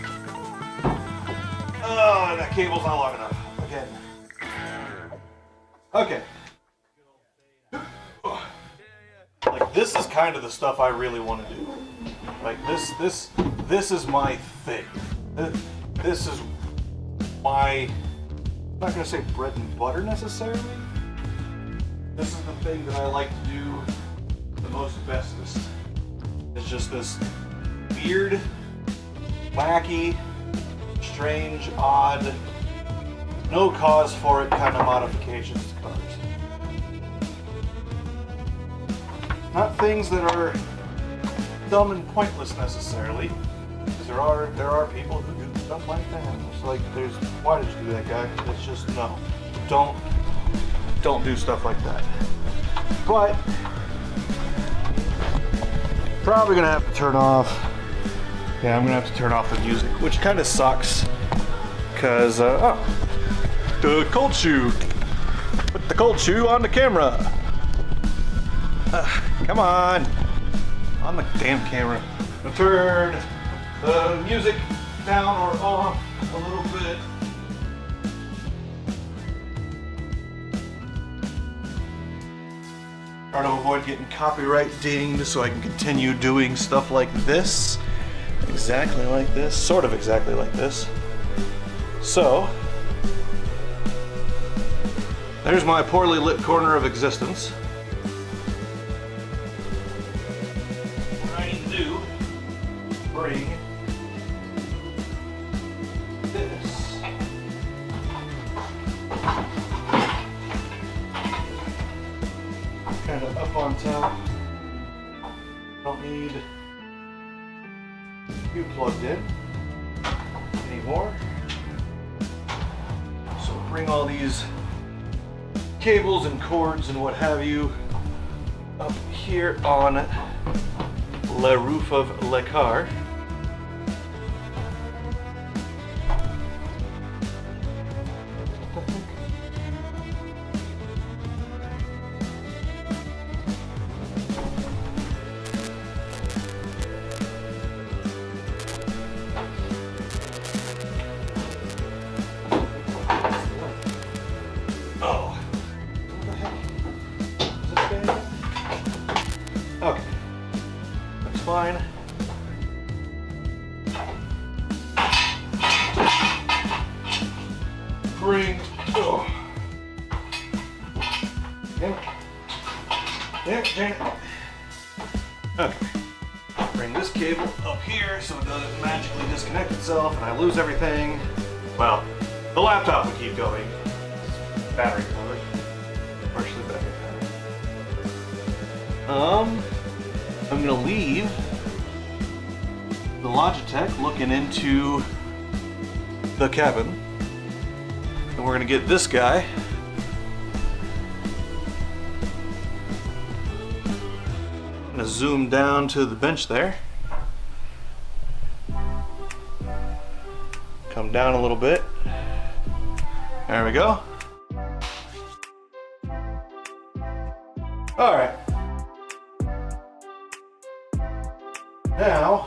Oh, that cable's not long enough. Again. Okay. Like, this is kind of the stuff I really want to do. Like, this is my thing. This is my, I'm not going to say bread and butter necessarily. This is the thing that I like to do the most bestest. It's just this weird, wacky, strange, odd, no cause for it kind of modifications to cars. Not things that are dumb and pointless necessarily, because there are people who do stuff like that. It's like, why did you do that, guy? It's just, no, don't do stuff like that. But probably gonna have to turn off. Yeah, I'm gonna have to turn off the music, which kind of sucks, because the cold shoe. Put the cold shoe on the camera. Come on the damn camera. I'll turn the music down or off a little bit. Try to avoid getting copyright dinged so I can continue doing stuff like this. Exactly like this. Sort of exactly like this. So, there's my poorly lit corner of existence. What I need to do, bring this kind of up on top. Don't need you plugged in anymore. So bring all these cables and cords and what have you up here on the roof of the car. Okay, that's fine. Bring, damn it. Okay, bring this cable up here so it doesn't magically disconnect itself and I lose everything. Well, the laptop will keep going. Battery powered, partially battery powered. I'm gonna leave the Logitech looking into the cabin, and we're gonna get this guy gonna zoom down to the bench there, come down a little bit, there we go. All right. Now,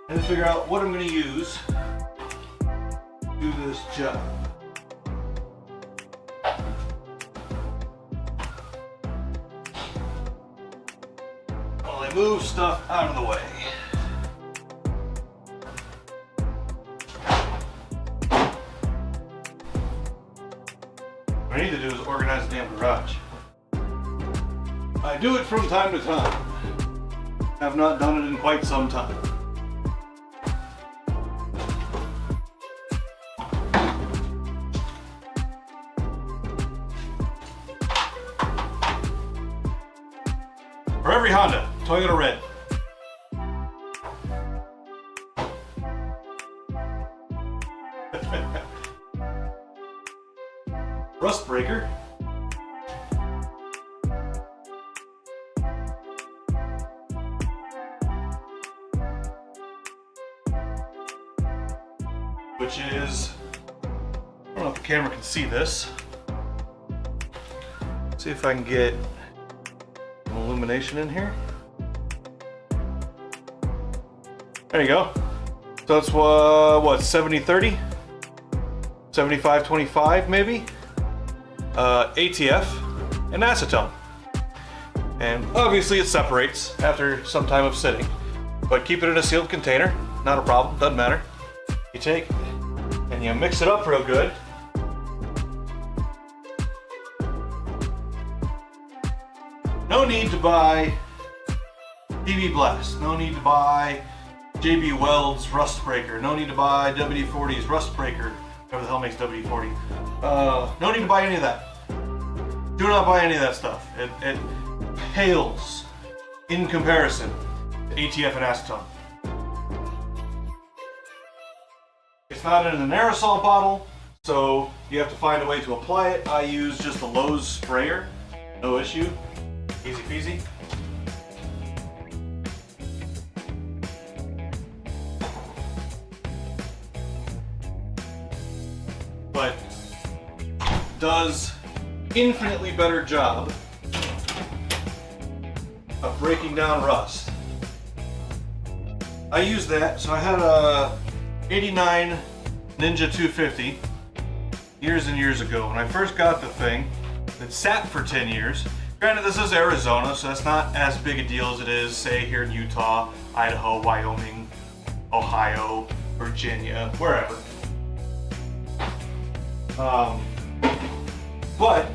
I have to figure out what I'm going to use to do this job. While I move stuff out of the way. What I need to do is organize the damn garage. I do it from time to time. Have not done it in quite some time. For every Honda, Toyota Red. Rust breaker. camera can see this. See if I can get some illumination in here. There you go. So it's what, 70-30? 75-25 maybe? ATF and acetone. And obviously it separates after some time of sitting, but keep it in a sealed container, not a problem, doesn't matter. You take and you mix it up real good. No need to buy PB Blast, no need to buy JB Weld's Rust Breaker, no need to buy WD-40's Rust Breaker, whatever the hell makes WD-40. No need to buy any of that. Do not buy any of that stuff. It pales in comparison to ATF and acetone. It's not in an aerosol bottle, so you have to find a way to apply it. I use just a Lowe's sprayer, no issue, easy peasy. But does infinitely better job of breaking down rust. I use that, so I had a 89 Ninja 250 years and years ago. When I first got the thing, it sat for 10 years. Granted, this is Arizona, so that's not as big a deal as it is, say, here in Utah, Idaho, Wyoming, Ohio, Virginia, wherever. But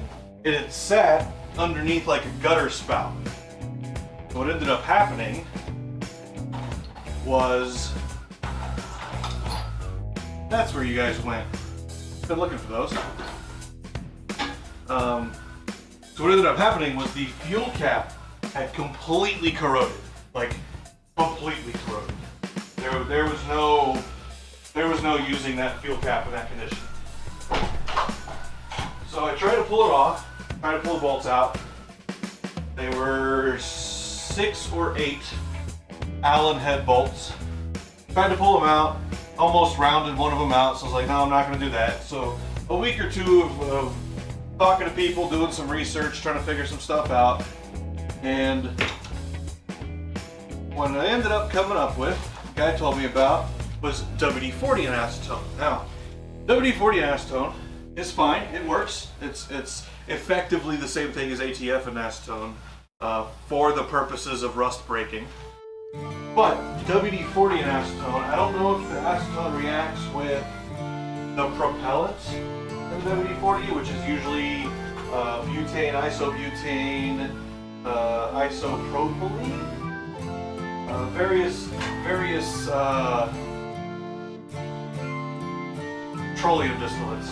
it had sat underneath like a gutter spout. So what ended up happening was, that's where you guys went. Been looking for those. So what ended up happening was the fuel cap had completely corroded, like completely corroded. There was no using that fuel cap in that condition. So I tried to pull it off, tried to pull the bolts out. They were 6 or 8 Allen head bolts. Tried to pull them out, almost rounded one of them out, so I was like, no, I'm not gonna do that. So a week or two of talking to people, doing some research, trying to figure some stuff out. And what I ended up coming up with, the guy told me about, was WD-40 and acetone. Now, WD-40 and acetone is fine, it works. It's effectively the same thing as ATF and acetone for the purposes of rust breaking. But WD-40 and acetone, I don't know if the acetone reacts with the propellant in WD-40, which is usually butane, isobutane, isopropylene, various petroleum distillates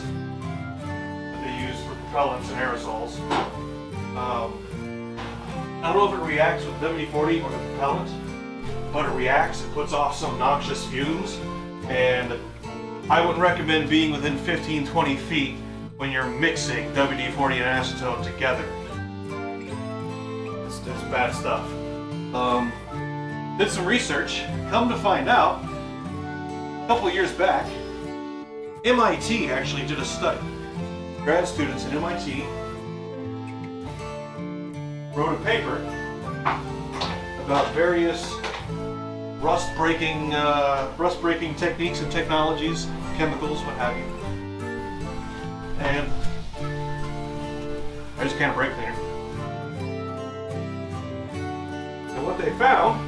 that they use for propellants and aerosols. I don't know if it reacts with WD-40 or the propellant, but it reacts, it puts off some noxious fumes, and I wouldn't recommend being within 15-20 feet when you're mixing WD-40 and acetone together. It's bad stuff. Did some research, come to find out, a couple of years back, MIT actually did a study. Grad students at MIT wrote a paper about various rust-breaking techniques and technologies, chemicals, what have you. And I just can't brake cleaner. And what they found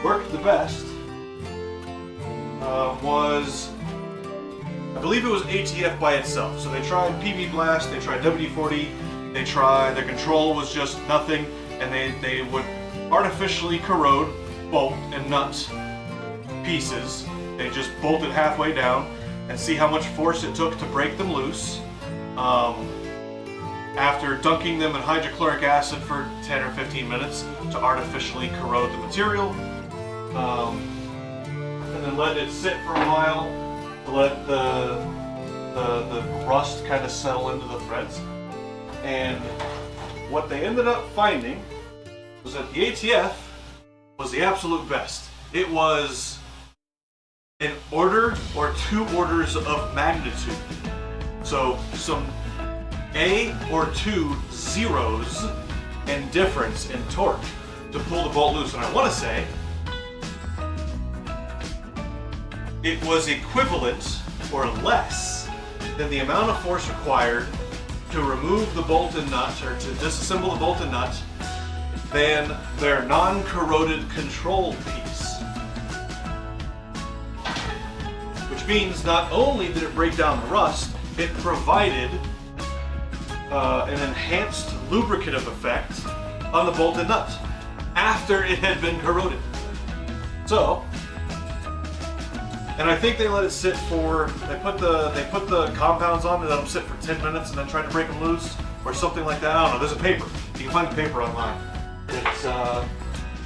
worked the best was, I believe it was ATF by itself. So they tried PB Blast, they tried WD-40, their control was just nothing, and they would artificially corrode bolt and nut pieces. They just bolted halfway down and see how much force it took to break them loose. After dunking them in hydrochloric acid for 10 or 15 minutes to artificially corrode the material. And then let it sit for a while to let the rust kind of settle into the threads. And what they ended up finding was that the ATF was the absolute best. It was an order or 2 orders of magnitude So some A or 2 zeros and difference in torque to pull the bolt loose. And I want to say it was equivalent or less than the amount of force required to remove the bolt and nut, or to disassemble the bolt and nut, than their non-corroded control piece. Which means not only did it break down the rust, it provided an enhanced lubricative effect on the bolt and nut after it had been corroded. So, and I think they let it sit for, they put the compounds on and let them sit for 10 minutes and then tried to break them loose or something like that. I don't know, there's a paper. You can find the paper online. It's a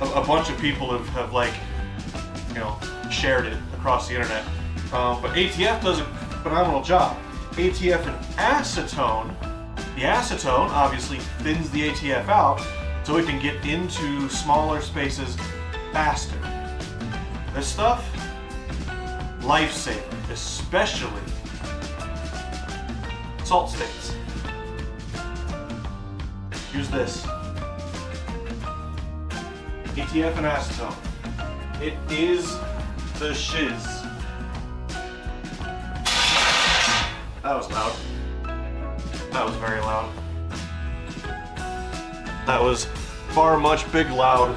bunch of people have like, you know, shared it across the internet. But ATF does a phenomenal job. ATF and acetone, the acetone obviously thins the ATF out so it can get into smaller spaces faster. This stuff, lifesaver, especially salt stains. Use this. ATF and acetone. It is the shiz. That was loud. That was very loud. That was far much big loud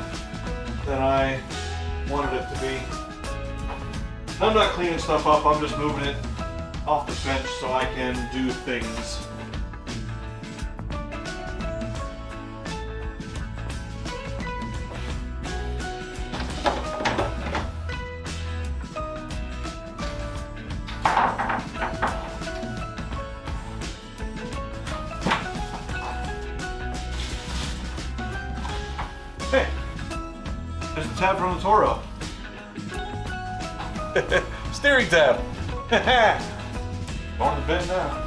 than I wanted it to be. I'm not cleaning stuff up, I'm just moving it off the bench so I can do things. Hey, there's a tab from the Toro. Steering tab. On the bed now.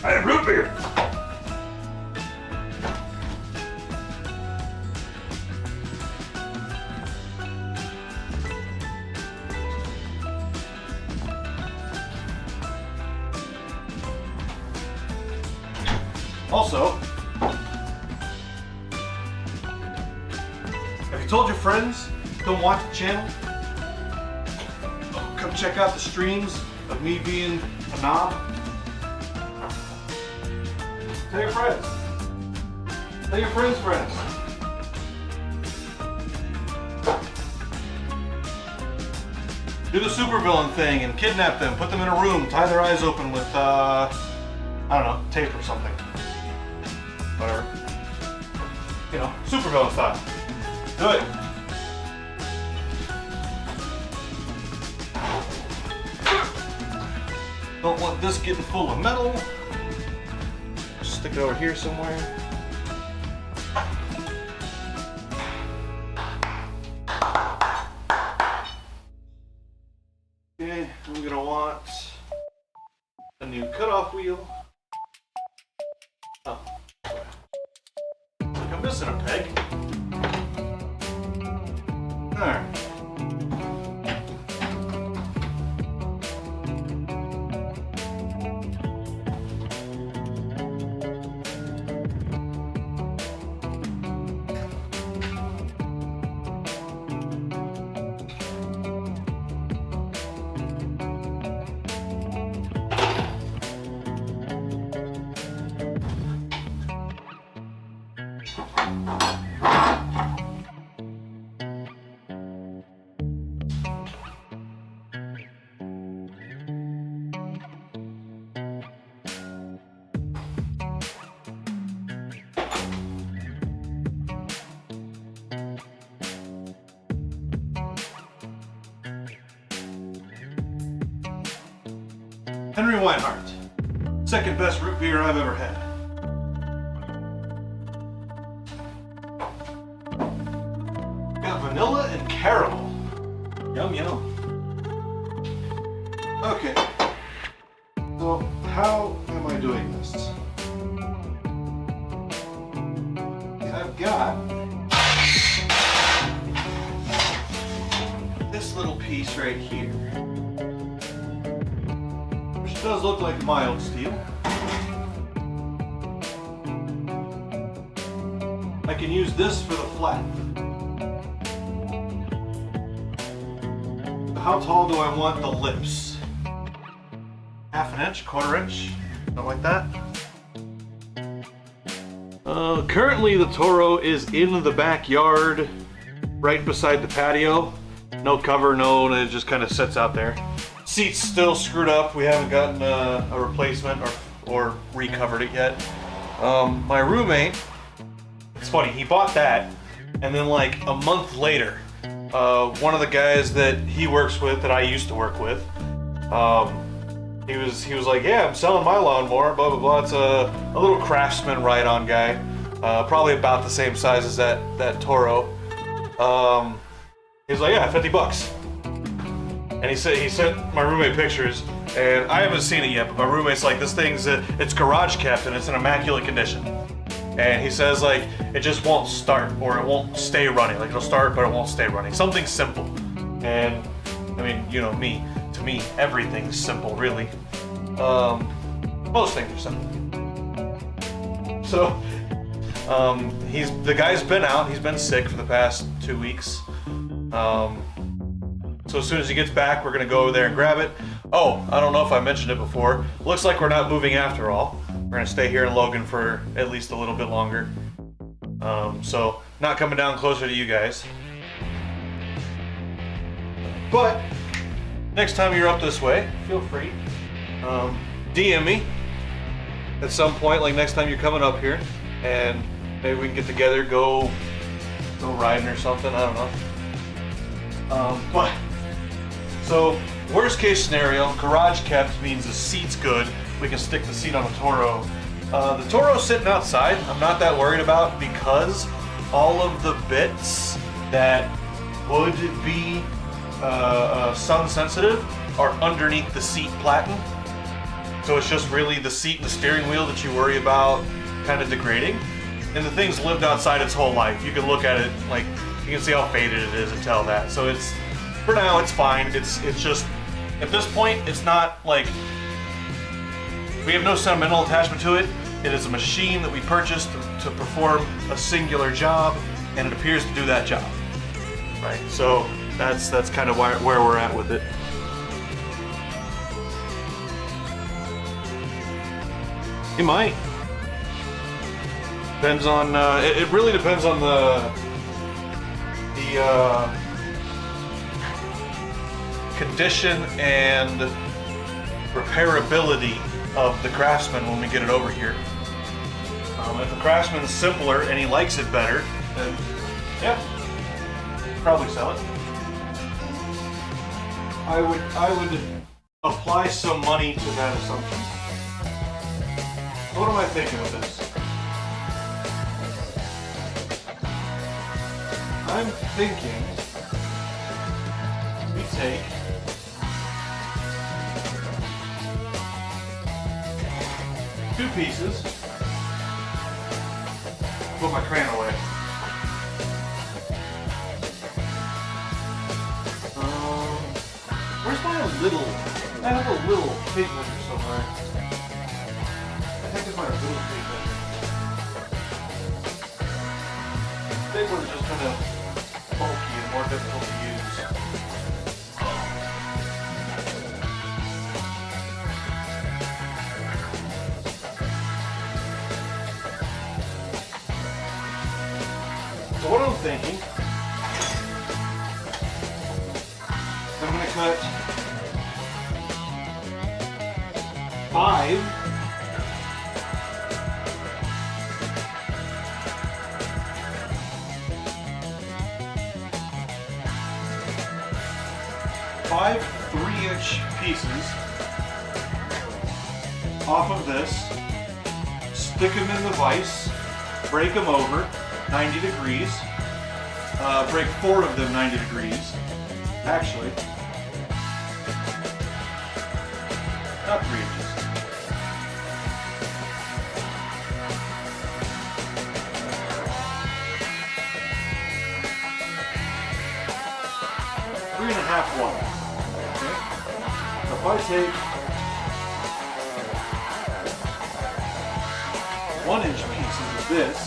I have root beer. Also, have you told your friends don't watch the channel? Come check out the streams of me being a knob. Tell your friends. Tell your friends' friends. Do the supervillain thing and kidnap them, put them in a room, tie their eyes open with, I don't know, tape or something. Whatever. You know, supervillain style. Do it. Don't want this getting full of metal. Just stick it over here somewhere. Okay, I'm gonna want a new cutoff wheel. Oh. I'm missing a peg. Alright. Henry Weinhardt, second best root beer I've ever had. Got vanilla and caramel. Yum yum. Okay, so how am I doing this? I've got this little piece piece right here, which does look like mild steel. I can use this for the flat. How tall do I want the lips? Half an inch, quarter inch, something like that. Currently the Toro is in the backyard, right beside the patio. No cover, it just kind of sits out there. Seat's still screwed up. We haven't gotten a replacement or recovered it yet. My roommate, it's funny, he bought that, and then like a month later, one of the guys that he works with, that I used to work with, he was like, yeah, I'm selling my lawnmower, blah, blah, blah. It's a little Craftsman ride-on guy, probably about the same size as that Toro. He's like, yeah, $50. And he sent my roommate pictures, and I haven't seen it yet, but my roommate's like, this thing's, it's garage kept, and it's in immaculate condition. And he says, like, it just won't start, or it won't stay running. Like, it'll start, but it won't stay running. Something simple. And, I mean, you know me. To me, everything's simple, really. Most things are simple. So, the guy's been out. He's been sick for the past 2 weeks. So as soon as he gets back, we're gonna go over there and grab it. Oh, I don't know if I mentioned it before. Looks like we're not moving after all. We're gonna stay here in Logan for at least a little bit longer. So not coming down closer to you guys. But next time you're up this way, feel free. DM me at some point, like next time you're coming up here, and maybe we can get together, go riding or something, I don't know. But, so, worst case scenario, garage kept means the seat's good. We can stick the seat on the Toro. The Toro's sitting outside, I'm not that worried about, because all of the bits that would be sun sensitive are underneath the seat platen. So it's just really the seat and the steering wheel that you worry about kind of degrading. And the thing's lived outside its whole life. You can look at it, like, you can see how faded it is and tell that. So it's, for now, it's fine. It's just, at this point, it's not like, we have no sentimental attachment to it. It is a machine that we purchased to perform a singular job, and it appears to do that job. Right, so that's kind of where we're at with it. It might. Depends on, it really depends on the condition and repairability of the Craftsman when we get it over here. If the Craftsman's simpler and he likes it better, then yeah, probably sell it. I would apply some money to that assumption. What am I thinking with this? I'm thinking we take two pieces, put my crayon away. Where's my little? I have a little tape measure somewhere. I think it's my little tape measure. Big one's just kind of bulky and more difficult to use. So what I'm thinking, I'm going to cut 5 3-inch pieces off of this, stick them in the vise, break them over 90 degrees, break 4 of them 90 degrees, actually, not 3 inches. 1/2 one. Okay? So if I take 1-inch pieces of this,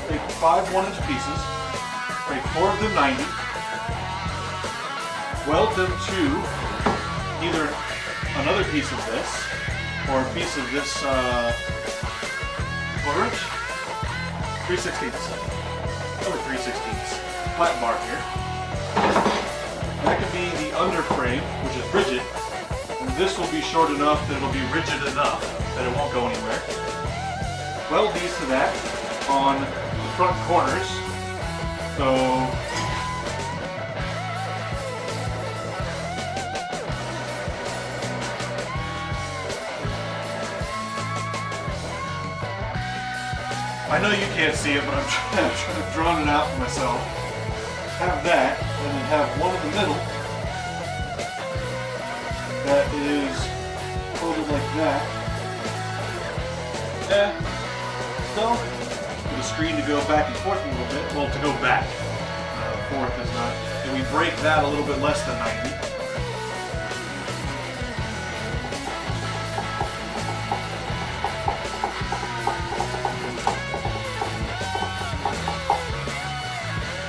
take 5 1-inch pieces, break 4 of them 90, weld them to either another piece of this or a piece of this 4-inch, 3/16, over 3/16 flat bar here. That could be the under frame, which is rigid, and this will be short enough that it'll be rigid enough that it won't go anywhere. Weld these to that on the front corners. So I know you can't see it, but I'm trying to draw it out for myself. Have that, and then have one in the middle that is folded like that. And so, for the screen to go back and forth a little bit, well, to go back, forth is not, and we break that a little bit less than 90.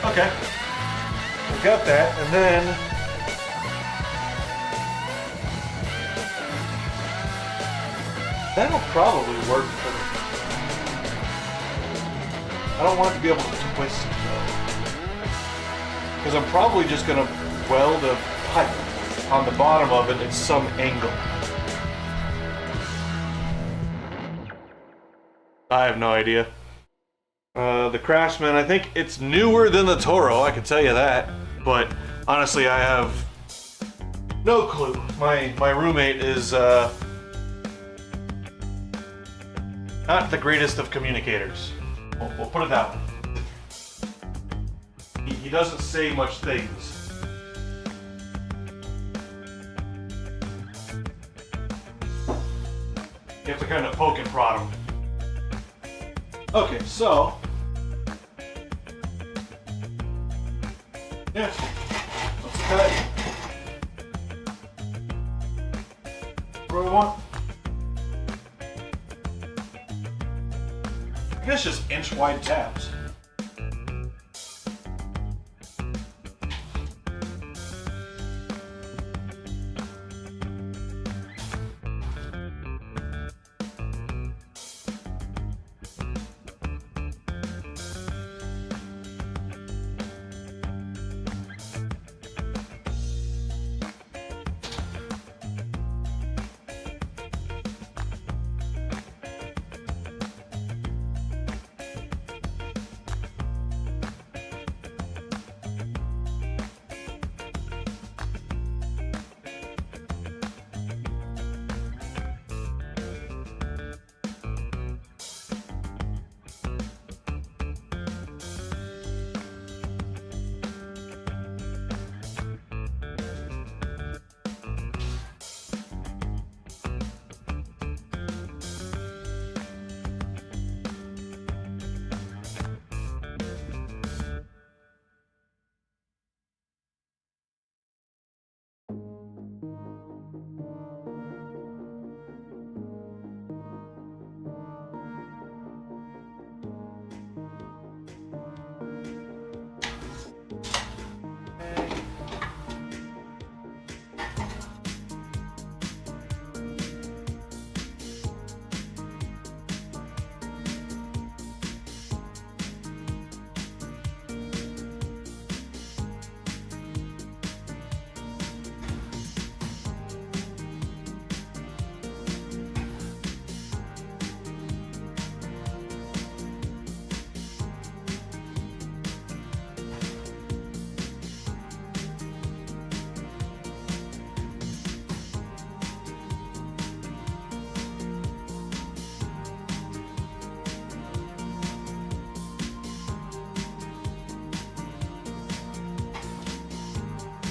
Okay, we got that, and then that'll probably work for me. I don't want it to be able to twist though, because I'm probably just gonna weld a pipe on the bottom of it at some angle. I have no idea. The Craftsman, I think it's newer than the Toro, I can tell you that. But honestly, I have no clue. My roommate is not the greatest of communicators. We'll put it that way. He doesn't say much things. You have to kind of poke and prod him. Okay, so yeah, let's cut where we want. I guess just inch wide tabs.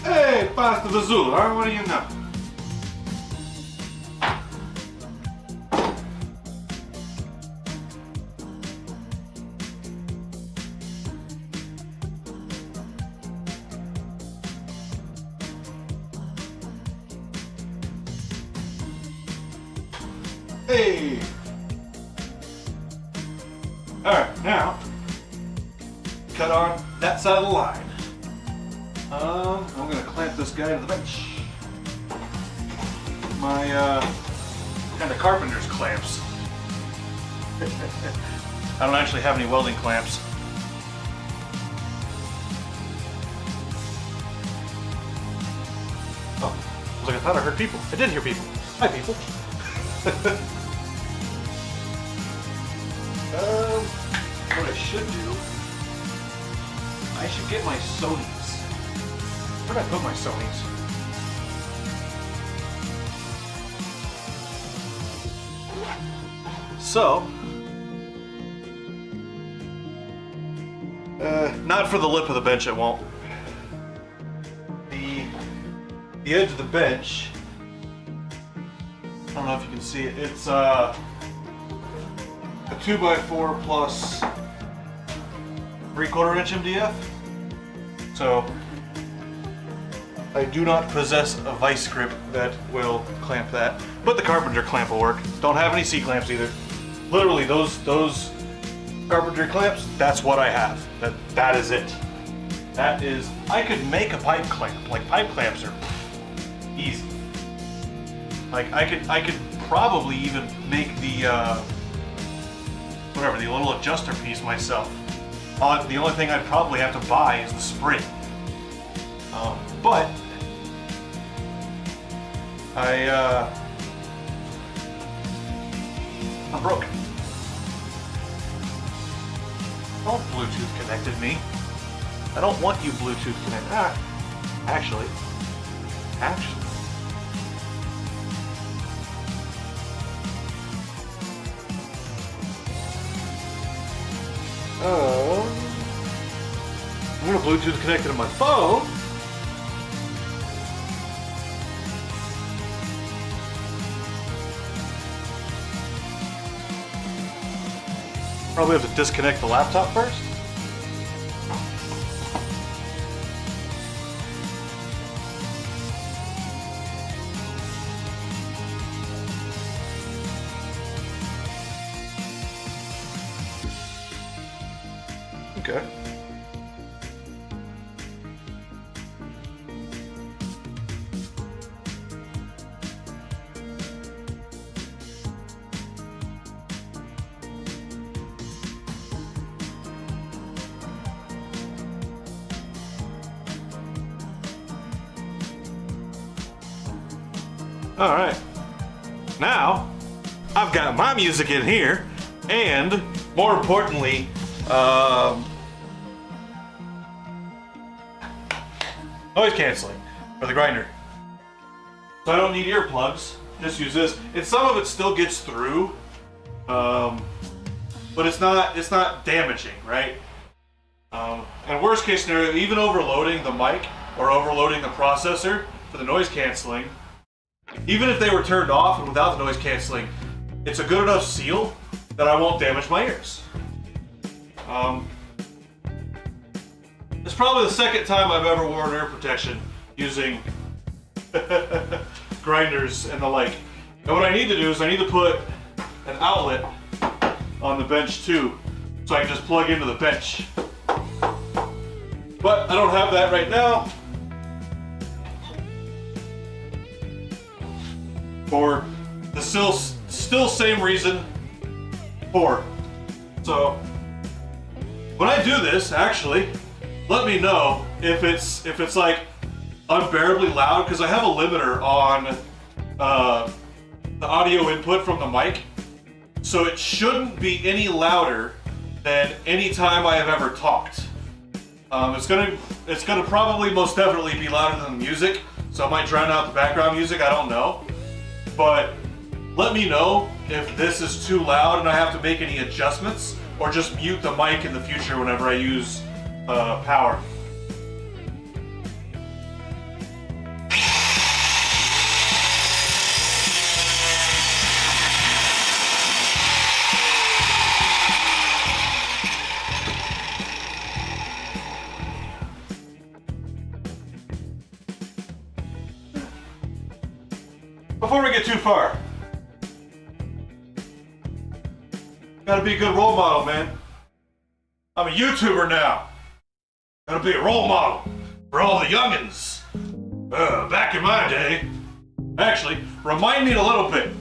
Hey, pasta d'Azul, huh? What do you know? Hey! Alright, now, cut on that side of the line. I'm gonna clamp this guy to the bench. My, kind of carpenter's clamps. I don't actually have any welding clamps. Oh, I was like, I thought I heard people. I did hear people. Hi, people. What I should do, I should get my Sonys. Where did I put my Sonys? So, not for the lip of the bench, it won't. The edge of the bench, I don't know if you can see it, it's a 2x4 plus 3/4 inch MDF. So, I do not possess a vice grip that will clamp that, but the carpenter clamp will work. Don't have any C-clamps either. Literally, those carpentry clamps, that's what I have. That is it. That is, I could make a pipe clamp. Like, pipe clamps are easy. Like, I could probably even make the, whatever, the little adjuster piece myself. The only thing I'd probably have to buy is the spring. But, I'm broken. Don't Bluetooth connected me. I don't want you Bluetooth connected. Actually. I'm gonna Bluetooth connect it to my phone. Probably have to disconnect the laptop first. Okay. All right. Now, I've got my music in here, and more importantly, noise canceling for the grinder. So I don't need earplugs. Just use this. And some of it still gets through, but it's not damaging, right? And worst case scenario, even overloading the mic or overloading the processor for the noise canceling, even if they were turned off and without the noise canceling, it's a good enough seal that I won't damage my ears. It's probably the second time I've ever worn ear protection using grinders and the like. And what I need to do is I need to put an outlet on the bench too, so I can just plug into the bench. But I don't have that right now. For the still same reason. So when I do this, actually, let me know if it's like unbearably loud, because I have a limiter on the audio input from the mic, so it shouldn't be any louder than any time I have ever talked. It's gonna probably most definitely be louder than the music, so it might drown out the background music. I don't know. But let me know if this is too loud and I have to make any adjustments, or just mute the mic in the future whenever I use power. Before we get too far, Gotta be a good role model, man. I'm a YouTuber now. Gotta be a role model for all the youngins. Back in my day. Actually, remind me in a little bit.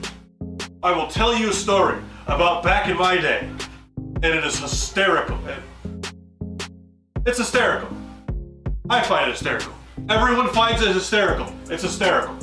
I will tell you a story about back in my day. And it is hysterical. It's hysterical. I find it hysterical. Everyone finds it hysterical. It's hysterical.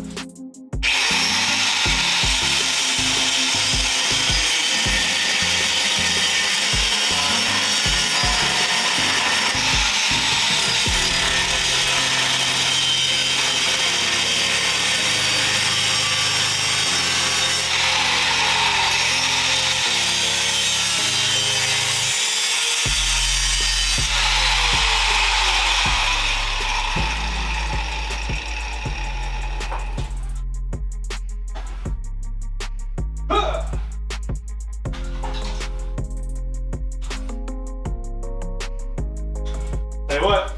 Say what?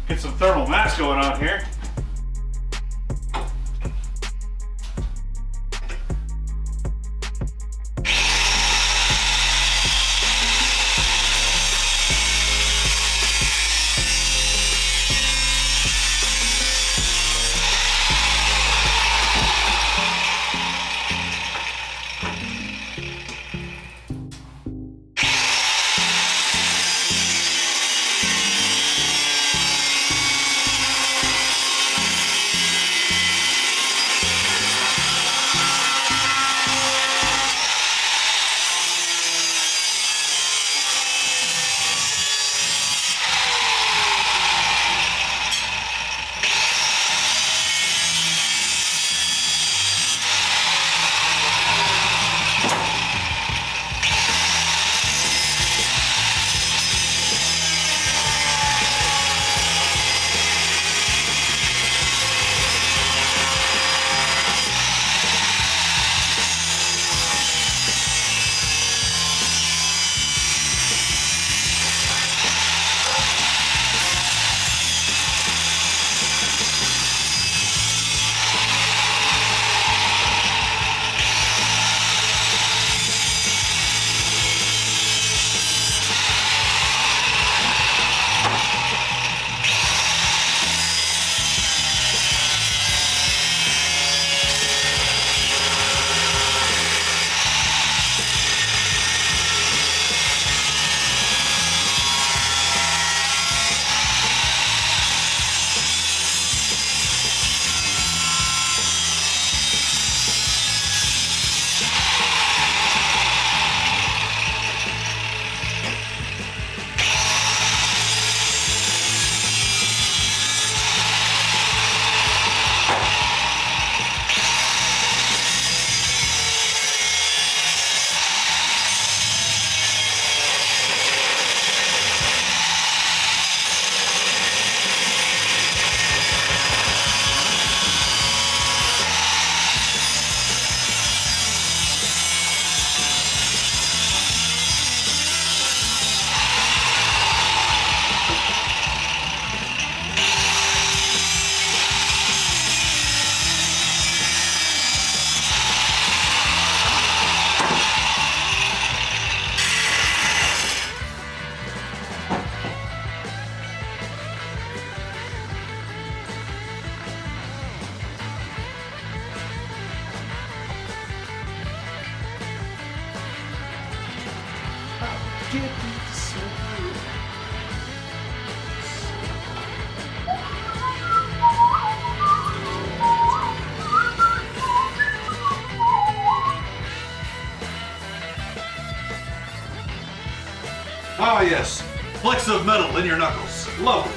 Get some thermal mass going on here. Ah yes, flecks of metal in your knuckles. Lovely.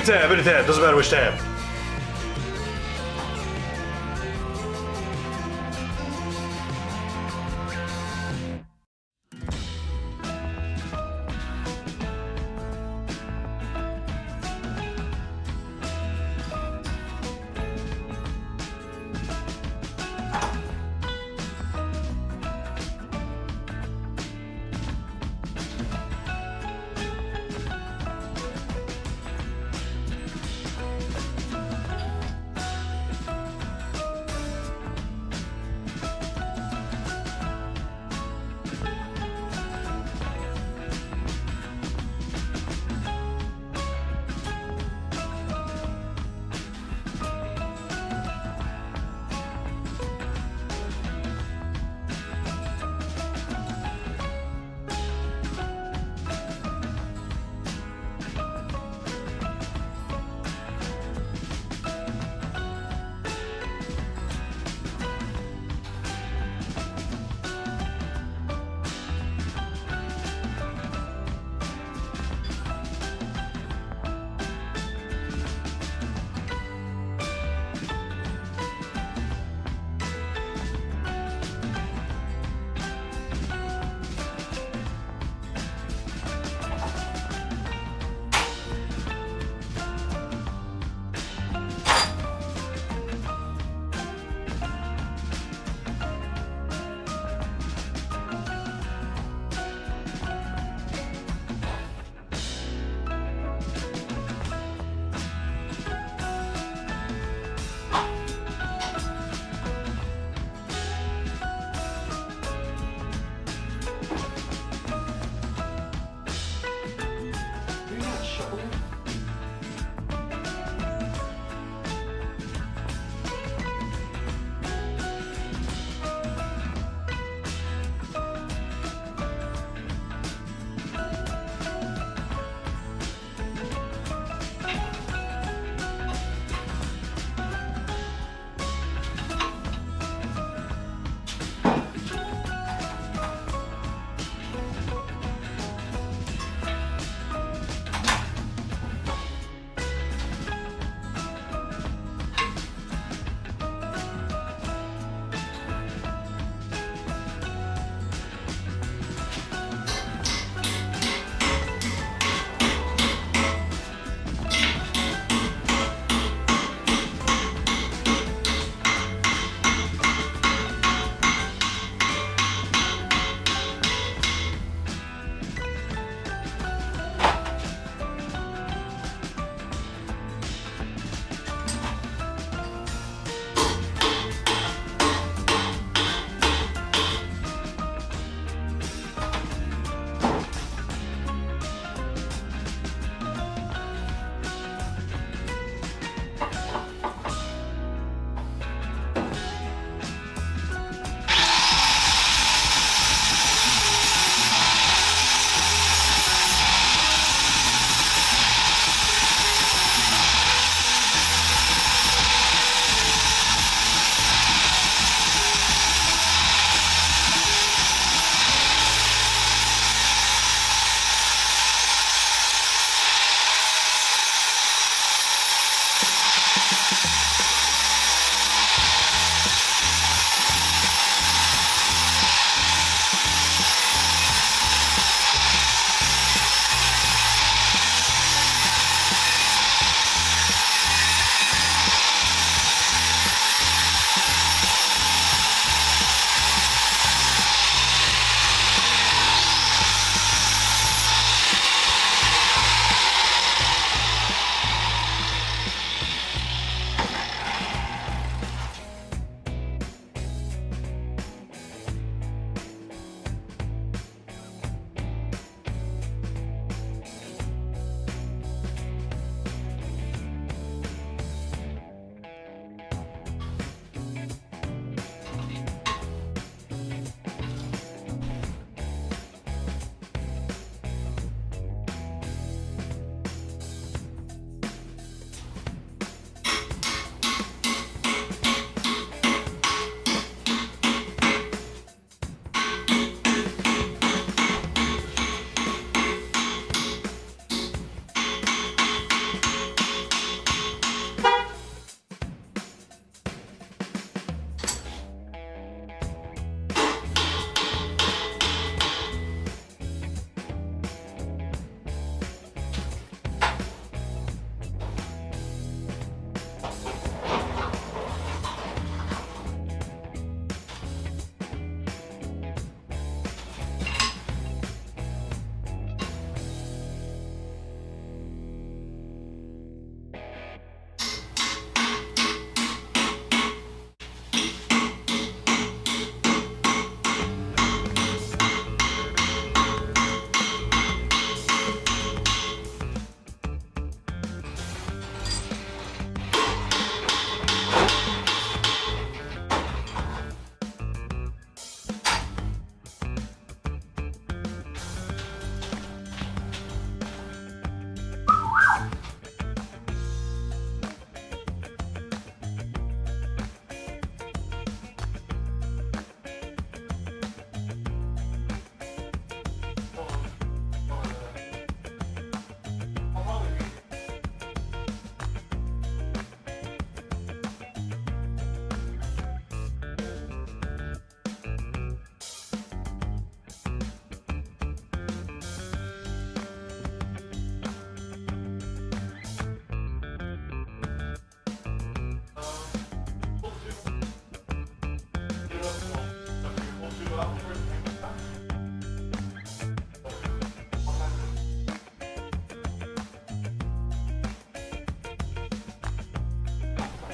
Any tab, doesn't matter which tab.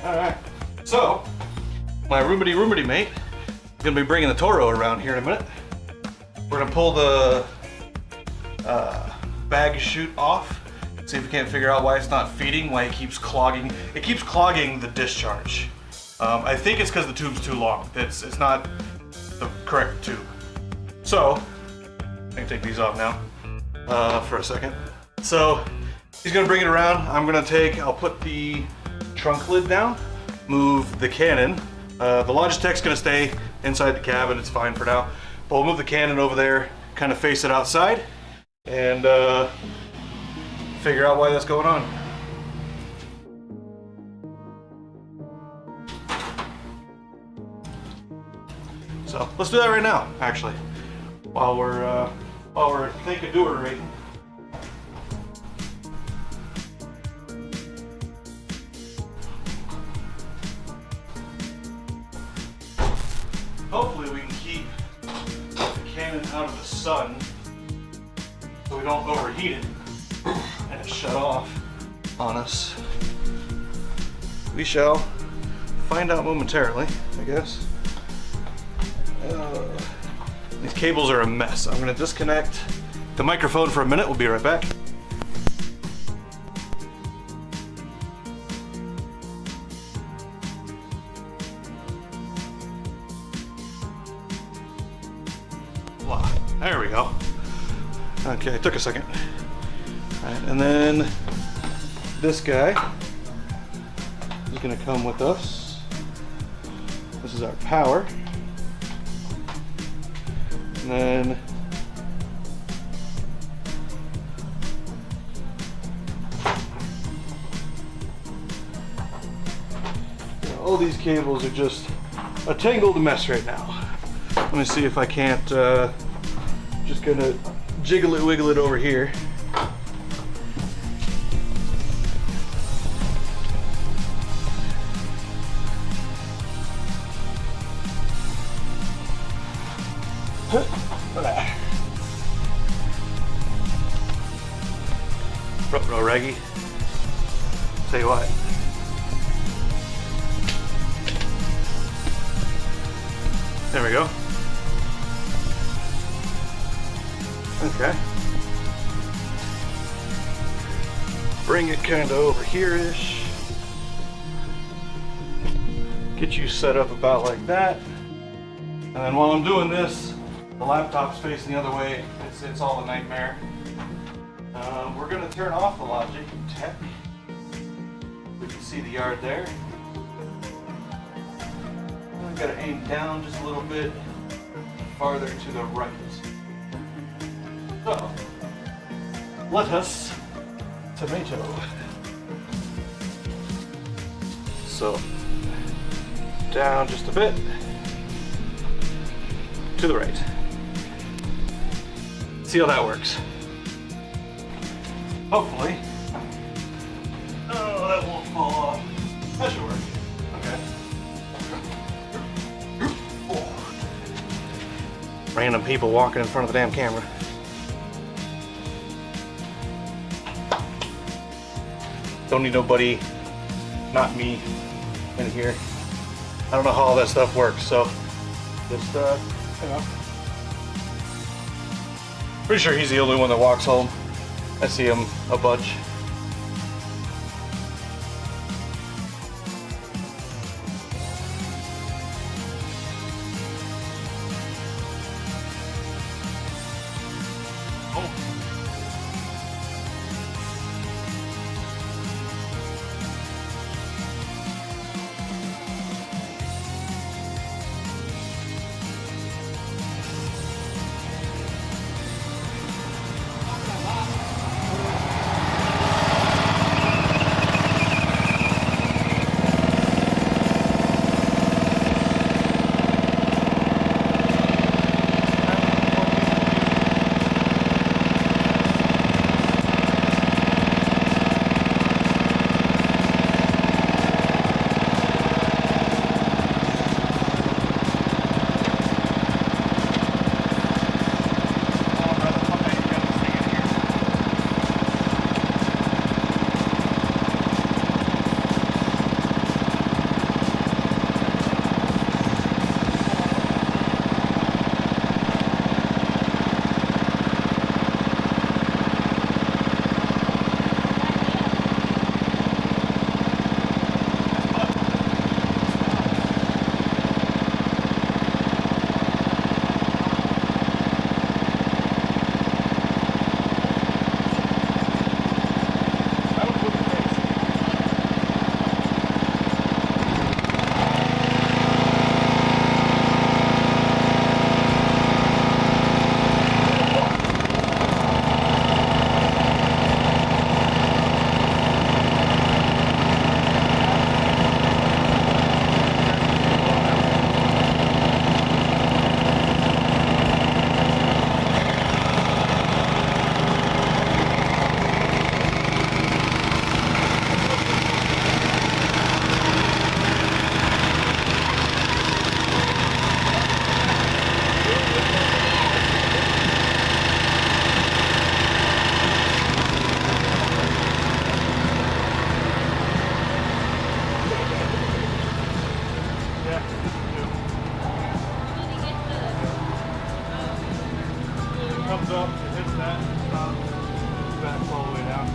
Alright, so my roomity mate is going to be bringing the Toro around here in a minute. We're going to pull the bag chute off, see if we can't figure out why it's not feeding, why it keeps clogging. It keeps clogging the discharge. I think it's because the tube's too long. It's not the correct tube. So, I can take these off now for a second. So, he's going to bring it around. I'll put the trunk lid down, move the cannon. The Logitech's gonna stay inside the cabin, it's fine for now. But we'll move the cannon over there, kind of face it outside, and figure out why that's going on. So let's do that right now, actually, while we're thinking doer rating. Hopefully we can keep the cannon out of the sun so we don't overheat it and it shut off on us. We shall find out momentarily, I guess. These cables are a mess. I'm gonna disconnect the microphone for a minute. We'll be right back. There we go. Okay, it took a second. All right, and then this guy is gonna come with us. This is our power. And then all these cables are just a tangled mess right now. Let me see if I can't, just gonna jiggle it, wiggle it over here. Ruh-roh, Raggy. Say what? There we go. Okay. Bring it kind of over here-ish. Get you set up about like that. And then while I'm doing this, the laptop's facing the other way. It's all a nightmare. We're gonna turn off the Logic Tech. We can see the yard there. I've got to aim down just a little bit farther to the right. So, let us tomato. So, down just a bit to the right. See how that works. Hopefully. Oh, that won't fall off. That should work. Okay. Oh. Random people walking in front of the damn camera. Don't need nobody, not me, in here. I don't know how all that stuff works, so just, you know. Pretty sure he's the only one that walks home. I see him a bunch. comes up, it hits that, backs all the way down. You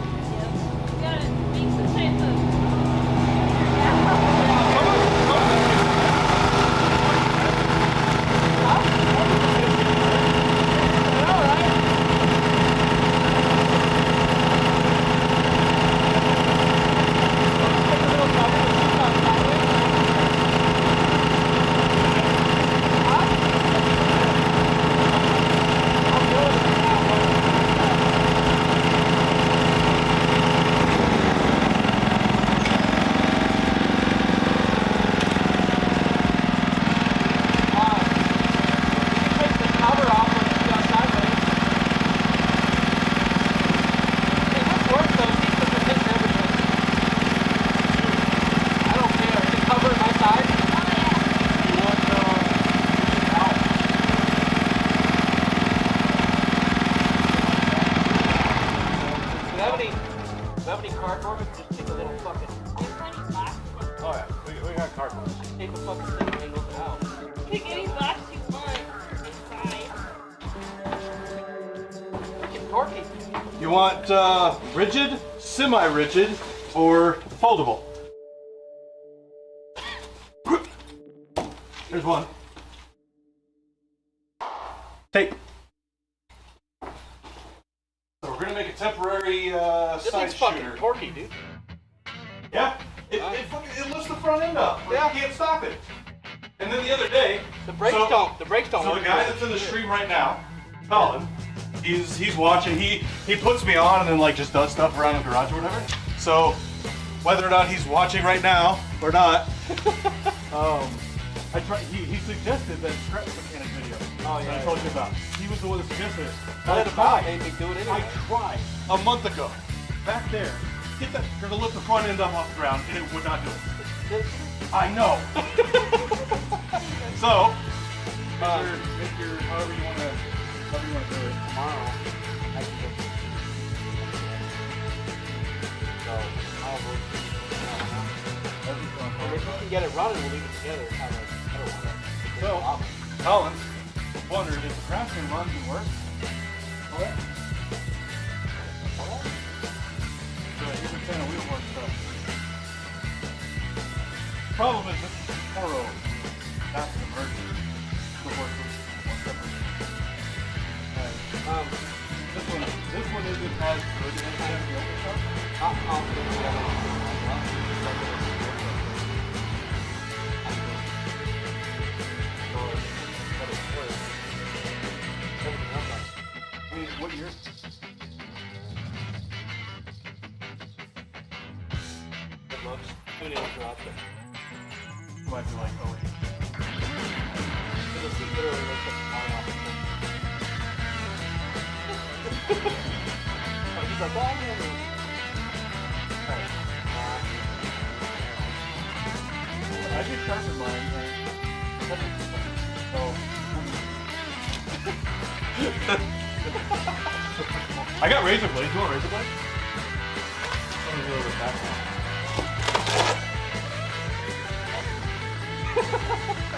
gotta make some type of. You want rigid, semi-rigid, or foldable? There's one. Tape. So we're gonna make a temporary side shooter. Torquey, dude. Yeah. It lifts the front end up. Yeah. You can't stop it. And then the other day, The brakes don't. The brakes don't. so work the guy right. that's in the stream right now, Colin, he's watching. He puts me on and then like just does stuff around the garage or whatever. So whether or not he's watching right now or not, he suggested that scrap mechanic video. Oh, yeah, that I told you about. He was the one that suggested it. I had I a car tried. made me do it I anyway. tried a month ago. Back there. Get that to lift the front end up off the ground and it would not do it. I know. So make your however you want to do it. Tomorrow, I can get. So I'll work. And if you can get it running, we'll leave it together. I don't want it. So, Colin wondered if the Craftsman runs and works. Okay. So he's a fan of wheel work stuff. Problem is this is Toro. That's the merger. The work one separate. This one isn't as good as the other stuff. I mean, what year? Might be like, oh, He's like, well, I never. I just sharpened mine. I got razor blades. You want razor blades? Let me go over back.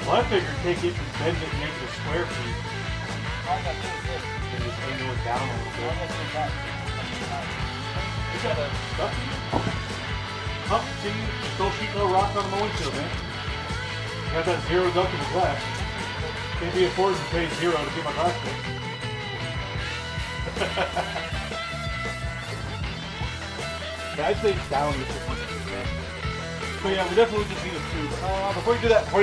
Well, I figured take it and bend it and make it a square piece. And just angle it down a little bit. You got a stuff? Huh? See, still sheet metal rock on the windshield, man. Got that zero deductible glass. Can't be afforded to pay zero to get my glass fixed. Yeah, I'd say it's down to 50. So yeah, we definitely just need a tube. Before you do that, give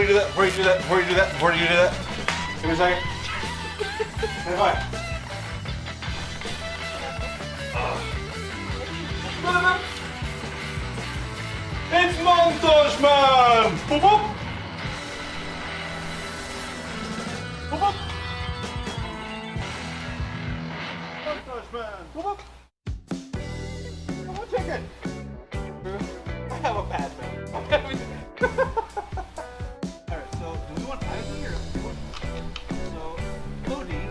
me a second. Say hi. It's Montage Man! Boop boop! Boop boop! Montage Man! Boop boop! Come on, chicken! I have a bad mouth. Alright, so do we want either here? So, Cody.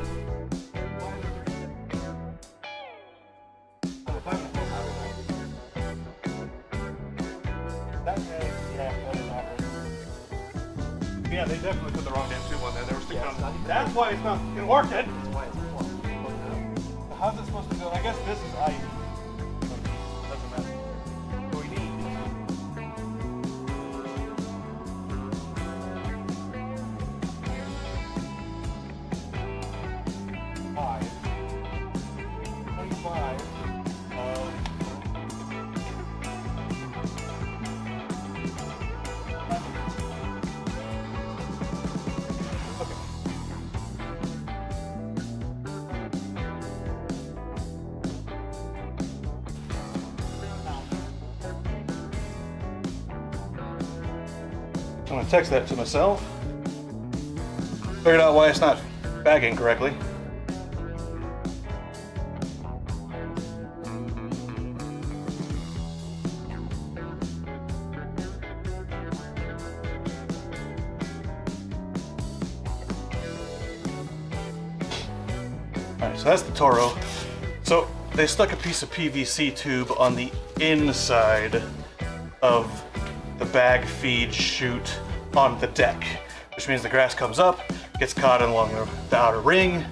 Yeah, they definitely put the wrong damn tube on there. They were sticking on. That's why it's not working. That's why it's how's it supposed to go? I guess this is ID. Doesn't matter. So we need 25 of I'm gonna text that to myself. Figured out why it's not bagging correctly. Alright, so that's the Toro. So they stuck a piece of PVC tube on the inside of the bag feed chute on the deck, which means the grass comes up, gets caught along the outer ring,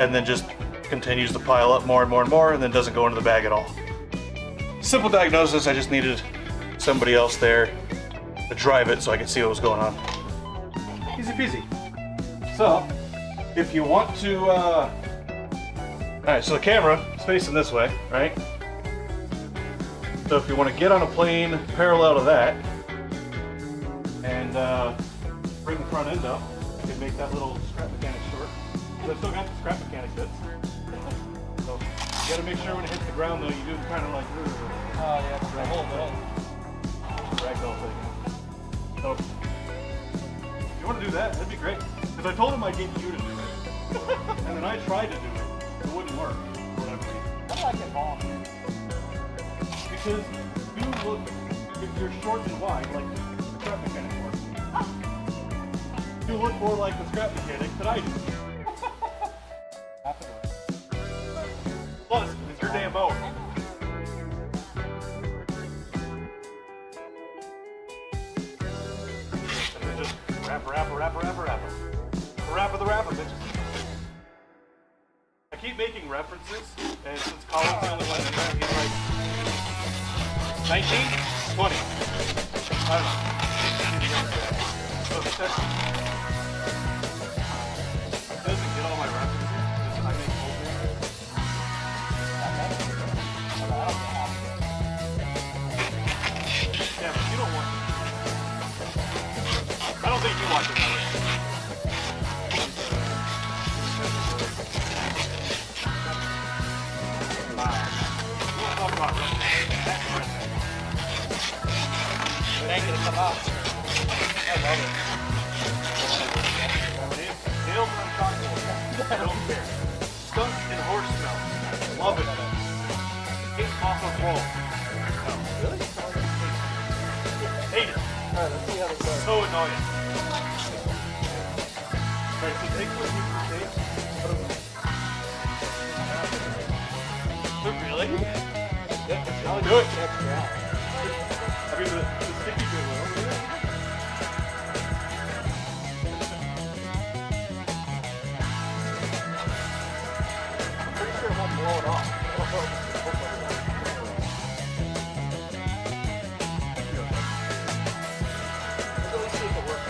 and then just continues to pile up more and more and more, and then doesn't go into the bag at all. Simple diagnosis, I just needed somebody else there to drive it so I could see what was going on. Easy peasy. So, if you want to, alright, so the camera is facing this way, right? So if you want to get on a plane parallel to that, and bring the front end up, you can make that little scrap mechanic short. But I've still got the scrap mechanic bits. So you gotta make sure when it hits the ground though, you do kind of like, oh yeah, the whole ragdoll thing. So if you want to do that, that'd be great. Because I told him I'd get you to do it. And then I tried to do it. It wouldn't work. For whatever reason. How do I get involved? Because you look, if you're short and wide, like the scrap mechanic works. You look more like the scrap mechanic that I do. Plus, it's your damn boat. And then just wrap, bitches. I keep making references, and since Colin's the only one in there, he's like 19, 20. I don't know. So he said, doesn't get all my references. Just I make whole things. Yeah, but you don't want. I don't think you watch it that way. We'll talk about references. That's references. It ain't gonna come out. I love it. Nails on chalkboard. I don't care. Skunk and horse smell. Love it. Hate off of wall. Really? Hate it. Alright, let's see how this goes. So annoying. Alright, so take what you can take. Really? Yep, Do it. I mean, the sticky bit will. I'm pretty sure it won't blow it off. Let's at least see if it works.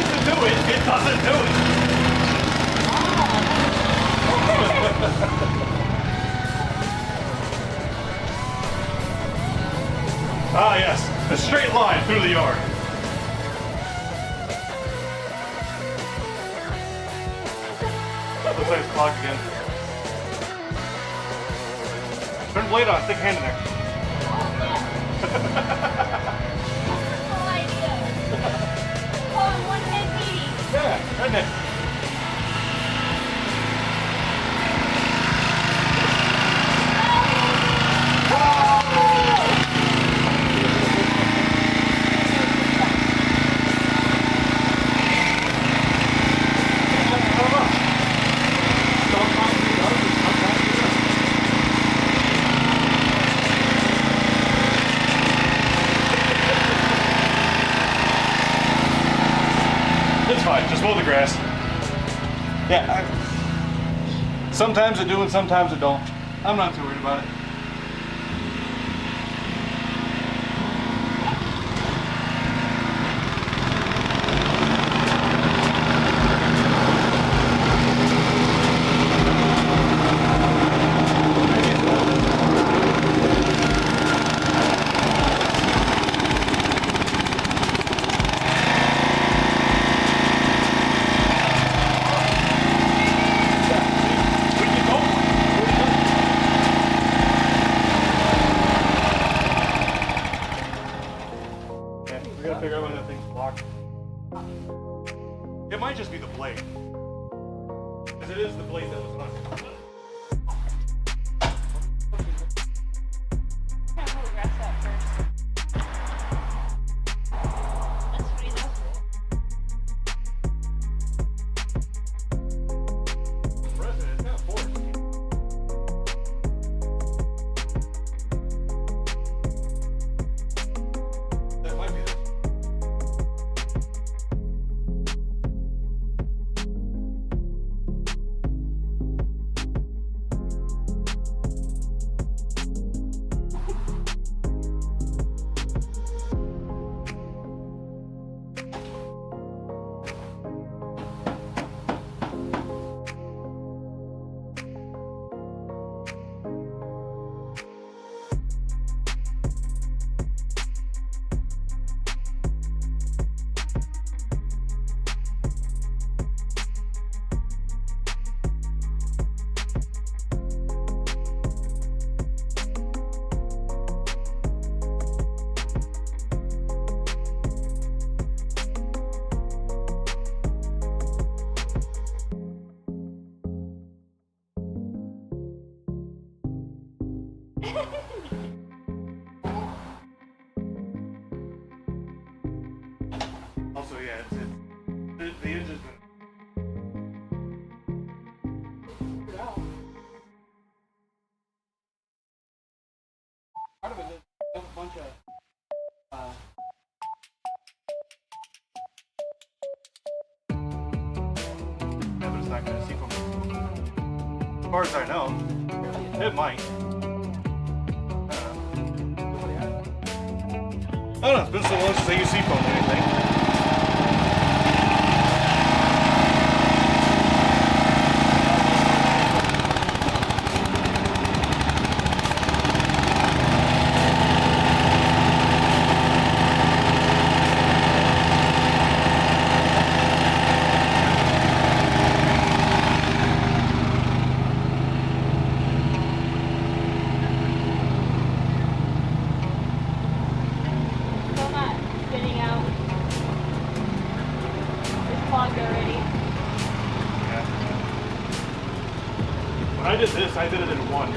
tries to do it, it doesn't do it. Ah, yes, a straight line through the yard. Looks like it's clogged again. Turn the blade on, stick a hand in there. Whole idea. Oh, one hand meeting. Yeah, right there. It's fine, just mow the grass. Yeah, sometimes I do and sometimes I don't. I'm not too worried about it. We gotta figure out when that thing's blocked. It might just be the blade. Because it is the blade that was on. Kind of pull the grass out first. That's pretty though. Press it, it's kind of forced. That might be it. Also, yeah, the engine's been. Part of it is a bunch of. Yeah, but it's not going to sequel. As far as I know, it might. I don't know, it's been so long since I used seafoam or anything. Still not spinning out. It's clogged already. Yeah. When I did this, I did it in one.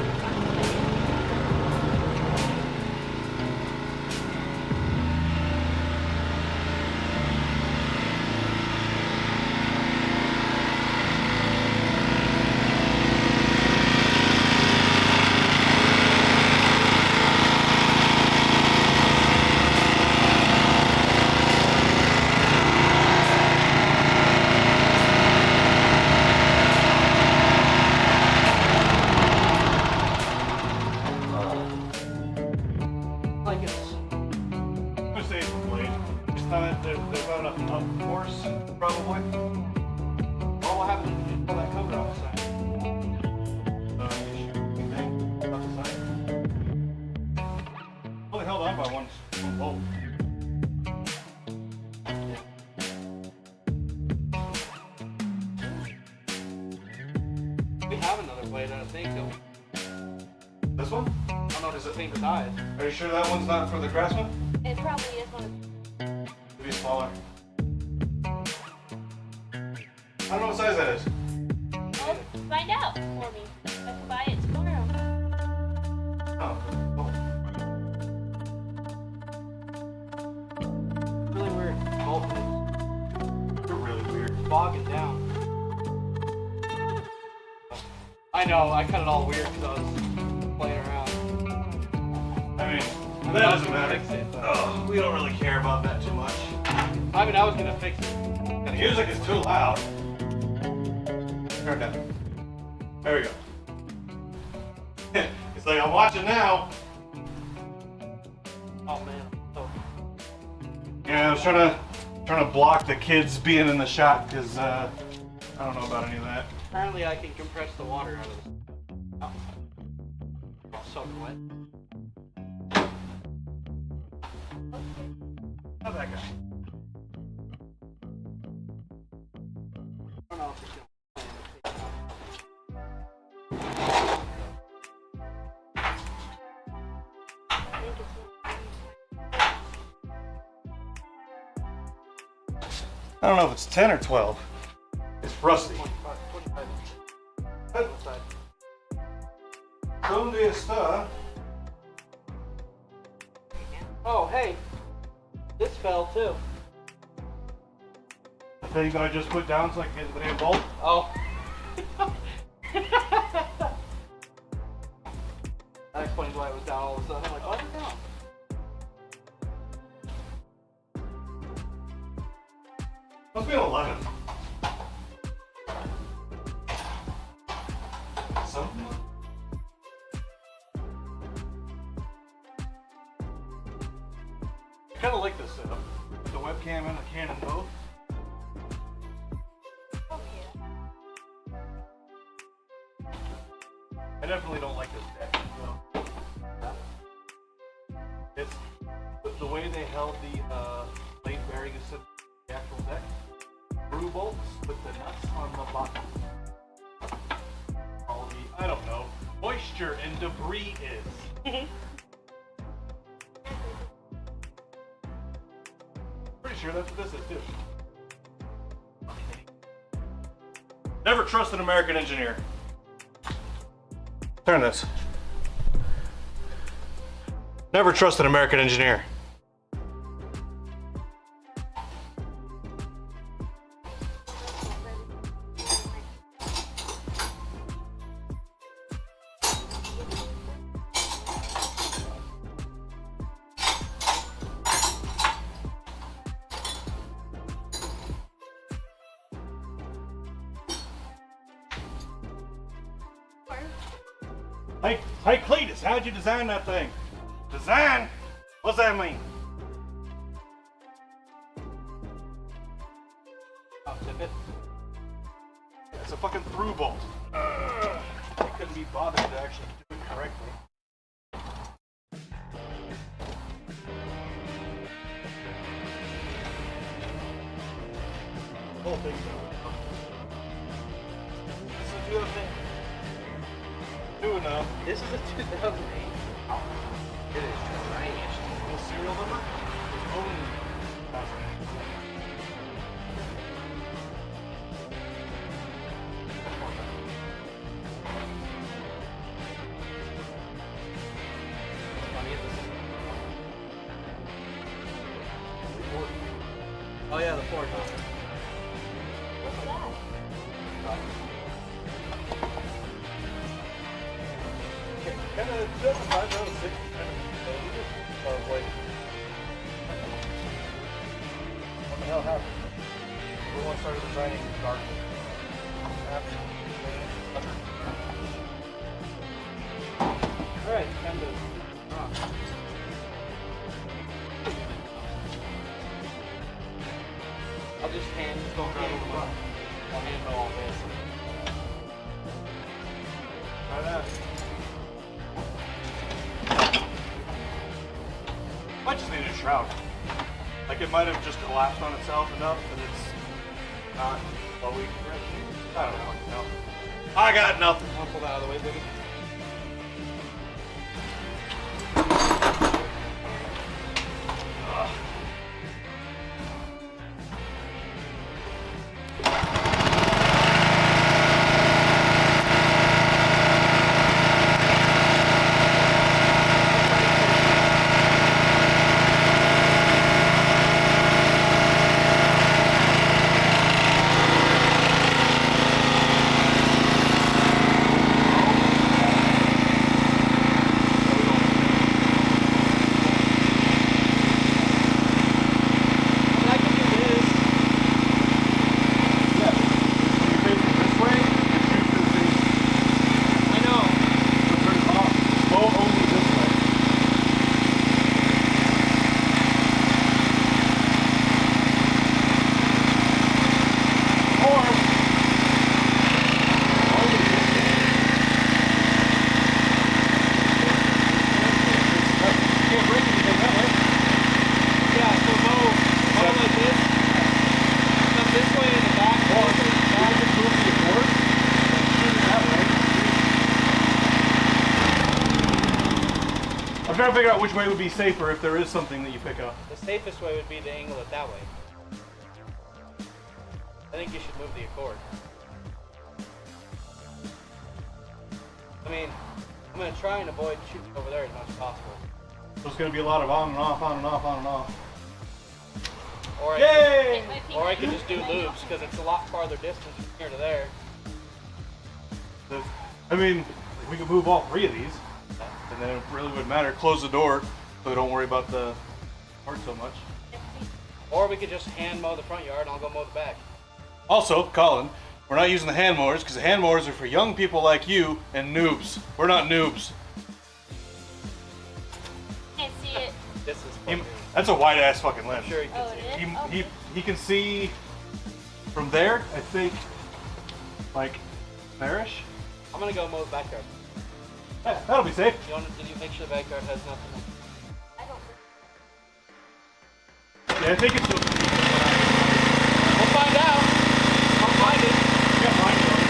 time they're about a horse, probably. Well, what happened if you pull that cover off the side? Anything about the side? Only held on by one bolt. We have another blade, I think. Don't we? This one? I don't know if it's the same size. Are you sure that one's not for the Craftsman? It probably is one of. Maybe smaller. I don't know what size that is. Well, find out for me. I can buy it tomorrow. Oh. Really weird. Bolt You're really weird. is bogging down. I know, I cut it all weird because I was playing around. I mean, I that was doesn't gonna matter. fix it, but Oh, we don't really care about that too much. I mean, I was gonna fix it. And the music is too loud. Turn it down. There we go. It's like I'm watching now. Oh man. So, Yeah, I was trying to block the kids being in the shot because I don't know about any of that. apparently, I can compress the water out of this. Oh. Oh, soaking wet. How's that guy? I don't know if it's gonna. I don't know if it's 10 or 12. It's rusty. 25 side. ¿Dónde está? Oh, hey. This fell too. The thing that I just put down so I can get the damn bolt? Oh. That explains why it was down all of a sudden. I'm like, why is it down? Must be an 11. Something? I kind of like this setup. With the webcam and the Canon both. I definitely don't like this deck. It's the way they held the blade bearings to the actual deck. Screw bolts with the nuts on the bottom. All the, I don't know, moisture and debris is. Pretty sure that's what this is too. Never trust an American engineer. Turn this. Never trust an American engineer. Hey Cletus, how'd you design that thing? Design? What's that mean? I'll tip it. It's a fucking through bolt. I couldn't be bothered to actually do it correctly. Whole thing's This is the other thing. New enough. This is a 2008. It is trash. The serial number is only 2008. Oh yeah, the Ford. Kind of 2005, 2006, of like, what the hell happened? Everyone started designing dark. Alright, time to. I'll just hand I'll handle all this. Try that. Might just need a shroud. Like it might have just collapsed on itself enough that it's not flowy. I don't know. No. I got nothing. I'll pull that out of the way, baby. I'm trying to figure out which way would be safer if there is something that you pick up. The safest way would be to angle it that way. I think you should move the Accord. I mean, I'm going to try and avoid shooting over there as much as possible. So it's going to be a lot of on and off, on and off, on and off. Or Yay! I could just do loops because it's a lot farther distance from here to there. I mean, we could move all three of these, and then it really wouldn't matter. Close the door so we don't worry about the part so much. Or we could just hand mow the front yard and I'll go mow the back. Also, Colin, we're not using the hand mowers because the hand mowers are for young people like you and noobs. We're not noobs. Can't see it. This is He, fucking, that's a wide ass fucking limb. I'm sure you can Oh, see it it. is? He can see from there, I think, like there-ish. I'm going to go mow the backyard. Yeah, that'll be safe. Did you make sure the backyard has nothing? I don't. Yeah, I think it's just... We'll find out. I'll find it. Yeah, mine will.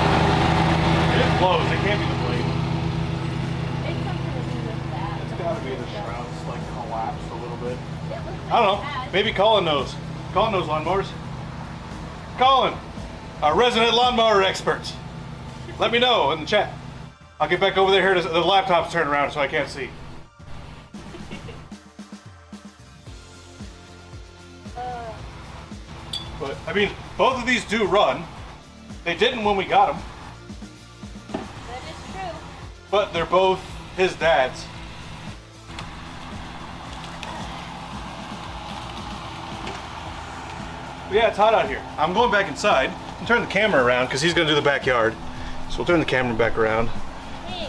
It blows. It can't be the blade. It's something to do with that. It's gotta be the shroud's like collapsed a little bit. It looks like I don't know. it has. Maybe Colin knows. Colin knows lawnmowers. Colin, our resident lawnmower expert. Let me know in the chat. I'll get back over there here. The laptop's turned around so I can't see. But, I mean, both of these do run. They didn't when we got them, That is true. but they're both his dad's. But yeah, it's hot out here. I'm going back inside and turn the camera around because he's going to do the backyard. So we'll turn the camera back around. Hey,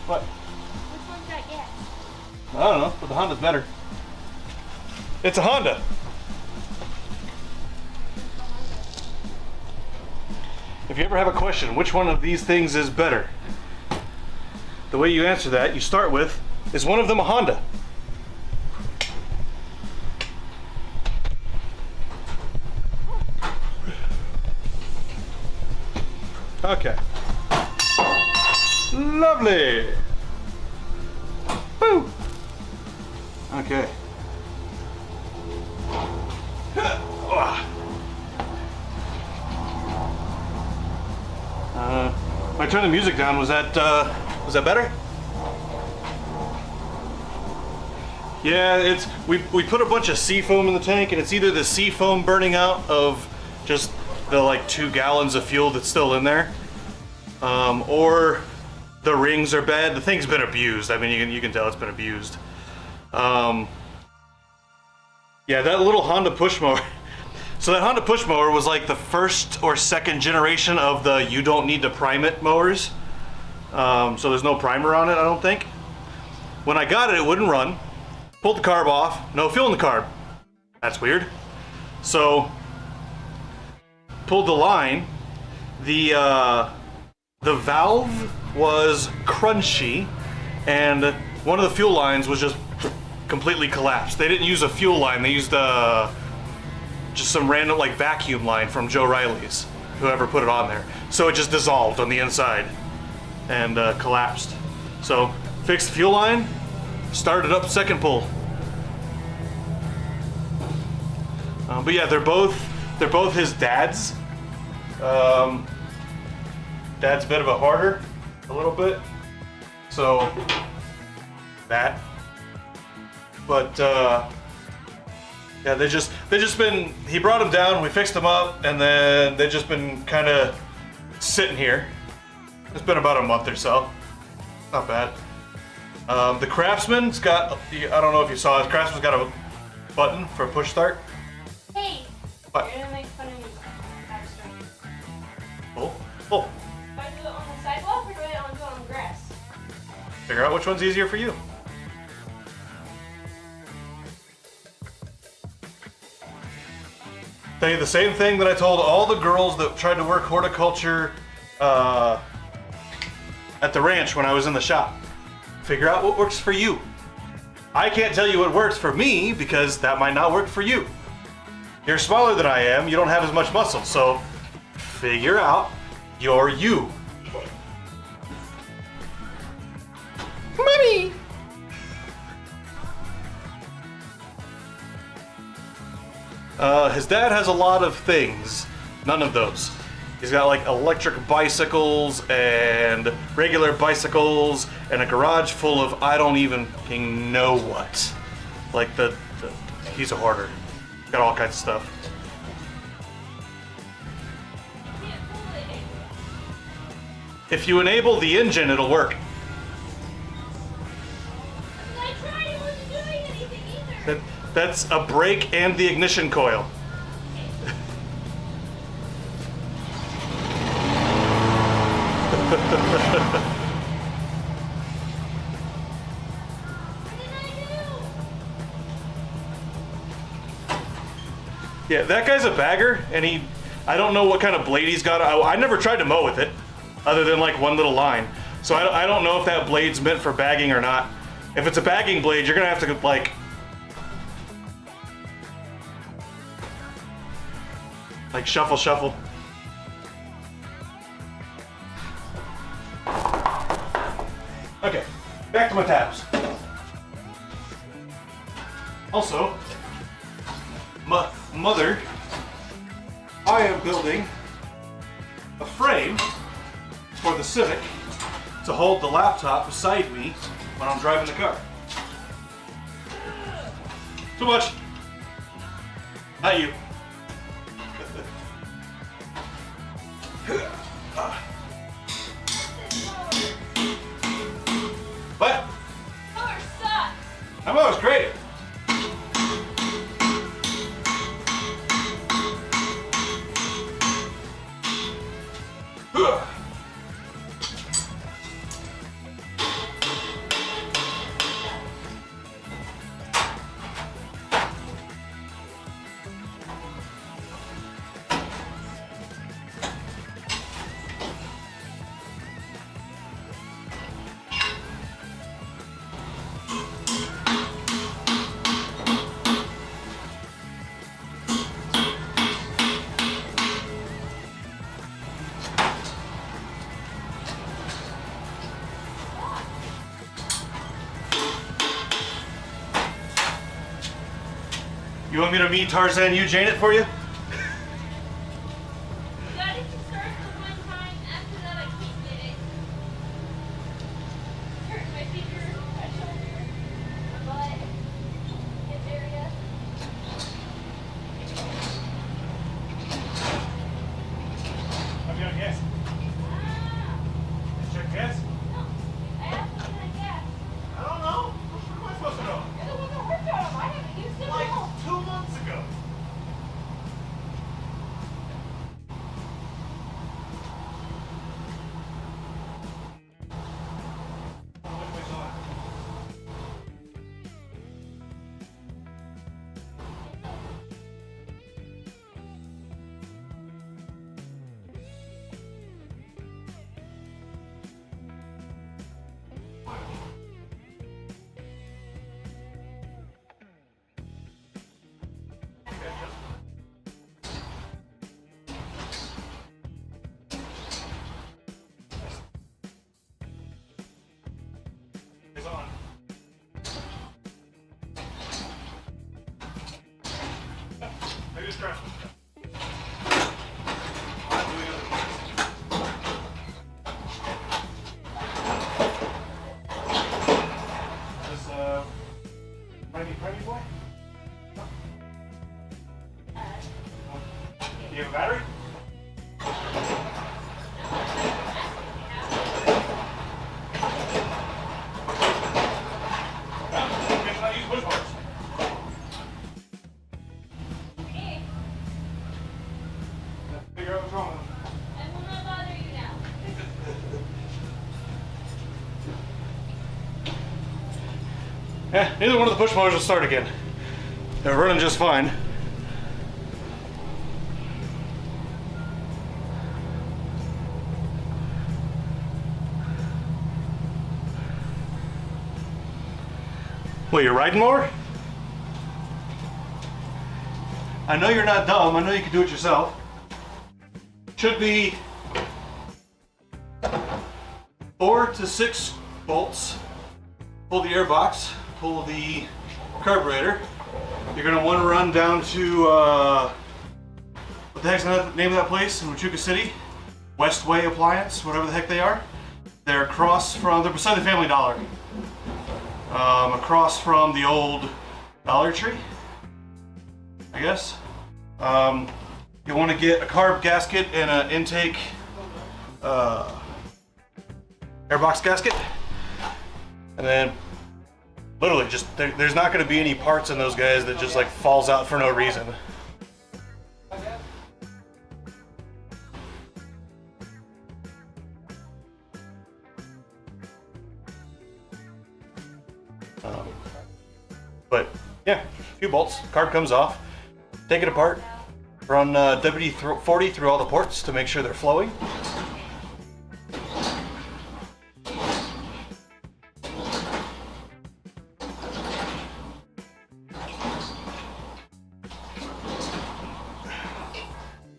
What? which one's got gas? I don't know, but the Honda's better. It's a Honda. If you ever have a question, which one of these things is better? The way you answer that, you start with, is one of them a Honda? Okay. Lovely. Woo. Okay. If I turn the music down, was that better? Yeah, it's we put a bunch of seafoam in the tank, and it's either the seafoam burning out of just the like 2 gallons of fuel that's still in there, or the rings are bad. The thing's been abused. I mean, you can tell it's been abused. Yeah, that little Honda push mower. So that Honda push mower was like the first or second generation of the you don't need to prime it mowers. So there's no primer on it, I don't think. When I got it, it wouldn't run. Pulled the carb off, no fuel in the carb. That's weird. So pulled the line. The valve was crunchy, and one of the fuel lines was just completely collapsed. They didn't use a fuel line, they used just some random like vacuum line from Joe Riley's, whoever put it on there. So it just dissolved on the inside and collapsed. So fixed the fuel line, started up second pull. But yeah, they're both his dad's. Dad's a bit of a hoarder, a little bit. So that. But yeah, they just been. He brought them down, we fixed them up, and then they've just been kind of sitting here. It's been about a month or so. Not bad. The Craftsman's got. I don't know if you saw it. Craftsman's got a button for push start. Hey, What? you're gonna make fun of me. LiveStream. Oh. Do I do it on the sidewalk or do I do it on the grass? Figure out which one's easier for you. Tell you the same thing that I told all the girls that tried to work horticulture at the ranch when I was in the shop. Figure out what works for you. I can't tell you what works for me because that might not work for you. You're smaller than I am, you don't have as much muscle, so figure out your you. Mommy! His dad has a lot of things. None of those. He's got like electric bicycles and regular bicycles and a garage full of I don't even fucking know what. Like he's a hoarder. Got all kinds of stuff. If you enable the engine, it'll work. I tried, it wasn't doing anything either. That's a brake and the ignition coil. Yeah, that guy's a bagger, and I don't know what kind of blade he's got. I never tried to mow with it, other than like one little line. So I don't know if that blade's meant for bagging or not. If it's a bagging blade, you're gonna have to like shuffle. Okay, back to my tabs. Also, mother, I am building a frame for the Civic to hold the laptop beside me when I'm driving the car. Too much. Not you. What? Mower sucks. That mower's great. You want me to meet Tarzan Eugene it for you? Got it to start the one time, after that I can't get it. Hurt my finger, my shoulder, my butt. Get there yet? I'm gonna guess. Check guess. No, I asked him to guess. I don't know. What am I supposed to know? You're the one that worked on him. I haven't used him at all. 2 months ago. transfer. Ready, boy? Do you have a battery? Figure out what's wrong with them. I will not bother you now. Neither one of the push motors will start again. They're running just fine. Well, you're riding more? I know you're not dumb. I know you can do it yourself. Should be 4 to 6 bolts. Pull the air box, pull the carburetor. You're gonna want to run down to what the heck's the name of that place in Huachuca City? Westway Appliance, whatever the heck they are. They're they're beside the Family Dollar. Across from the old Dollar Tree, I guess. You want to get a carb gasket and an intake airbox gasket, and then literally just there's not going to be any parts in those guys that just like falls out for no reason. But yeah, a few bolts, carb comes off, take it apart, run WD-40 through all the ports to make sure they're flowing.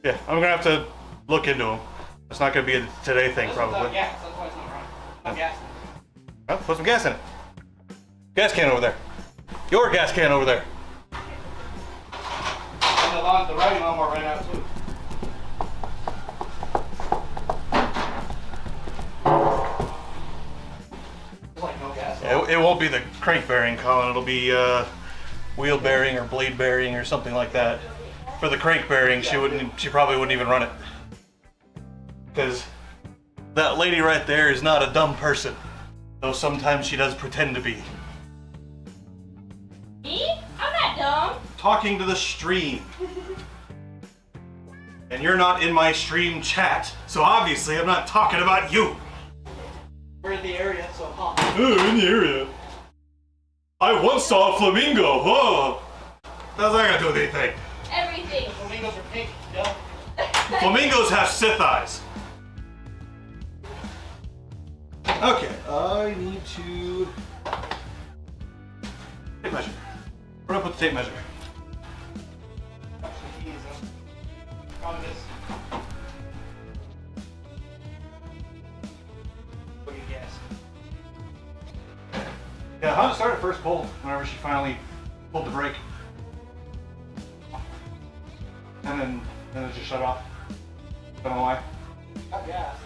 Yeah, I'm gonna have to look into them. It's not gonna be a today thing, probably. Gas, that's why it's not running. Gas. Well, put some gas in it. Gas can over there. Your gas can over there. And the riding lawnmower ran out too. Like no gas. It won't be the crank bearing, Colin. It'll be wheel bearing or blade bearing or something like that. For the crank bearing, she probably wouldn't even run it. Because that lady right there is not a dumb person. Though sometimes she does pretend to be. Me? I'm not dumb. Talking to the stream. And you're not in my stream chat, so obviously I'm not talking about you. We're in the area, so hot. Oh, in the area. I once saw a flamingo. Oh, how's that gonna do with anything? Everything. Flamingos are pink, yeah. Flamingos have Sith eyes. Okay, I need to tape measure. Where do I put the tape measure? Probably this. What do you guess? Yeah, Honda started first pull whenever she finally pulled the brake. And then it just shut off. Don't know why. Got gas.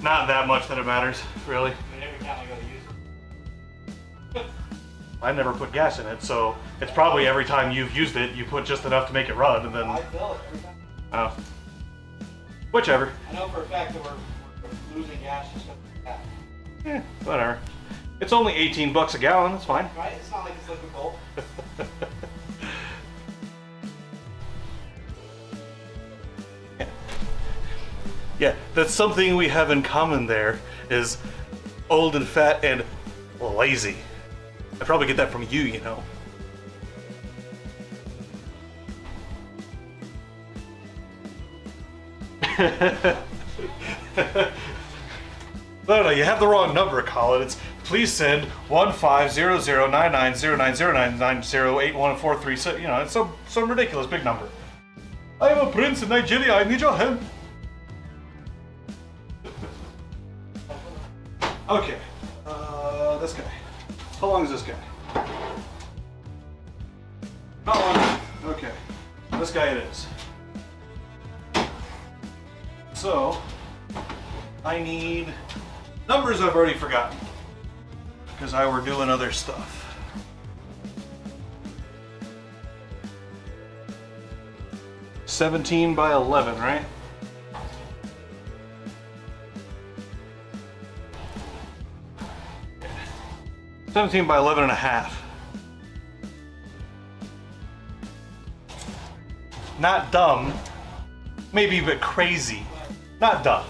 Not that much that it matters, really. I mean, every time I go to use it. I never put gas in it, so it's probably every time you've used it, you put just enough to make it run, and then I fill it every time. oh, whichever. I know for a fact that we're losing gas just like that. Yeah, whatever. It's only $18 a gallon. It's fine. Right? It's not like it's liquid gold. Yeah, that's something we have in common there, is old and fat and lazy. I probably get that from you, you know. No, you have the wrong number, Colin. It's please send 150099090909081436. You know, it's some ridiculous big number. I am a prince in Nigeria. I need your help. Okay. This guy. How long is this guy? Not long. Okay. This guy it is. So, I need numbers I've already forgotten because I were doing other stuff. $17 by 11, right? $17 by 11 and a half. Not dumb, maybe a bit crazy. Not dumb.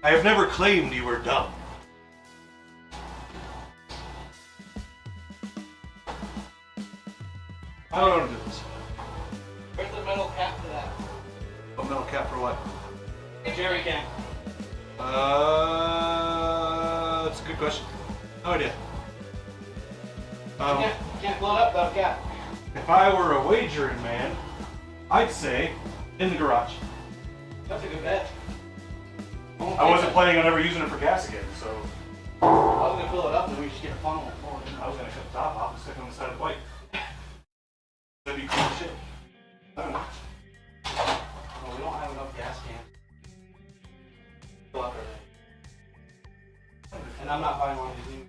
I have never claimed you were dumb. I don't know how to do this. Where's the metal cap for that? A metal cap for what? A jerry can. That's a good question. No idea. You can't blow it up without a cap. If I were a wagering man, I'd say in the garage. That's a good bet. I wasn't planning on ever using it for gas again, so I was gonna fill it up and we just get a funnel and pour it in. I was gonna cut the top off and stick it on the side of the bike. That'd be cool as shit. I don't know. Well, we don't have enough gas cans. Fill up everything. And I'm not buying one of these new.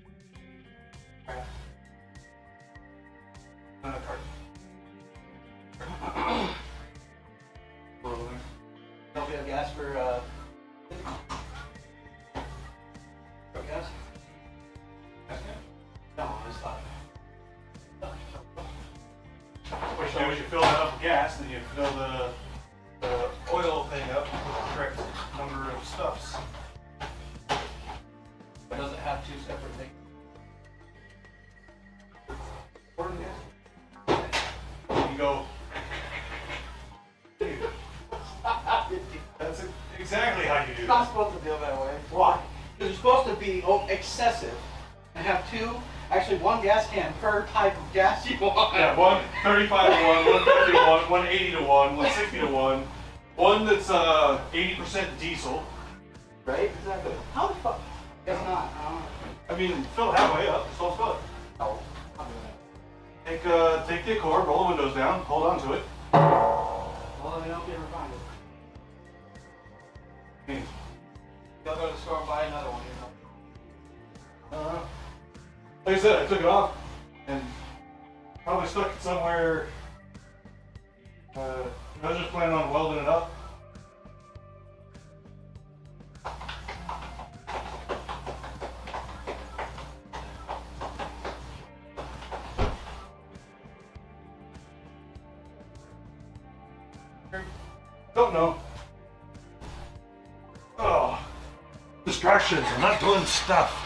Don't we have gas for gas? No, I just thought. What you do is you fill that up with gas, then you fill the oil thing up with the correct number of stuffs. Does it have two separate things? You go. That's exactly how you do It's not it. supposed to feel that way. Why? Because you're supposed to be excessive and have one gas can per type of gas you want. Yeah, 135 to 1, 150 to 1, 180 to 1, 160 to 1. One that's 80% diesel. Right? Exactly. How the fuck? It's not. I mean, fill it halfway up, so fill it. No. I'm doing that. Take the cord, roll the windows down, hold on to it. Well, then don't get refined. They'll go to the store and buy another one. Like I said, I took it off and probably stuck it somewhere. I was just planning on welding it up. Don't know. Oh, distractions. I'm not doing stuff.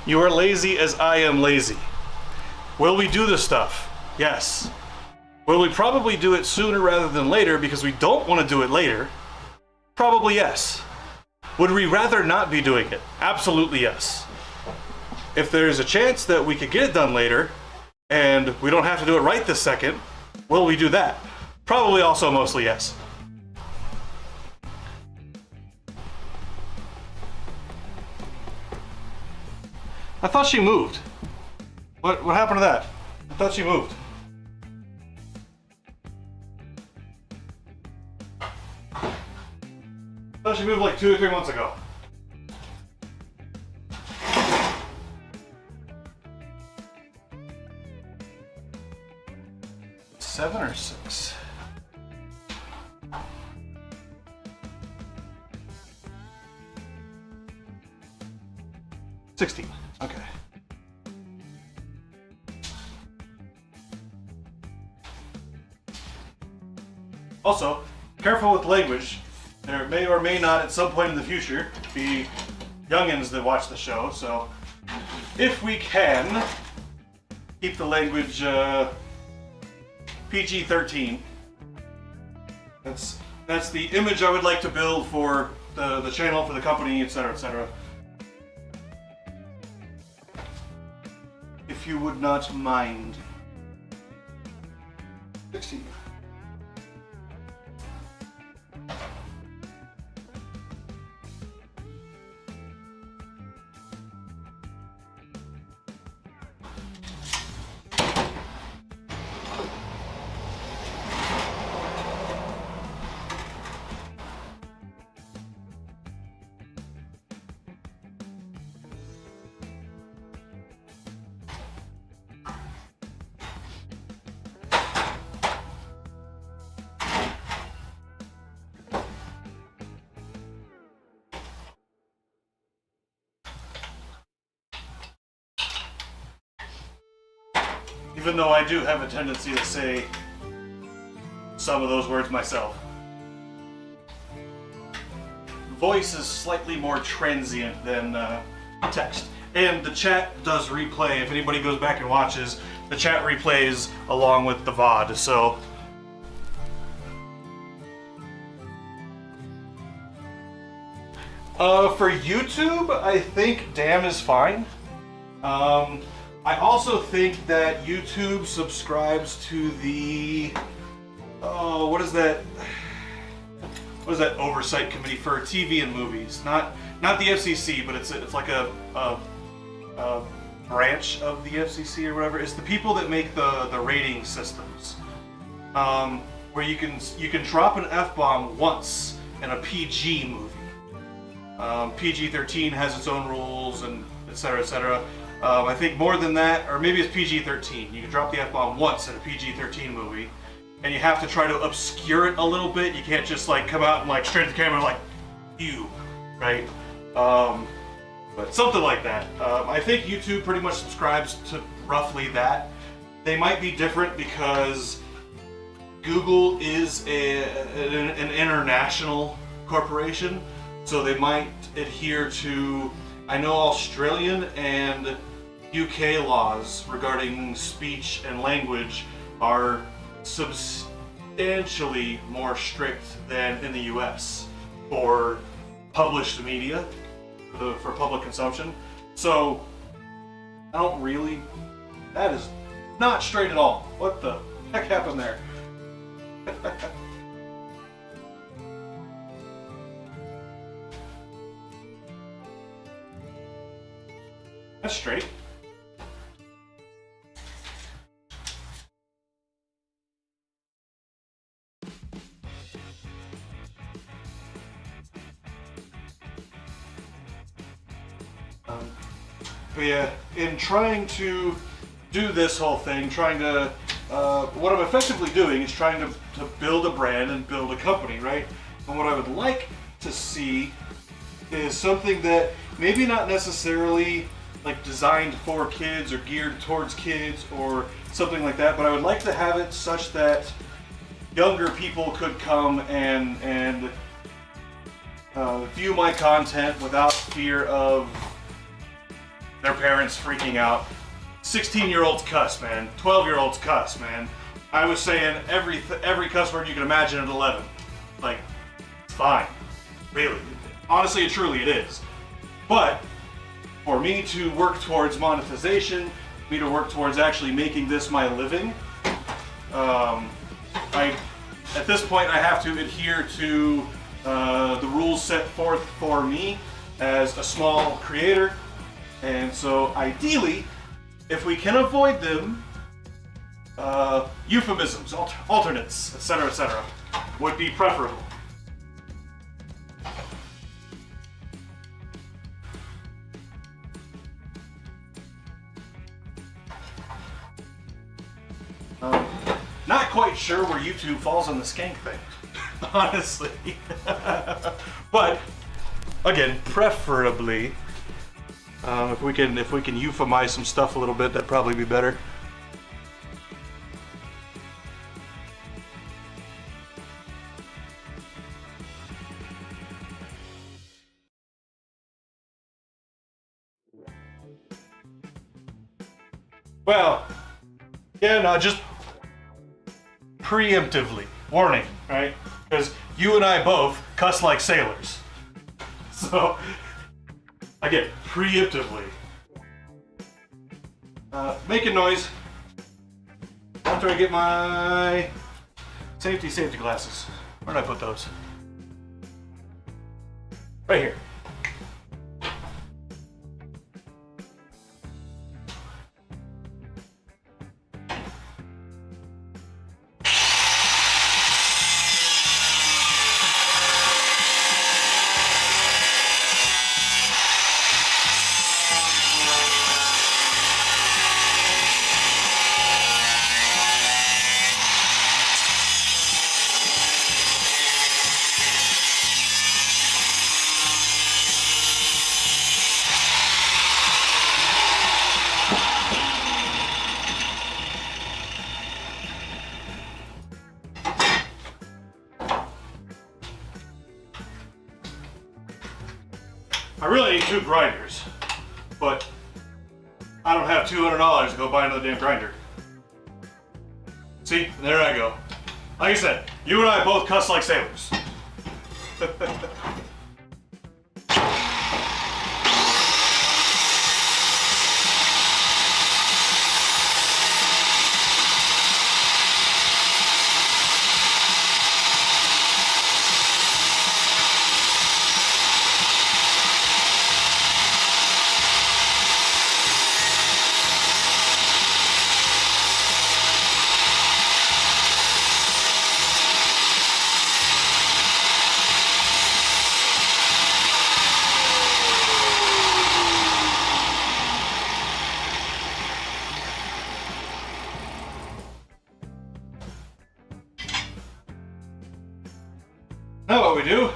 You are lazy as I am lazy. Will we do this stuff? Yes. Will we probably do it sooner rather than later because we don't want to do it later? Probably yes. Would we rather not be doing it? Absolutely yes. If there's a chance that we could get it done later and we don't have to do it right this second, will we do that? Probably also mostly yes. I thought she moved. What happened to that? I thought she moved. I thought she moved like 2 or 3 months ago. Seven or 6? $16. Okay. Also, careful with language. There may or may not at some point in the future be youngins that watch the show, so if we can keep the language PG-13. That's the image I would like to build for the channel, for the company, etc., etc. If you would not mind. 16. Even though I do have a tendency to say some of those words myself. Voice is slightly more transient than text. And the chat does replay. If anybody goes back and watches, the chat replays along with the VOD. So for YouTube, I think damn is fine. I also think that YouTube subscribes to the what is that oversight committee for TV and movies? Not the FCC, but it's like a branch of the FCC or whatever. It's the people that make the rating systems, where you can drop an F-bomb once in a PG movie. PG-13 has its own rules and etc. etc. I think more than that, or maybe it's PG-13. You can drop the F-bomb once in a PG-13 movie, and you have to try to obscure it a little bit. You can't just like come out and like straight to the camera like, you, right? But something like that. I think YouTube pretty much subscribes to roughly that. They might be different because Google is an international corporation, so they might adhere to, I know, Australian and UK laws regarding speech and language are substantially more strict than in the US for published media, for public consumption. So I don't really, that is not straight at all. What the heck happened there? That's straight. But yeah, in trying to do this whole thing, what I'm effectively doing is trying to build a brand and build a company, right? And what I would like to see is something that maybe not necessarily like designed for kids or geared towards kids or something like that, but I would like to have it such that younger people could come and view my content without fear of their parents freaking out. 16-year-olds cuss, man. 12-year-olds cuss, man. I was saying every cuss word you can imagine at 11. Like, it's fine. Really. Honestly, truly, it is. But for me to work towards monetization, me to work towards actually making this my living, at this point I have to adhere to the rules set forth for me as a small creator. And so ideally, if we can avoid them, euphemisms, alternates, etc., would be preferable. Not quite sure where YouTube falls on the skank thing, honestly. But again, preferably, if we can euphemize some stuff a little bit, that'd probably be better. Well, yeah, no, just preemptively, warning, right? Because you and I both cuss like sailors. So, again, preemptively. Making noise after I get my Safety glasses. Where did I put those? Right here. I really need 2 grinders, but I don't have $200 to go buy another damn grinder. See, there I go. Like I said, you and I both cuss like sailors. Now what we do?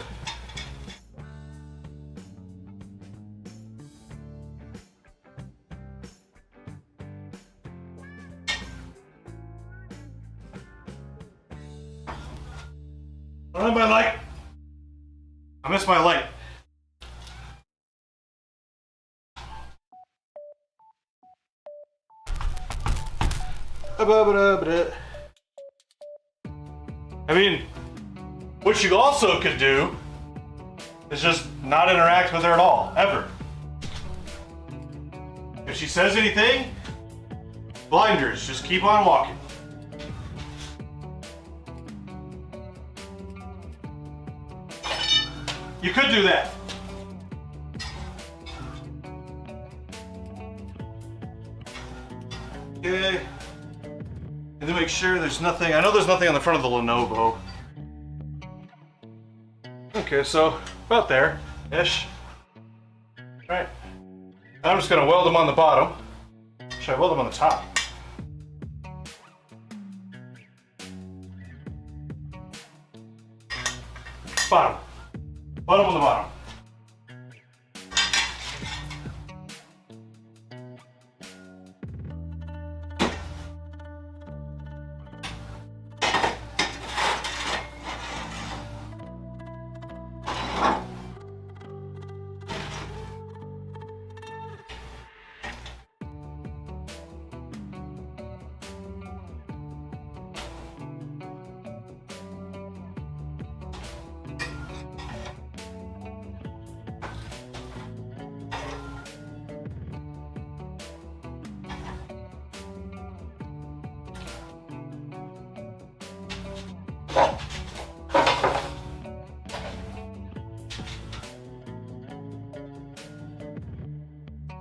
I don't have my light. I missed my light. I mean, what you also could do is just not interact with her at all, ever. If she says anything, blinders, just keep on walking. You could do that. Okay. And then make sure there's nothing, I know there's nothing on the front of the Lenovo. Okay, so about there-ish. Alright. I'm just gonna weld them on the bottom. Should I weld them on the top? Bottom. Bottom on the bottom.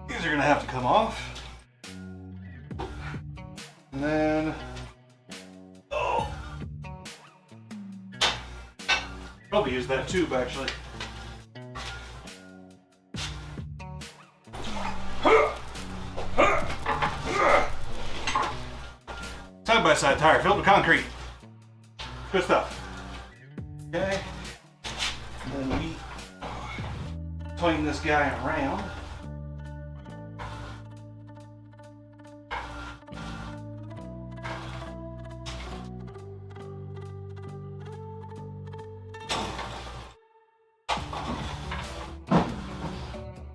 These are gonna have to come off. And then, oh, probably use that tube actually. Side by side tire filled with concrete. Good stuff. Okay. And then we swing this guy around.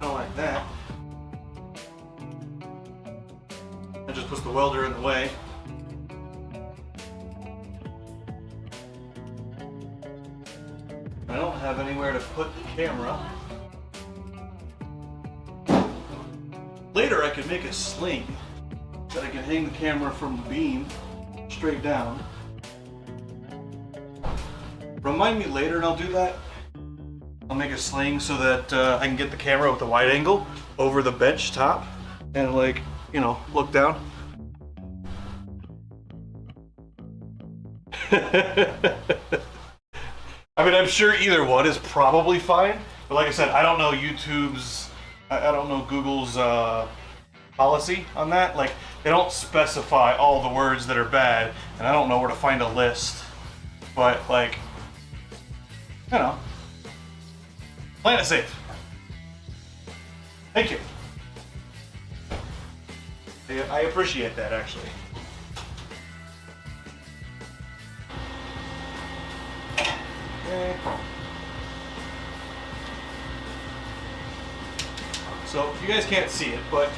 Like that. That just puts the welder in the way. I don't have anywhere to put the camera. Later I could make a sling that I can hang the camera from the beam straight down. Remind me later and I'll do that. I'll make a sling so that I can get the camera with the wide angle over the bench top and like, you know, look down. I mean, I'm sure either one is probably fine, but like I said, I don't know YouTube's, I don't know Google's policy on that. Like, they don't specify all the words that are bad, and I don't know where to find a list. But like, you know, playing it safe. Thank you. I appreciate that, actually. Okay. So you guys can't see it, but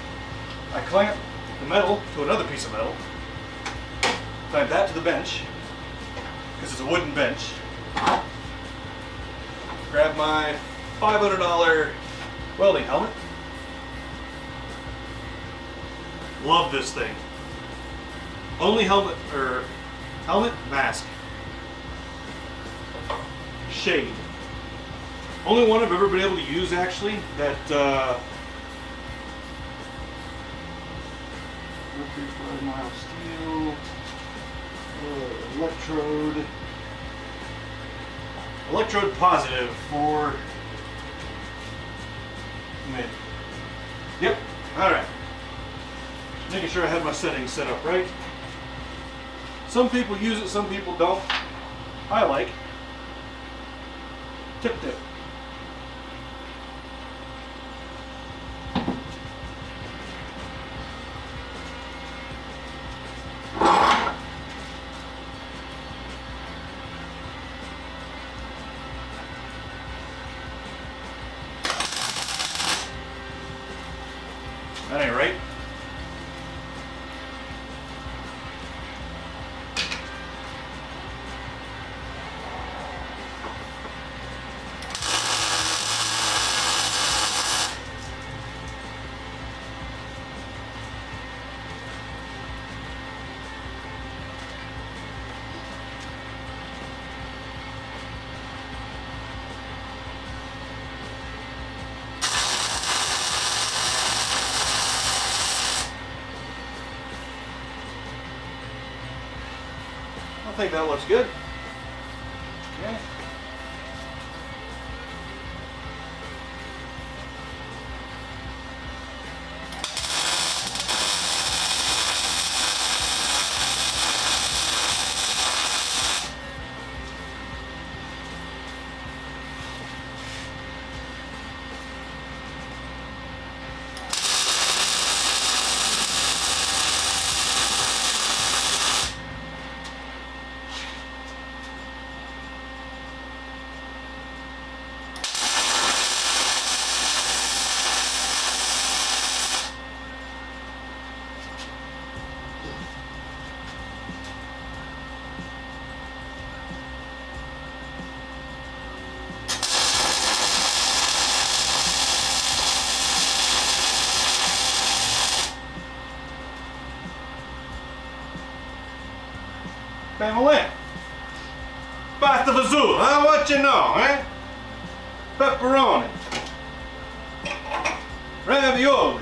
I clamp the metal to another piece of metal, clamp that to the bench, because it's a wooden bench, grab my $500 welding helmet. Love this thing. Only helmet, mask, shade. Only one I've ever been able to use actually that 35 mile steel, electrode positive for mid. Yep, alright. Making sure I have my settings set up right. Some people use it, some people don't. I like tip tip. That ain't right. I think that looks good. Okay. Family. Pasta fazool, huh? What you know, eh? Pepperoni. Ravioli.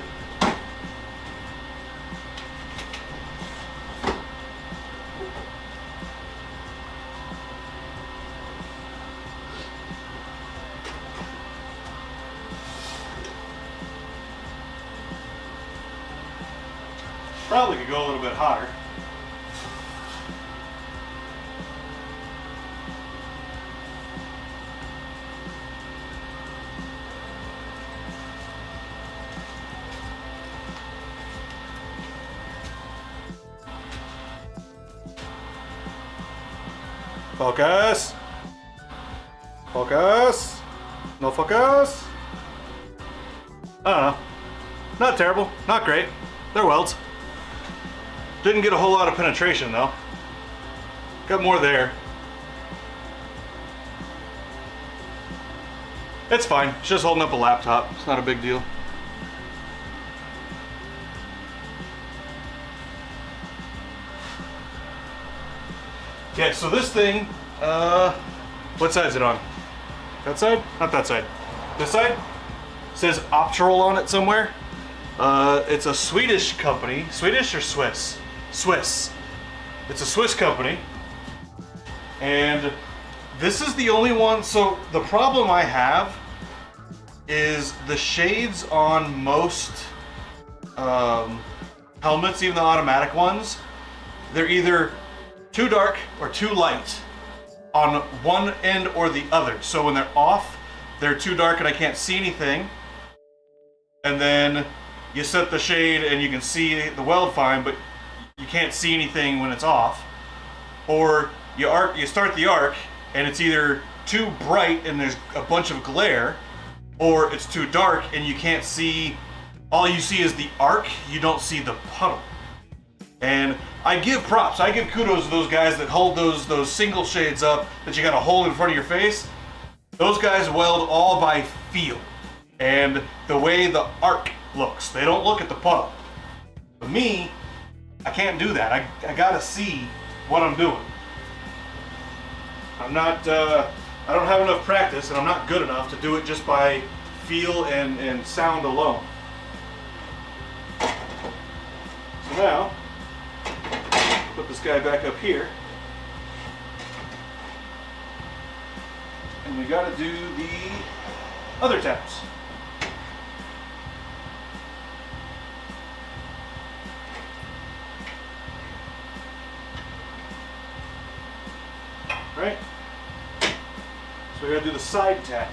Probably could go a little bit hotter. Focus. Focus. No focus. I don't know. Not terrible. Not great. They're welds. Didn't get a whole lot of penetration though. Got more there. It's fine. It's just holding up a laptop. It's not a big deal. Okay, so this thing, What side is it on? That side? Not that side. This side? It says Optrol on it somewhere. It's a Swedish company. Swedish or Swiss? Swiss. It's a Swiss company. And this is the only one. So the problem I have is the shades on most helmets, even the automatic ones, they're either too dark or too light on one end or the other. So when they're off, they're too dark and I can't see anything. And then you set the shade and you can see the weld fine, but you can't see anything when it's off. Or you start the arc and it's either too bright and there's a bunch of glare, or it's too dark and you can't see, all you see is the arc, you don't see the puddle. And I give props, I give kudos to those guys that hold those single shades up that you gotta hold in front of your face. Those guys weld all by feel and the way the arc looks. They don't look at the puddle. For me, I can't do that. I gotta see what I'm doing. I'm not, I don't have enough practice and I'm not good enough to do it just by feel and sound alone. So now, put this guy back up here. And we gotta do the other tabs. Right? So we gotta do the side tabs.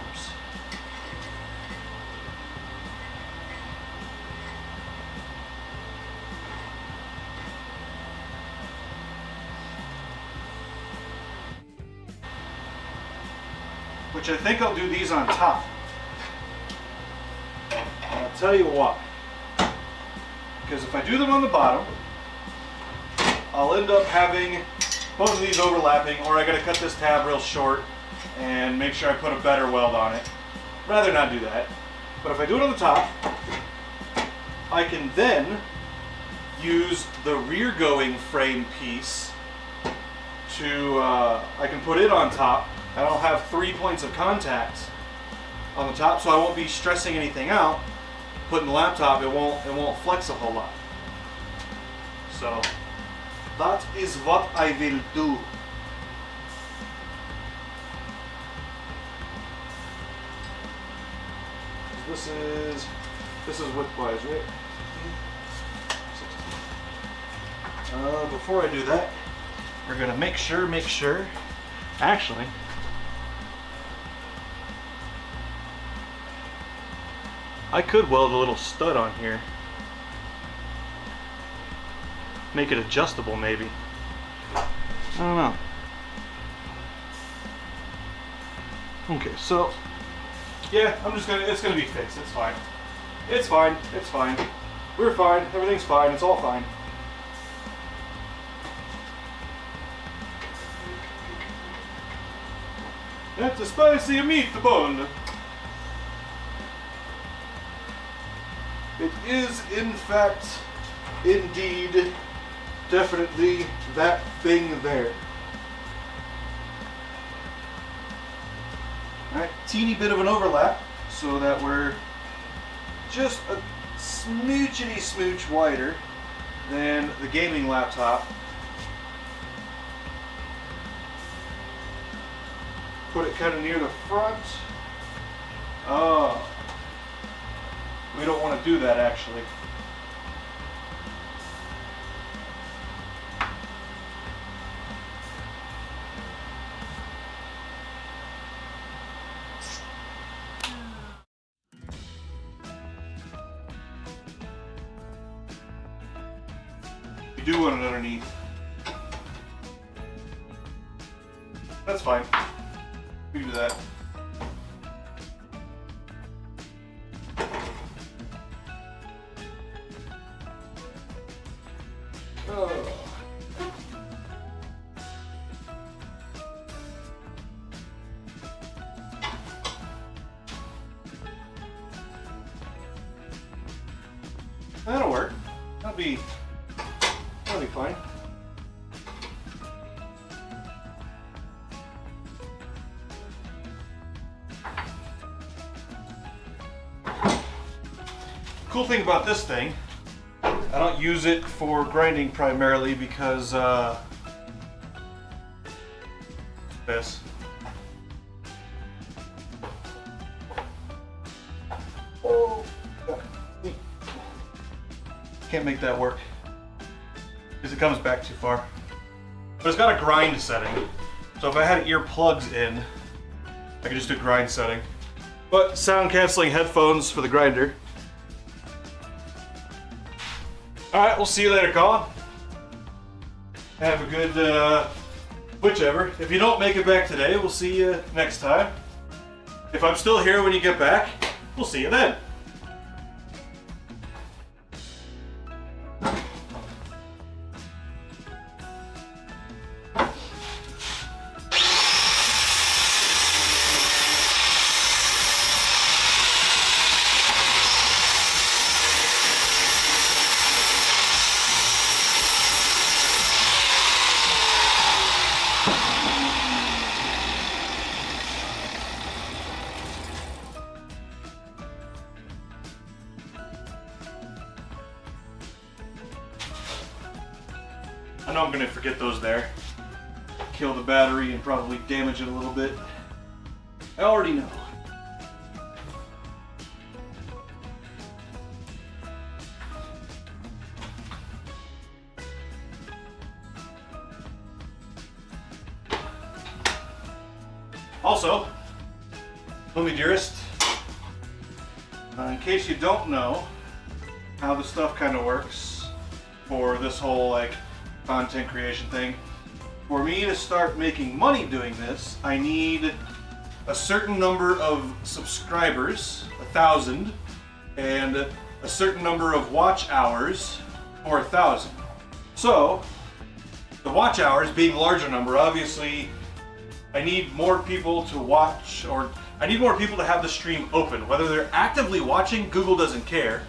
Which I think I'll do these on top. And I'll tell you why. Because if I do them on the bottom, I'll end up having both of these overlapping, or I gotta cut this tab real short and make sure I put a better weld on it. Rather not do that. But if I do it on the top, I can then use the rear going frame piece to, I can put it on top, and I'll have 3 points of contact on the top, so I won't be stressing anything out. Putting the laptop, it won't flex a whole lot. So that is what I will do. This is widthwise, right? 16. Before I do that, we're gonna make sure. Actually, I could weld a little stud on here. Make it adjustable, maybe. I don't know. Okay, so yeah, it's gonna be fixed. It's fine. It's fine. It's fine. We're fine. Everything's fine. It's all fine. That's a spicy meatball. It is, in fact, indeed, definitely that thing there. Alright, teeny bit of an overlap so that we're just a smoochity smooch wider than the gaming laptop. Put it kind of near the front. Oh, we don't want to do that actually. You do want it underneath. That's fine. We can do that. Oh. That'll work. That'll be fine. Cool thing about this thing, I don't use it for grinding primarily because this. Oh, can't make that work because it comes back too far. But it's got a grind setting, so if I had earplugs in, I could just do grind setting. But sound canceling headphones for the grinder. Alright, we'll see you later, Colin. Have a good, whichever. If you don't make it back today, we'll see you next time. If I'm still here when you get back, we'll see you then. I know I'm gonna forget those there. Kill the battery and probably damage it a little bit. I already know. Also, Lumi Dearest, in case you don't know how the stuff kind of works for this whole like content creation thing, for me to start making money doing this, I need a certain number of subscribers, 1,000, and a certain number of watch hours for 1,000. So, the watch hours being a larger number, obviously, I need more people to watch, or I need more people to have the stream open. Whether they're actively watching, Google doesn't care,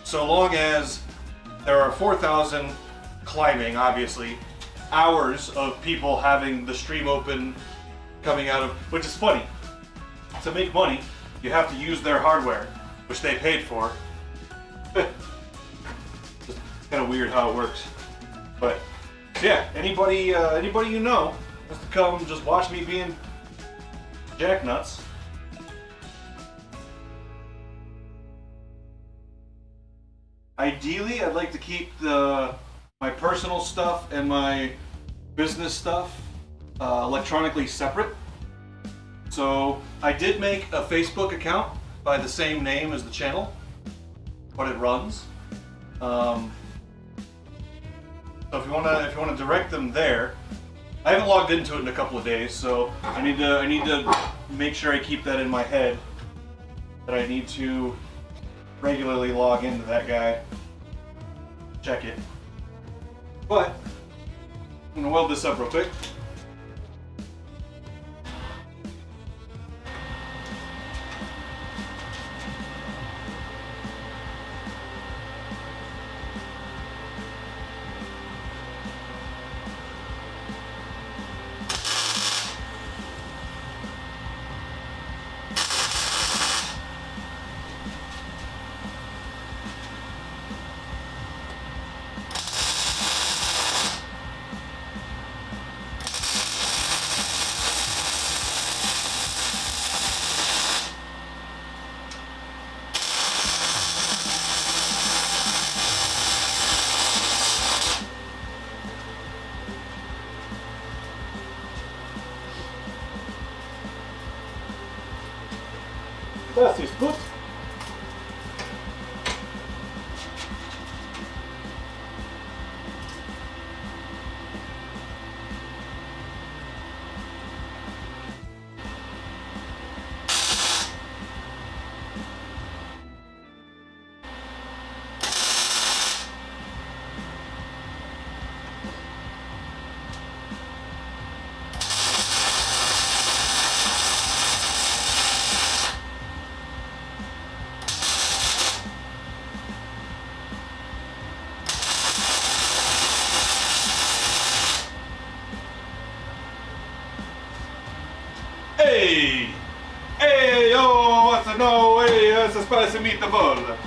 so long as there are 4,000 climbing, obviously, hours of people having the stream open, coming out of, which is funny. To make money, you have to use their hardware, which they paid for. It's kind of weird how it works. But yeah, anybody you know wants to come just watch me being jacknuts. Ideally, I'd like to keep my personal stuff and my business stuff electronically separate. So I did make a Facebook account by the same name as the channel, but it runs. So if you wanna direct them there, I haven't logged into it in a couple of days, so I need to make sure I keep that in my head that I need to regularly log into that guy, check it. But I'm gonna weld this up real quick. Das ist gut. Hey! Hey, yo, what's the no way? It's a spicy meatball.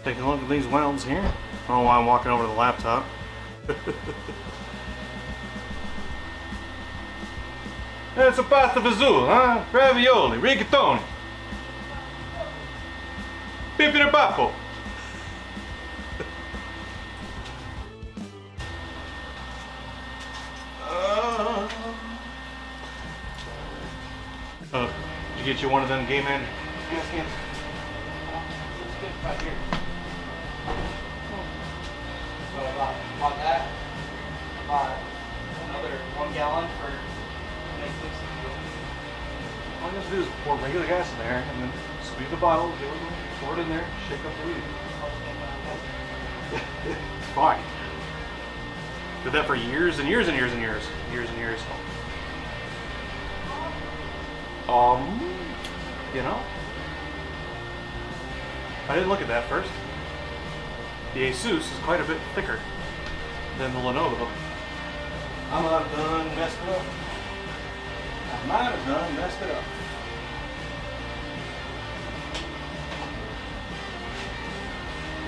Taking a look at these welds here. I don't know why I'm walking over to the laptop. It's a pasta fazool, huh? Ravioli, rigatoni. Pippi papo. Did you get you one of them Gay Man gas cans? Let's get it right here. So I bought that. I bought another 1 gallon for make things easier. All you have to do is pour regular gas in there and then squeeze the bottle, give it, pour it in there, shake up the lid. It's fine. Did that for years and years and years and years. Years and years. You know, I didn't look at that first. The Asus is quite a bit thicker than the Lenovo. I might have done messed it up. I might have done messed it up.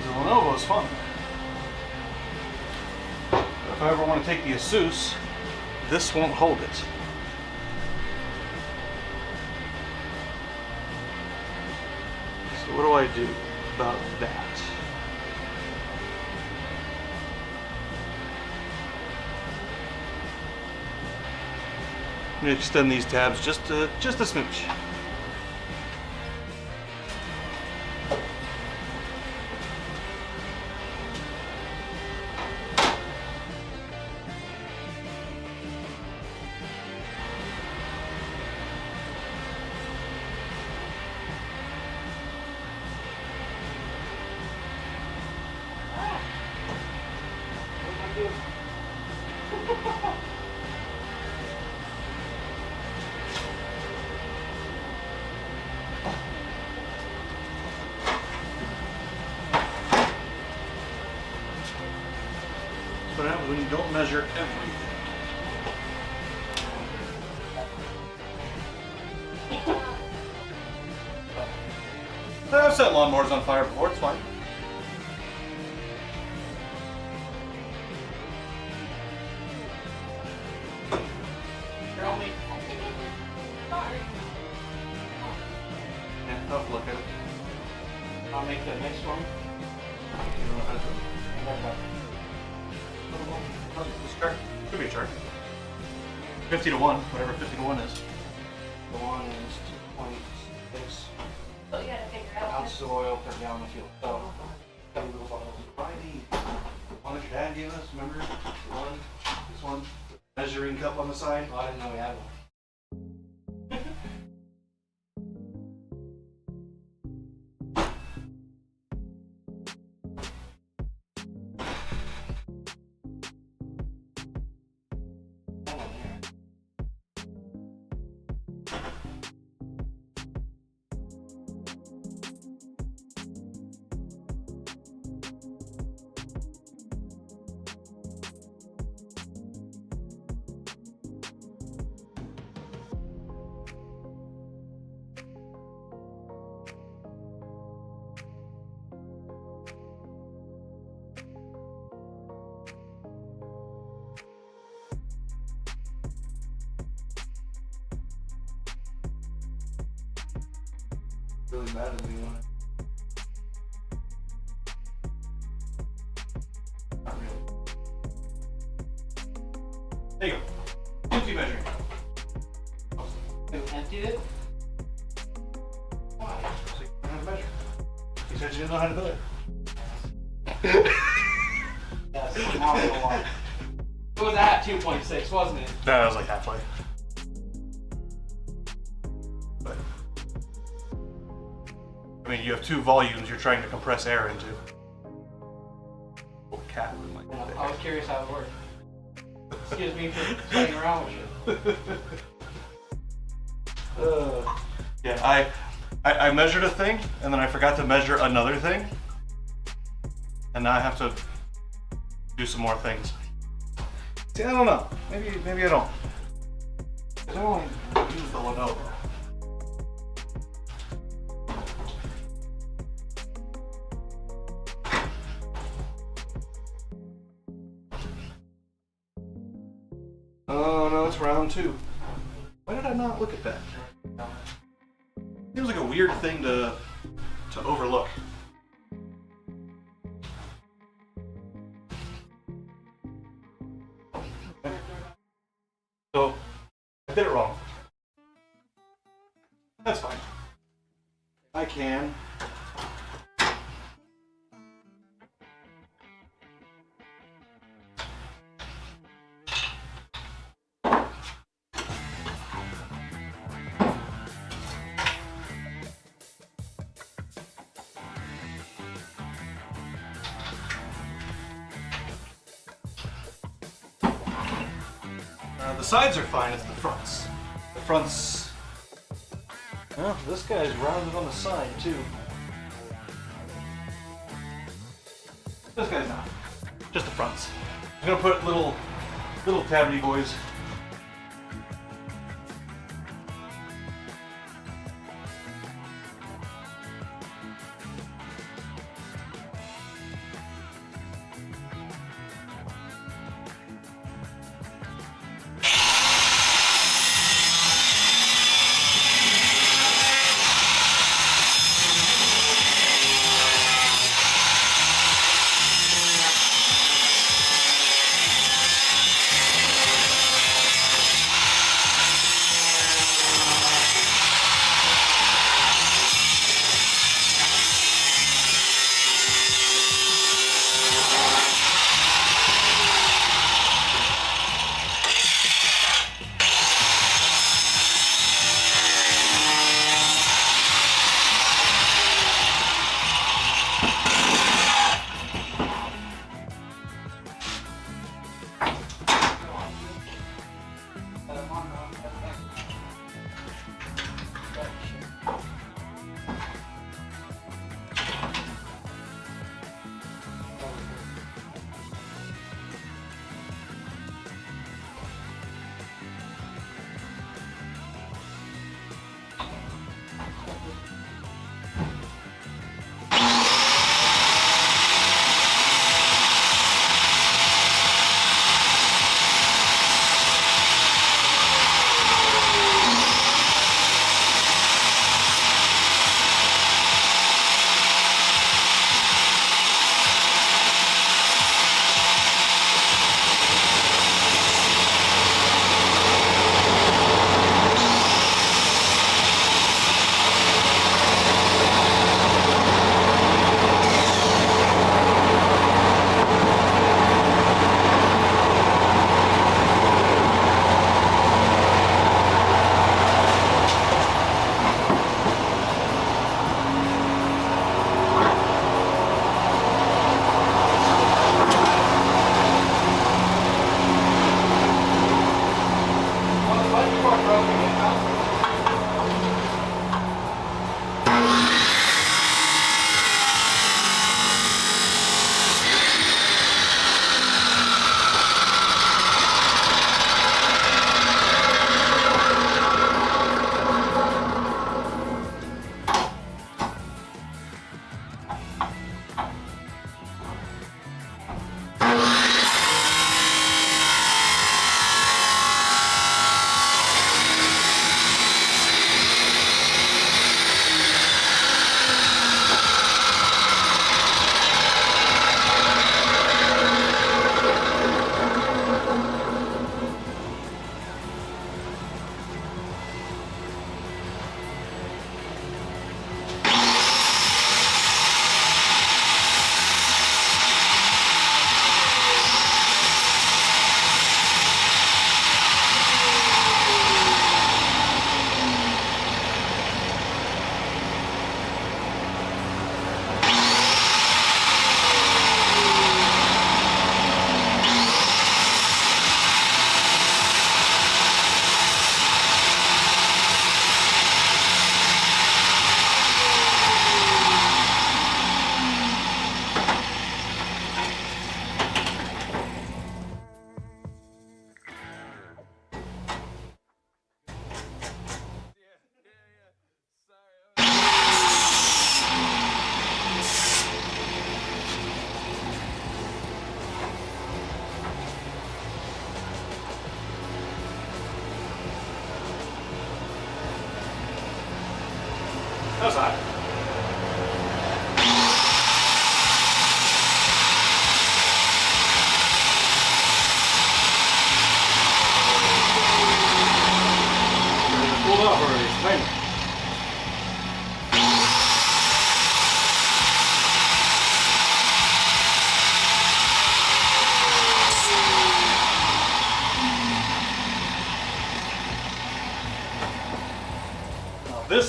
The Lenovo is fun. If I ever want to take the Asus, this won't hold it. So what do I do about that? I'm going to extend these tabs just a smooch. That's what happens when you don't measure everything. I've set lawnmowers on fire before, it's fine. Tell me. Yeah, tough look at it. I'll make the next one. You don't know how to do it. This chart could be a chart. 50 to 1, whatever 50 to 1 is. The one is 2.6 So you gotta figure out. ounces of oil per gallon of fuel. So, gotta do all those. Buy the one that your dad gave us, remember? The one, this one, measuring cup on the side. Oh, I didn't know we had one. Really mad at me when not really. There you go. Empty measuring. You emptied it? Why? So you don't have to measure. You said you didn't know how to do it. Yes, now I know why. It was at 2.6, wasn't it? No, I was like halfway. But I mean, you have two volumes you're trying to compress air into. What cat would like Yeah, that? I was curious how it worked. Excuse me for playing around with you. Yeah, I measured a thing and then I forgot to measure another thing, and now I have to do some more things. See, I don't know. Maybe I don't. I don't only use the Lenovo. Oh no, it's round 2. Why did I not look at that? Seems like a weird thing to overlook. So, I did it wrong. That's fine. I can. The sides are fine, it's the fronts. The fronts... Well, this guy's rounded on the side, too. This guy's not. Just the fronts. I'm gonna put little cavity boys.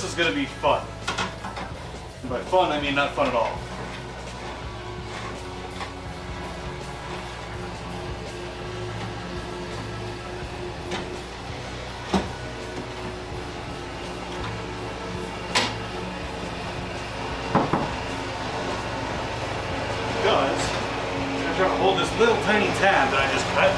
this is gonna be fun. And by fun, I mean not fun at all. Because I'm trying to hold this little tiny tab that I just cut.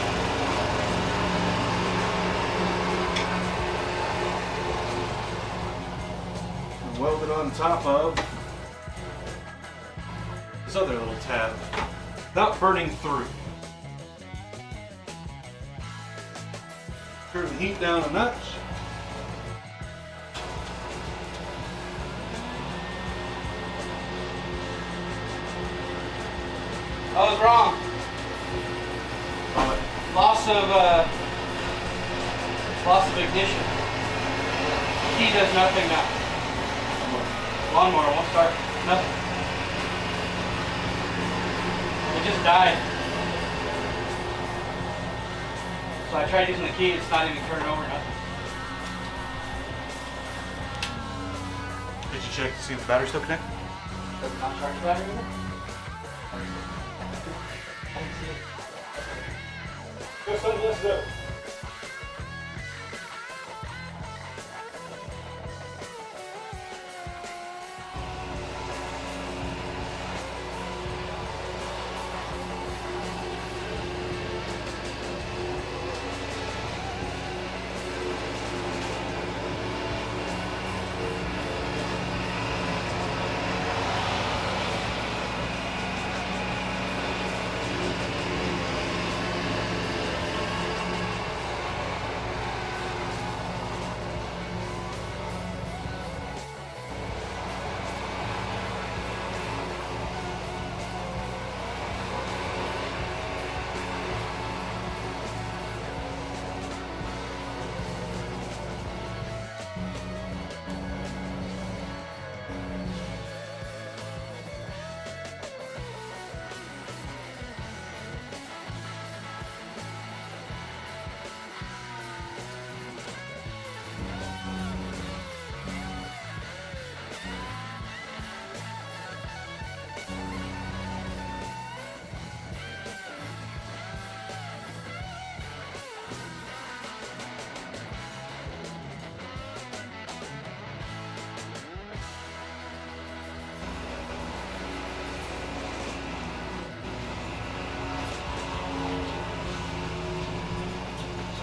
And weld it on top of this other little tab, not burning through. Turn the heat down a notch. I was wrong. Loss of ignition. Key does nothing now. Lawnmower won't start. Nothing. It just died. So I tried using the key. It's not even turning over. Nothing. Did you check to see if the battery's still connected? Does it not charge the battery either? Go, son, let's go.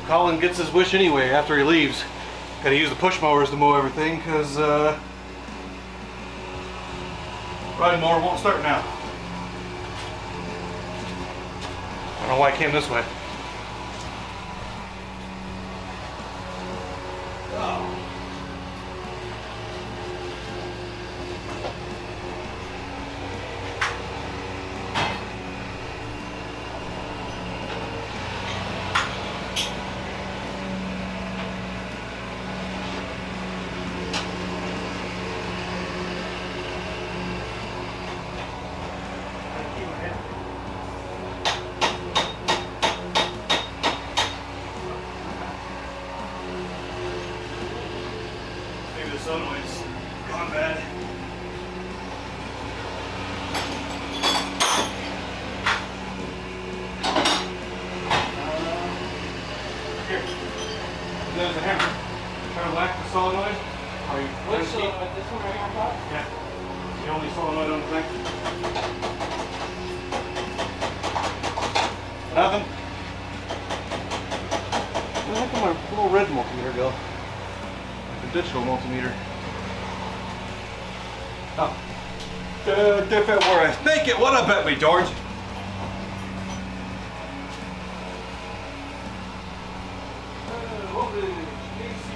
Colin gets his wish anyway after he leaves. Gotta use the push mowers to mow everything because riding mower won't start now. I don't know why it came this way. Maybe the solenoid's gone bad. Here. There's a hammer. Try to whack the solenoid. Are you Which solenoid? This one right here on top? Yeah. The only solenoid on the thing. Nothing. Where the heck did my little red multimeter go? Like the digital multimeter. Oh. If it were I think it would have bet me, George. Voltage, AC.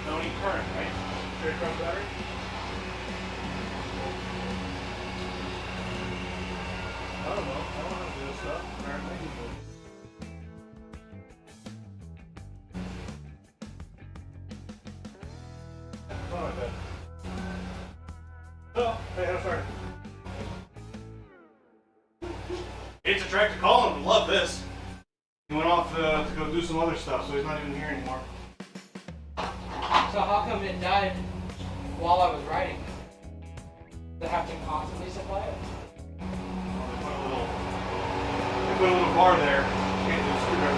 No need current, right? Straight from the battery? I don't know. I don't know how to do this stuff. Apparently. Oh, I bet. Oh, hey, I'm sorry. It's a tractor. Colin would love this. He went off to go do some other stuff, so he's not even here anymore. So how come it died while I was riding? Did I have to constantly supply it? They put a little bar there. Can't do a screwdriver.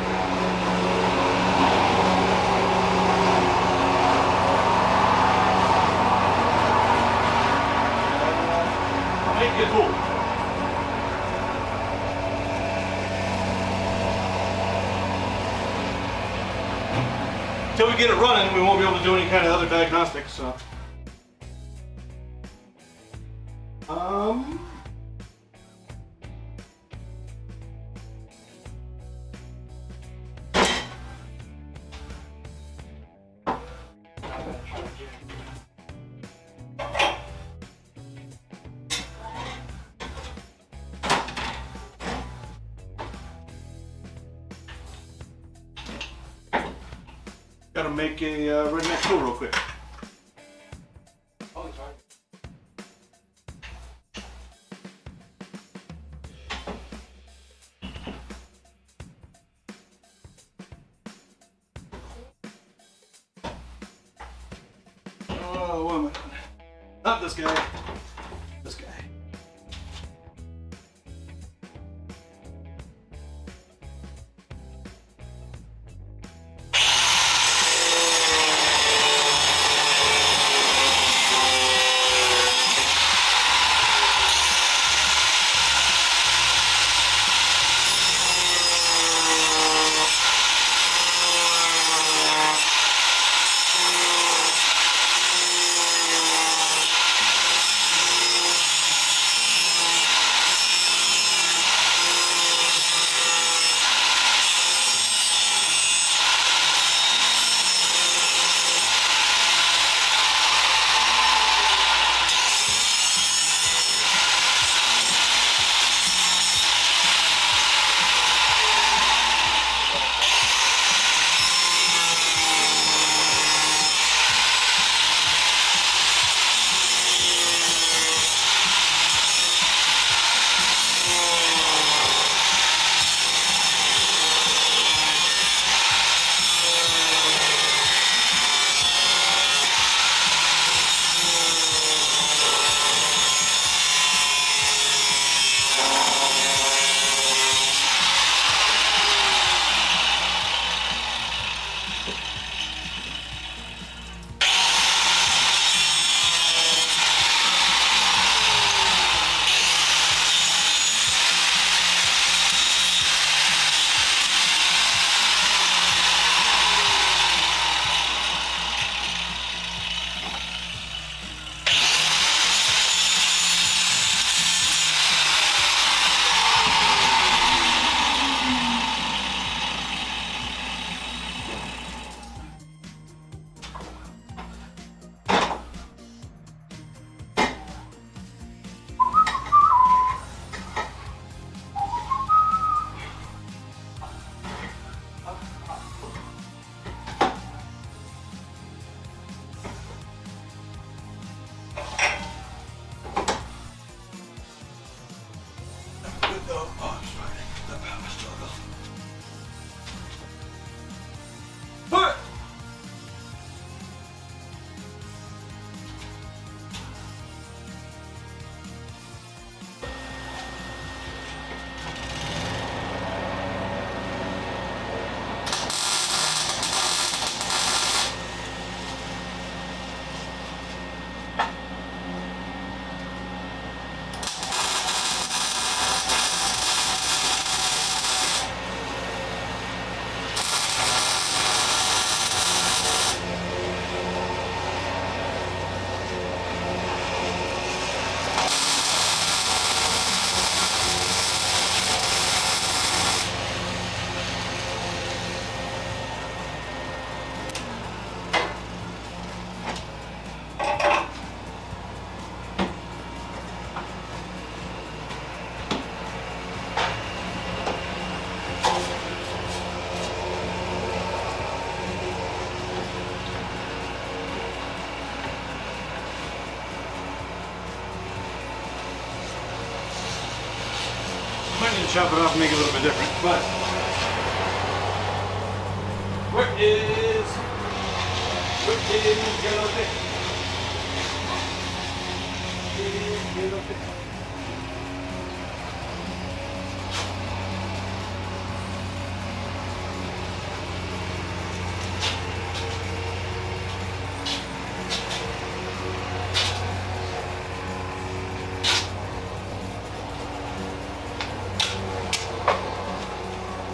Make it cool. Until we get it running, we won't be able to do any kind of other diagnostics. So. Gotta make a redneck tool real quick. Oh, sorry. Oh, what am I doing? Not this guy. This guy. Chop it off and make it a little bit different, but where is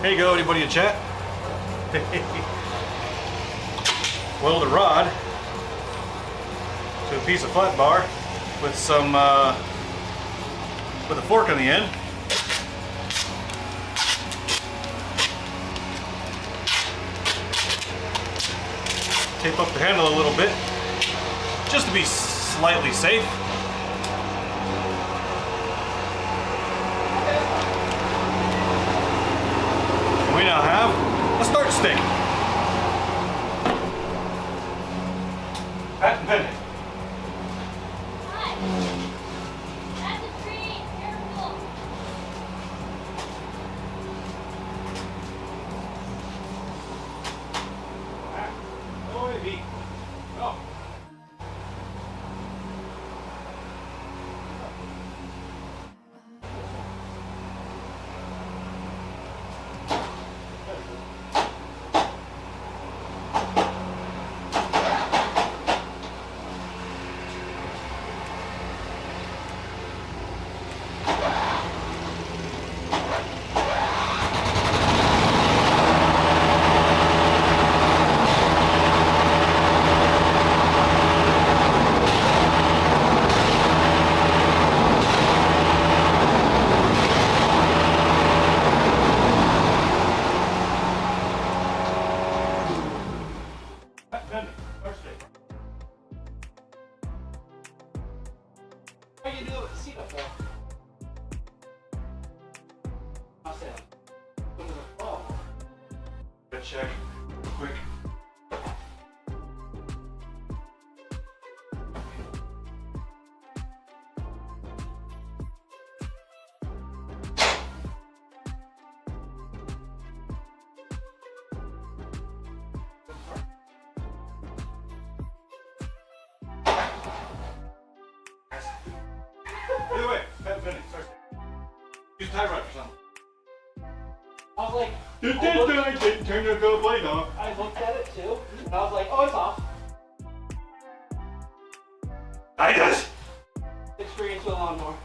Hey, go, anybody in chat? Weld a rod to a piece of flat bar with some with a fork on the end. Tape up the handle a little bit just to be slightly safe. We now have a start stick. Patent pending. That's a tree. Careful. Oh, maybe. Oh. How you do it with the seat up there? I'll say Good check. Quick. Either way, patent pending. Sorry. Use a tie rod or something. I was like, Turn the gold blade off. I looked at it too, and I was like, oh, it's off. I just. Experience with a lawnmower.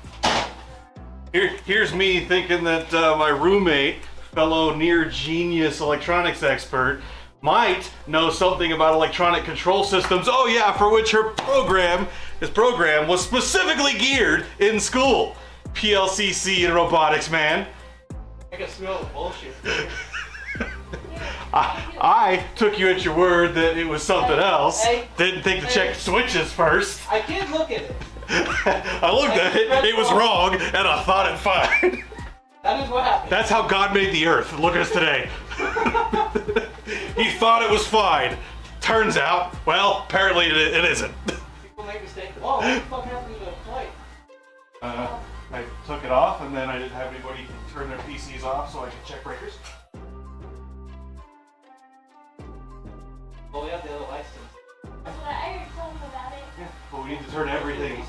Here's me thinking that my roommate, fellow near genius electronics expert, might know something about electronic control systems. Oh yeah, for which his program was specifically geared in school. PLCC and robotics, man. I can smell the bullshit. I took you at your word that it was something else. Hey, Didn't think to check the switches first. I did look at it. I looked at it, it was wrong, and I thought it fine. That is what happened. That's how God made the earth. Look at us today. He thought it was fine. Turns out, well, apparently it isn't. People make mistakes. Oh, what the fuck happened to the flight? I took it off, and then I didn't have anybody turn their PCs off so I could check breakers. Well, we have the other license. That's what I already told him about it. Yeah, but we need to turn everything.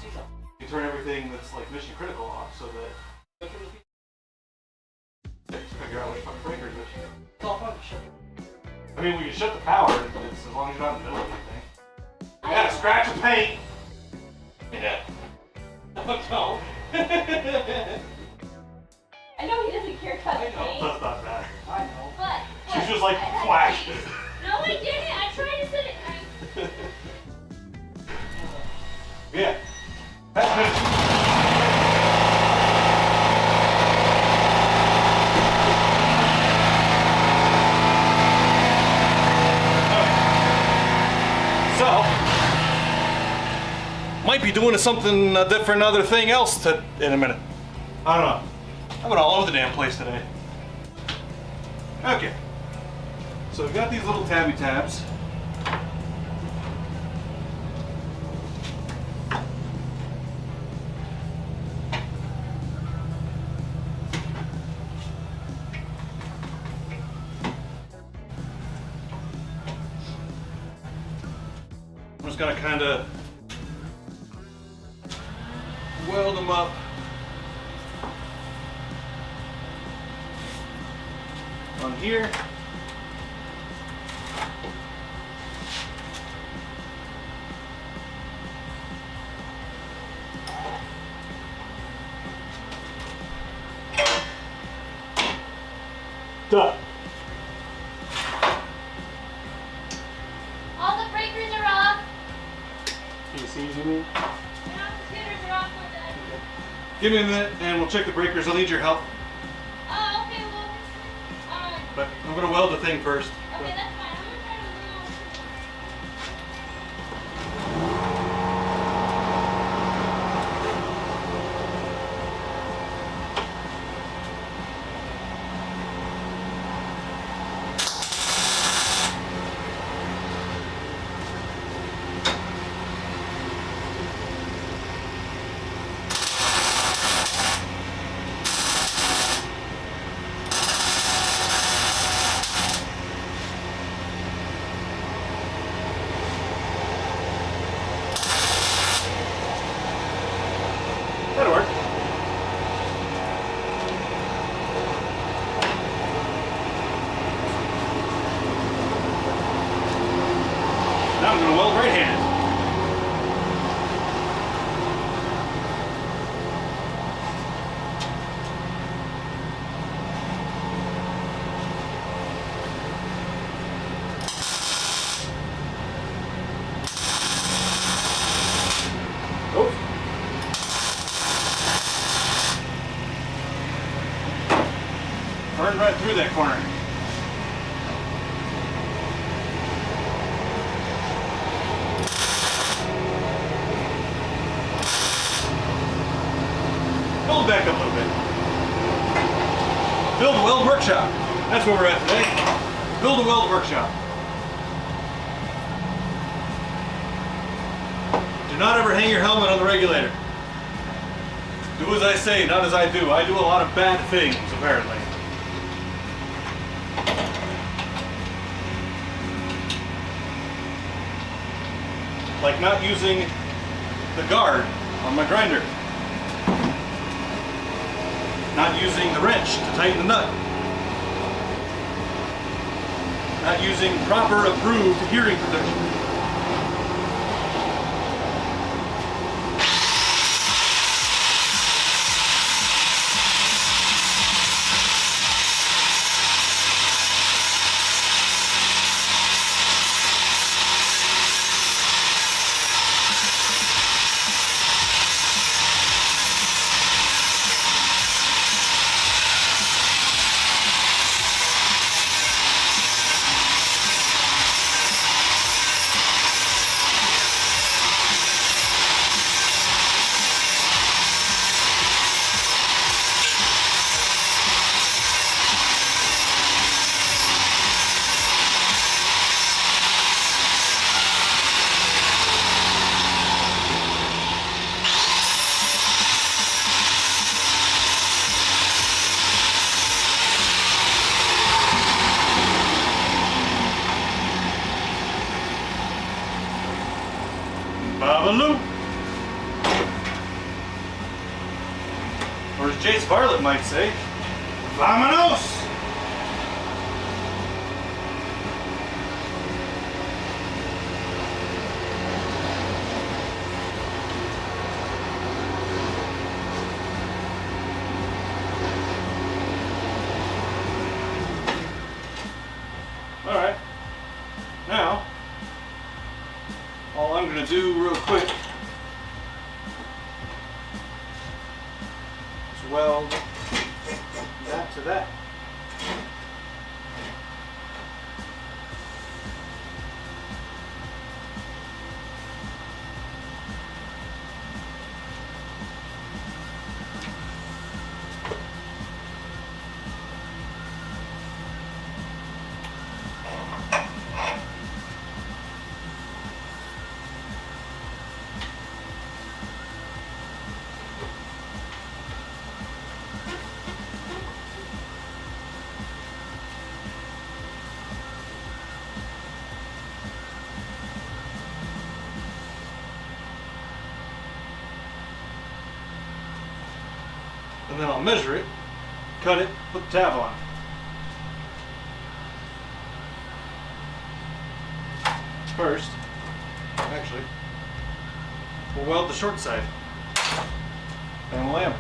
You turn everything that's like mission critical off so that figure out which fucking breaker is. It's all fun. Shut I mean, we can shut the power. It's as long as you're not in the middle of anything. You gotta scratch the paint. Yeah. No. I know he doesn't care about the I know. paint, That's not bad. I know. but She's just like I had flash. paint. No, I didn't. I tried to set it. Yeah. That's good. So, might be doing something different, other thing else in a minute. I don't know. I've been all over the damn place today. Okay. So we've got these little tabby tabs. just gonna kind of weld them up on here. Done. All the breakers are off. PCs, you mean? Now computers are off. We're done. Give me a minute and we'll check the breakers. I'll need your help, Oh, okay, well, but I'm gonna weld the thing first. okay, that's fine. I'm gonna try to move. That'll work. Now I'm gonna weld right hand. Oops. Burned right through that corner. Build back up a little bit. Build a weld workshop. That's where we're at today. Build a weld workshop. Do not ever hang your helmet on the regulator. Do as I say, not as I do. I do a lot of bad things, apparently. Like not using the guard on my grinder. Not using the wrench to tighten the nut. Not using proper approved hearing protection. Babaloo. Or as Jace Varlet might say, Vamonos! Alright. Now, all I'm going to do real quick is weld that to that. and then I'll measure it, cut it, put the tab on. First, actually, we'll weld the short side. And lamb.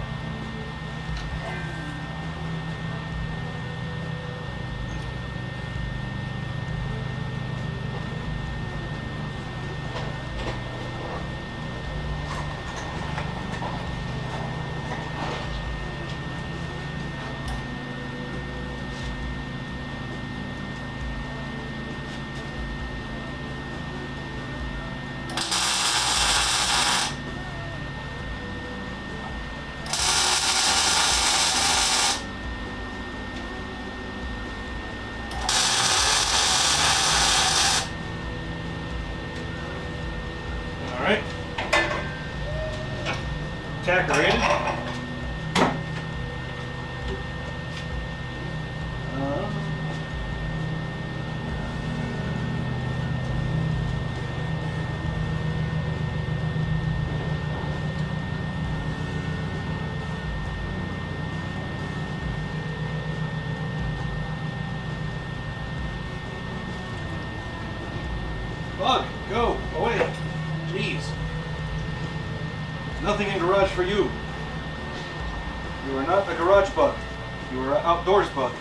Alright. Tacker in. Bug, go away. Jeez. There's nothing in garage for you. You are not a garage bug. You are an outdoors bug.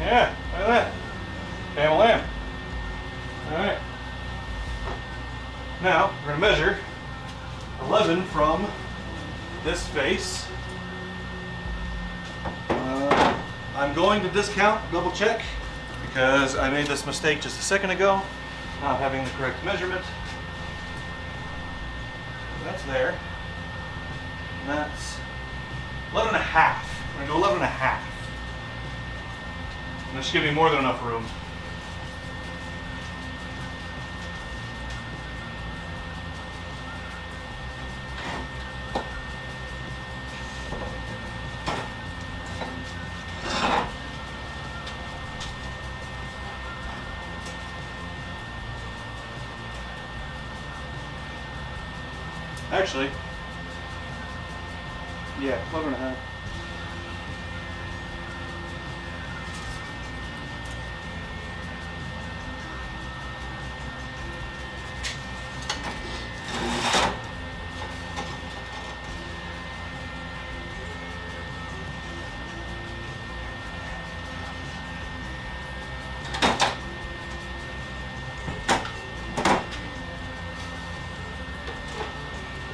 Yeah, look at that. Bam lamb. Alright. Now, we're going to measure 11 from this face. I'm going to discount, double check, because I made this mistake just a second ago, not having the correct measurement. That's there. And that's 11 and a half. We're going to go 11 and a half. And this should give me more than enough room. Actually, yeah, 11 and a half.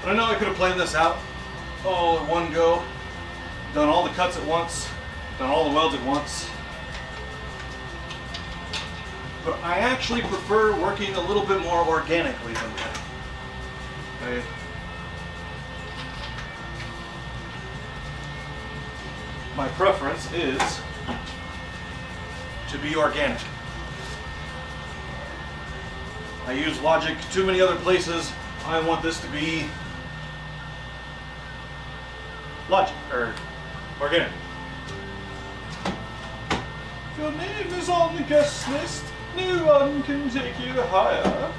I know I could have planned this out all at one go, done all the cuts at once, done all the welds at once. But I actually prefer working a little bit more organically than that. Okay. My preference is to be organic. I use logic too many other places. I want this to be logic, or organic. Your name is on the guest list. No one can take you higher.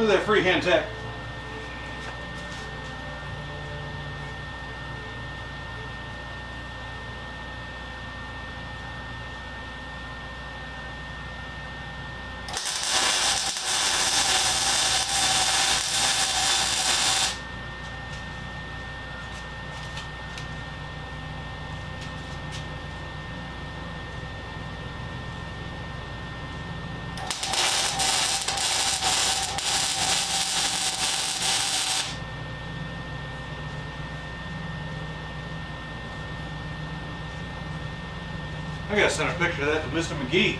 Look at that freehand tech. I gotta send a picture of that to Mr. McGee.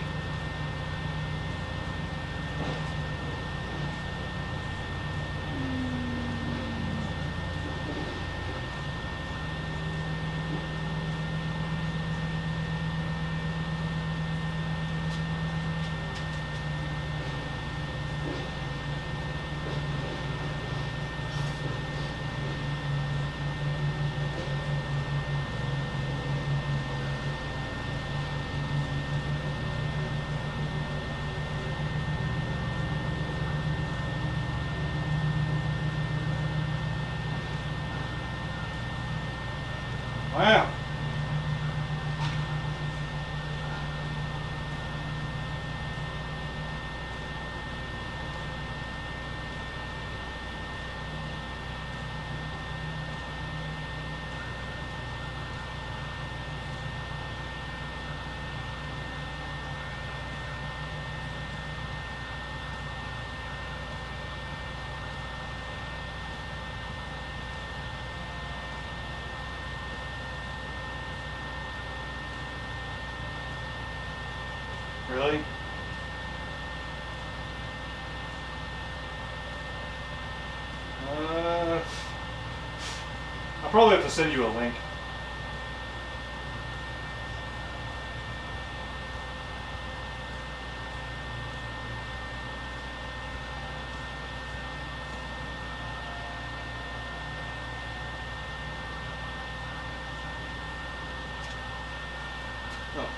Wow. Really? I'll probably have to send you a link. Oh.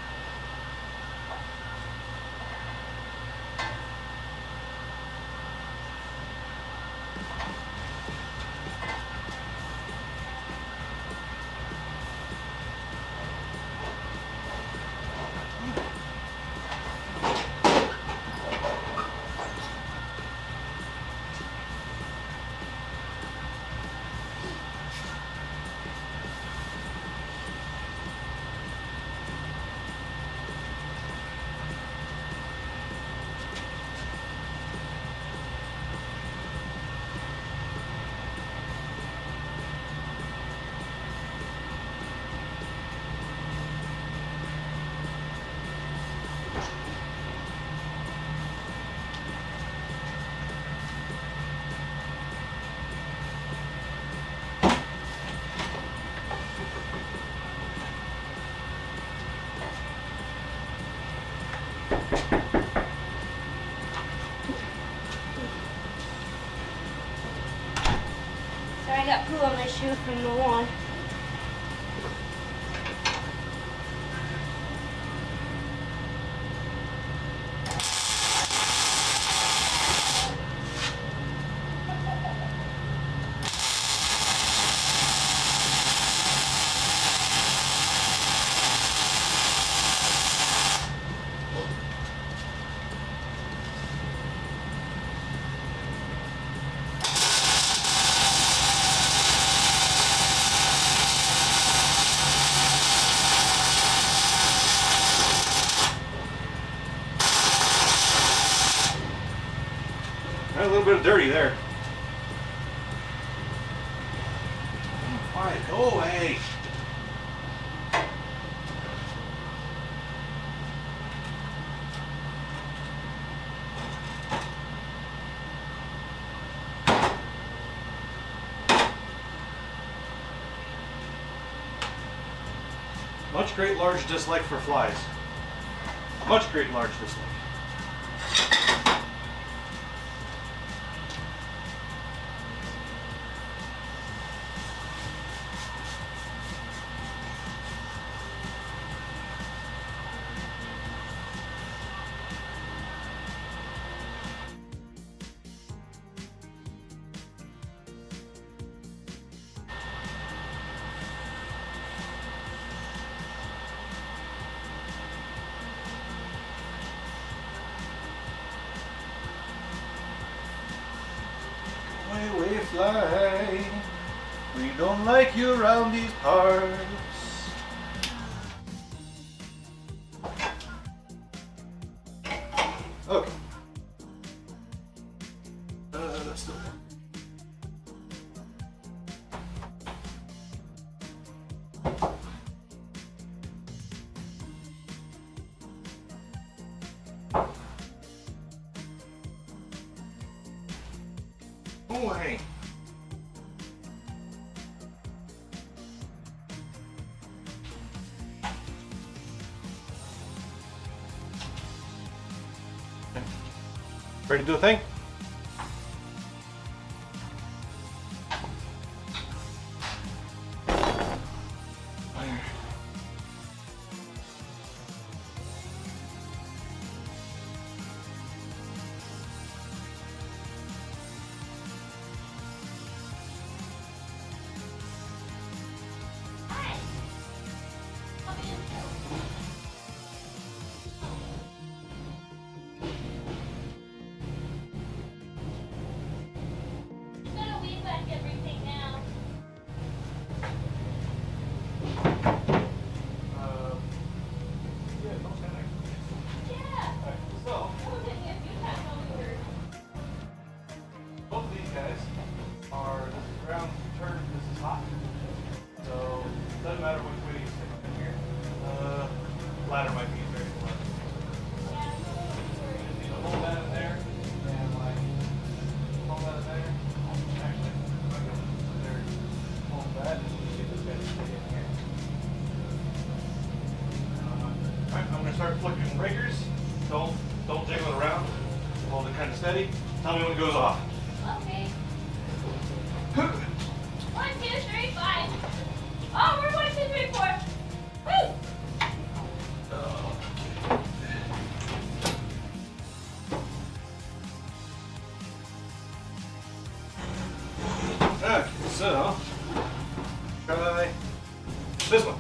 Sorry, I got poo on my shoe from the lawn. A little bit of dirty there. Quiet, go away. Much great large dislike for flies. Much great large dislike. Away, away, fly. We don't like you around these parts. Okay. That's still there. Oh, hey. Ready to do a thing? Gotta weed back everything now. Yeah, don't stand next to me. Yeah. Alright, so, I was thinking a few times while we were. both of these guys are, this is ground turned, this is hot. So, doesn't matter which way you stick them in here. Ladder might be very close. Yeah, I'm a little worried. Just need to hold that in there, and like, hold that in there. Actually, if I go there, hold that, and get this guy to stay in here. Alright, I'm gonna start flicking breakers. Don't jiggle it around. Hold it kind of steady. Tell me when it goes off. Okay. 1, 2, 3, 5. Oh, we're 1, 2, 3, 4. Woo! Okay, so try this one.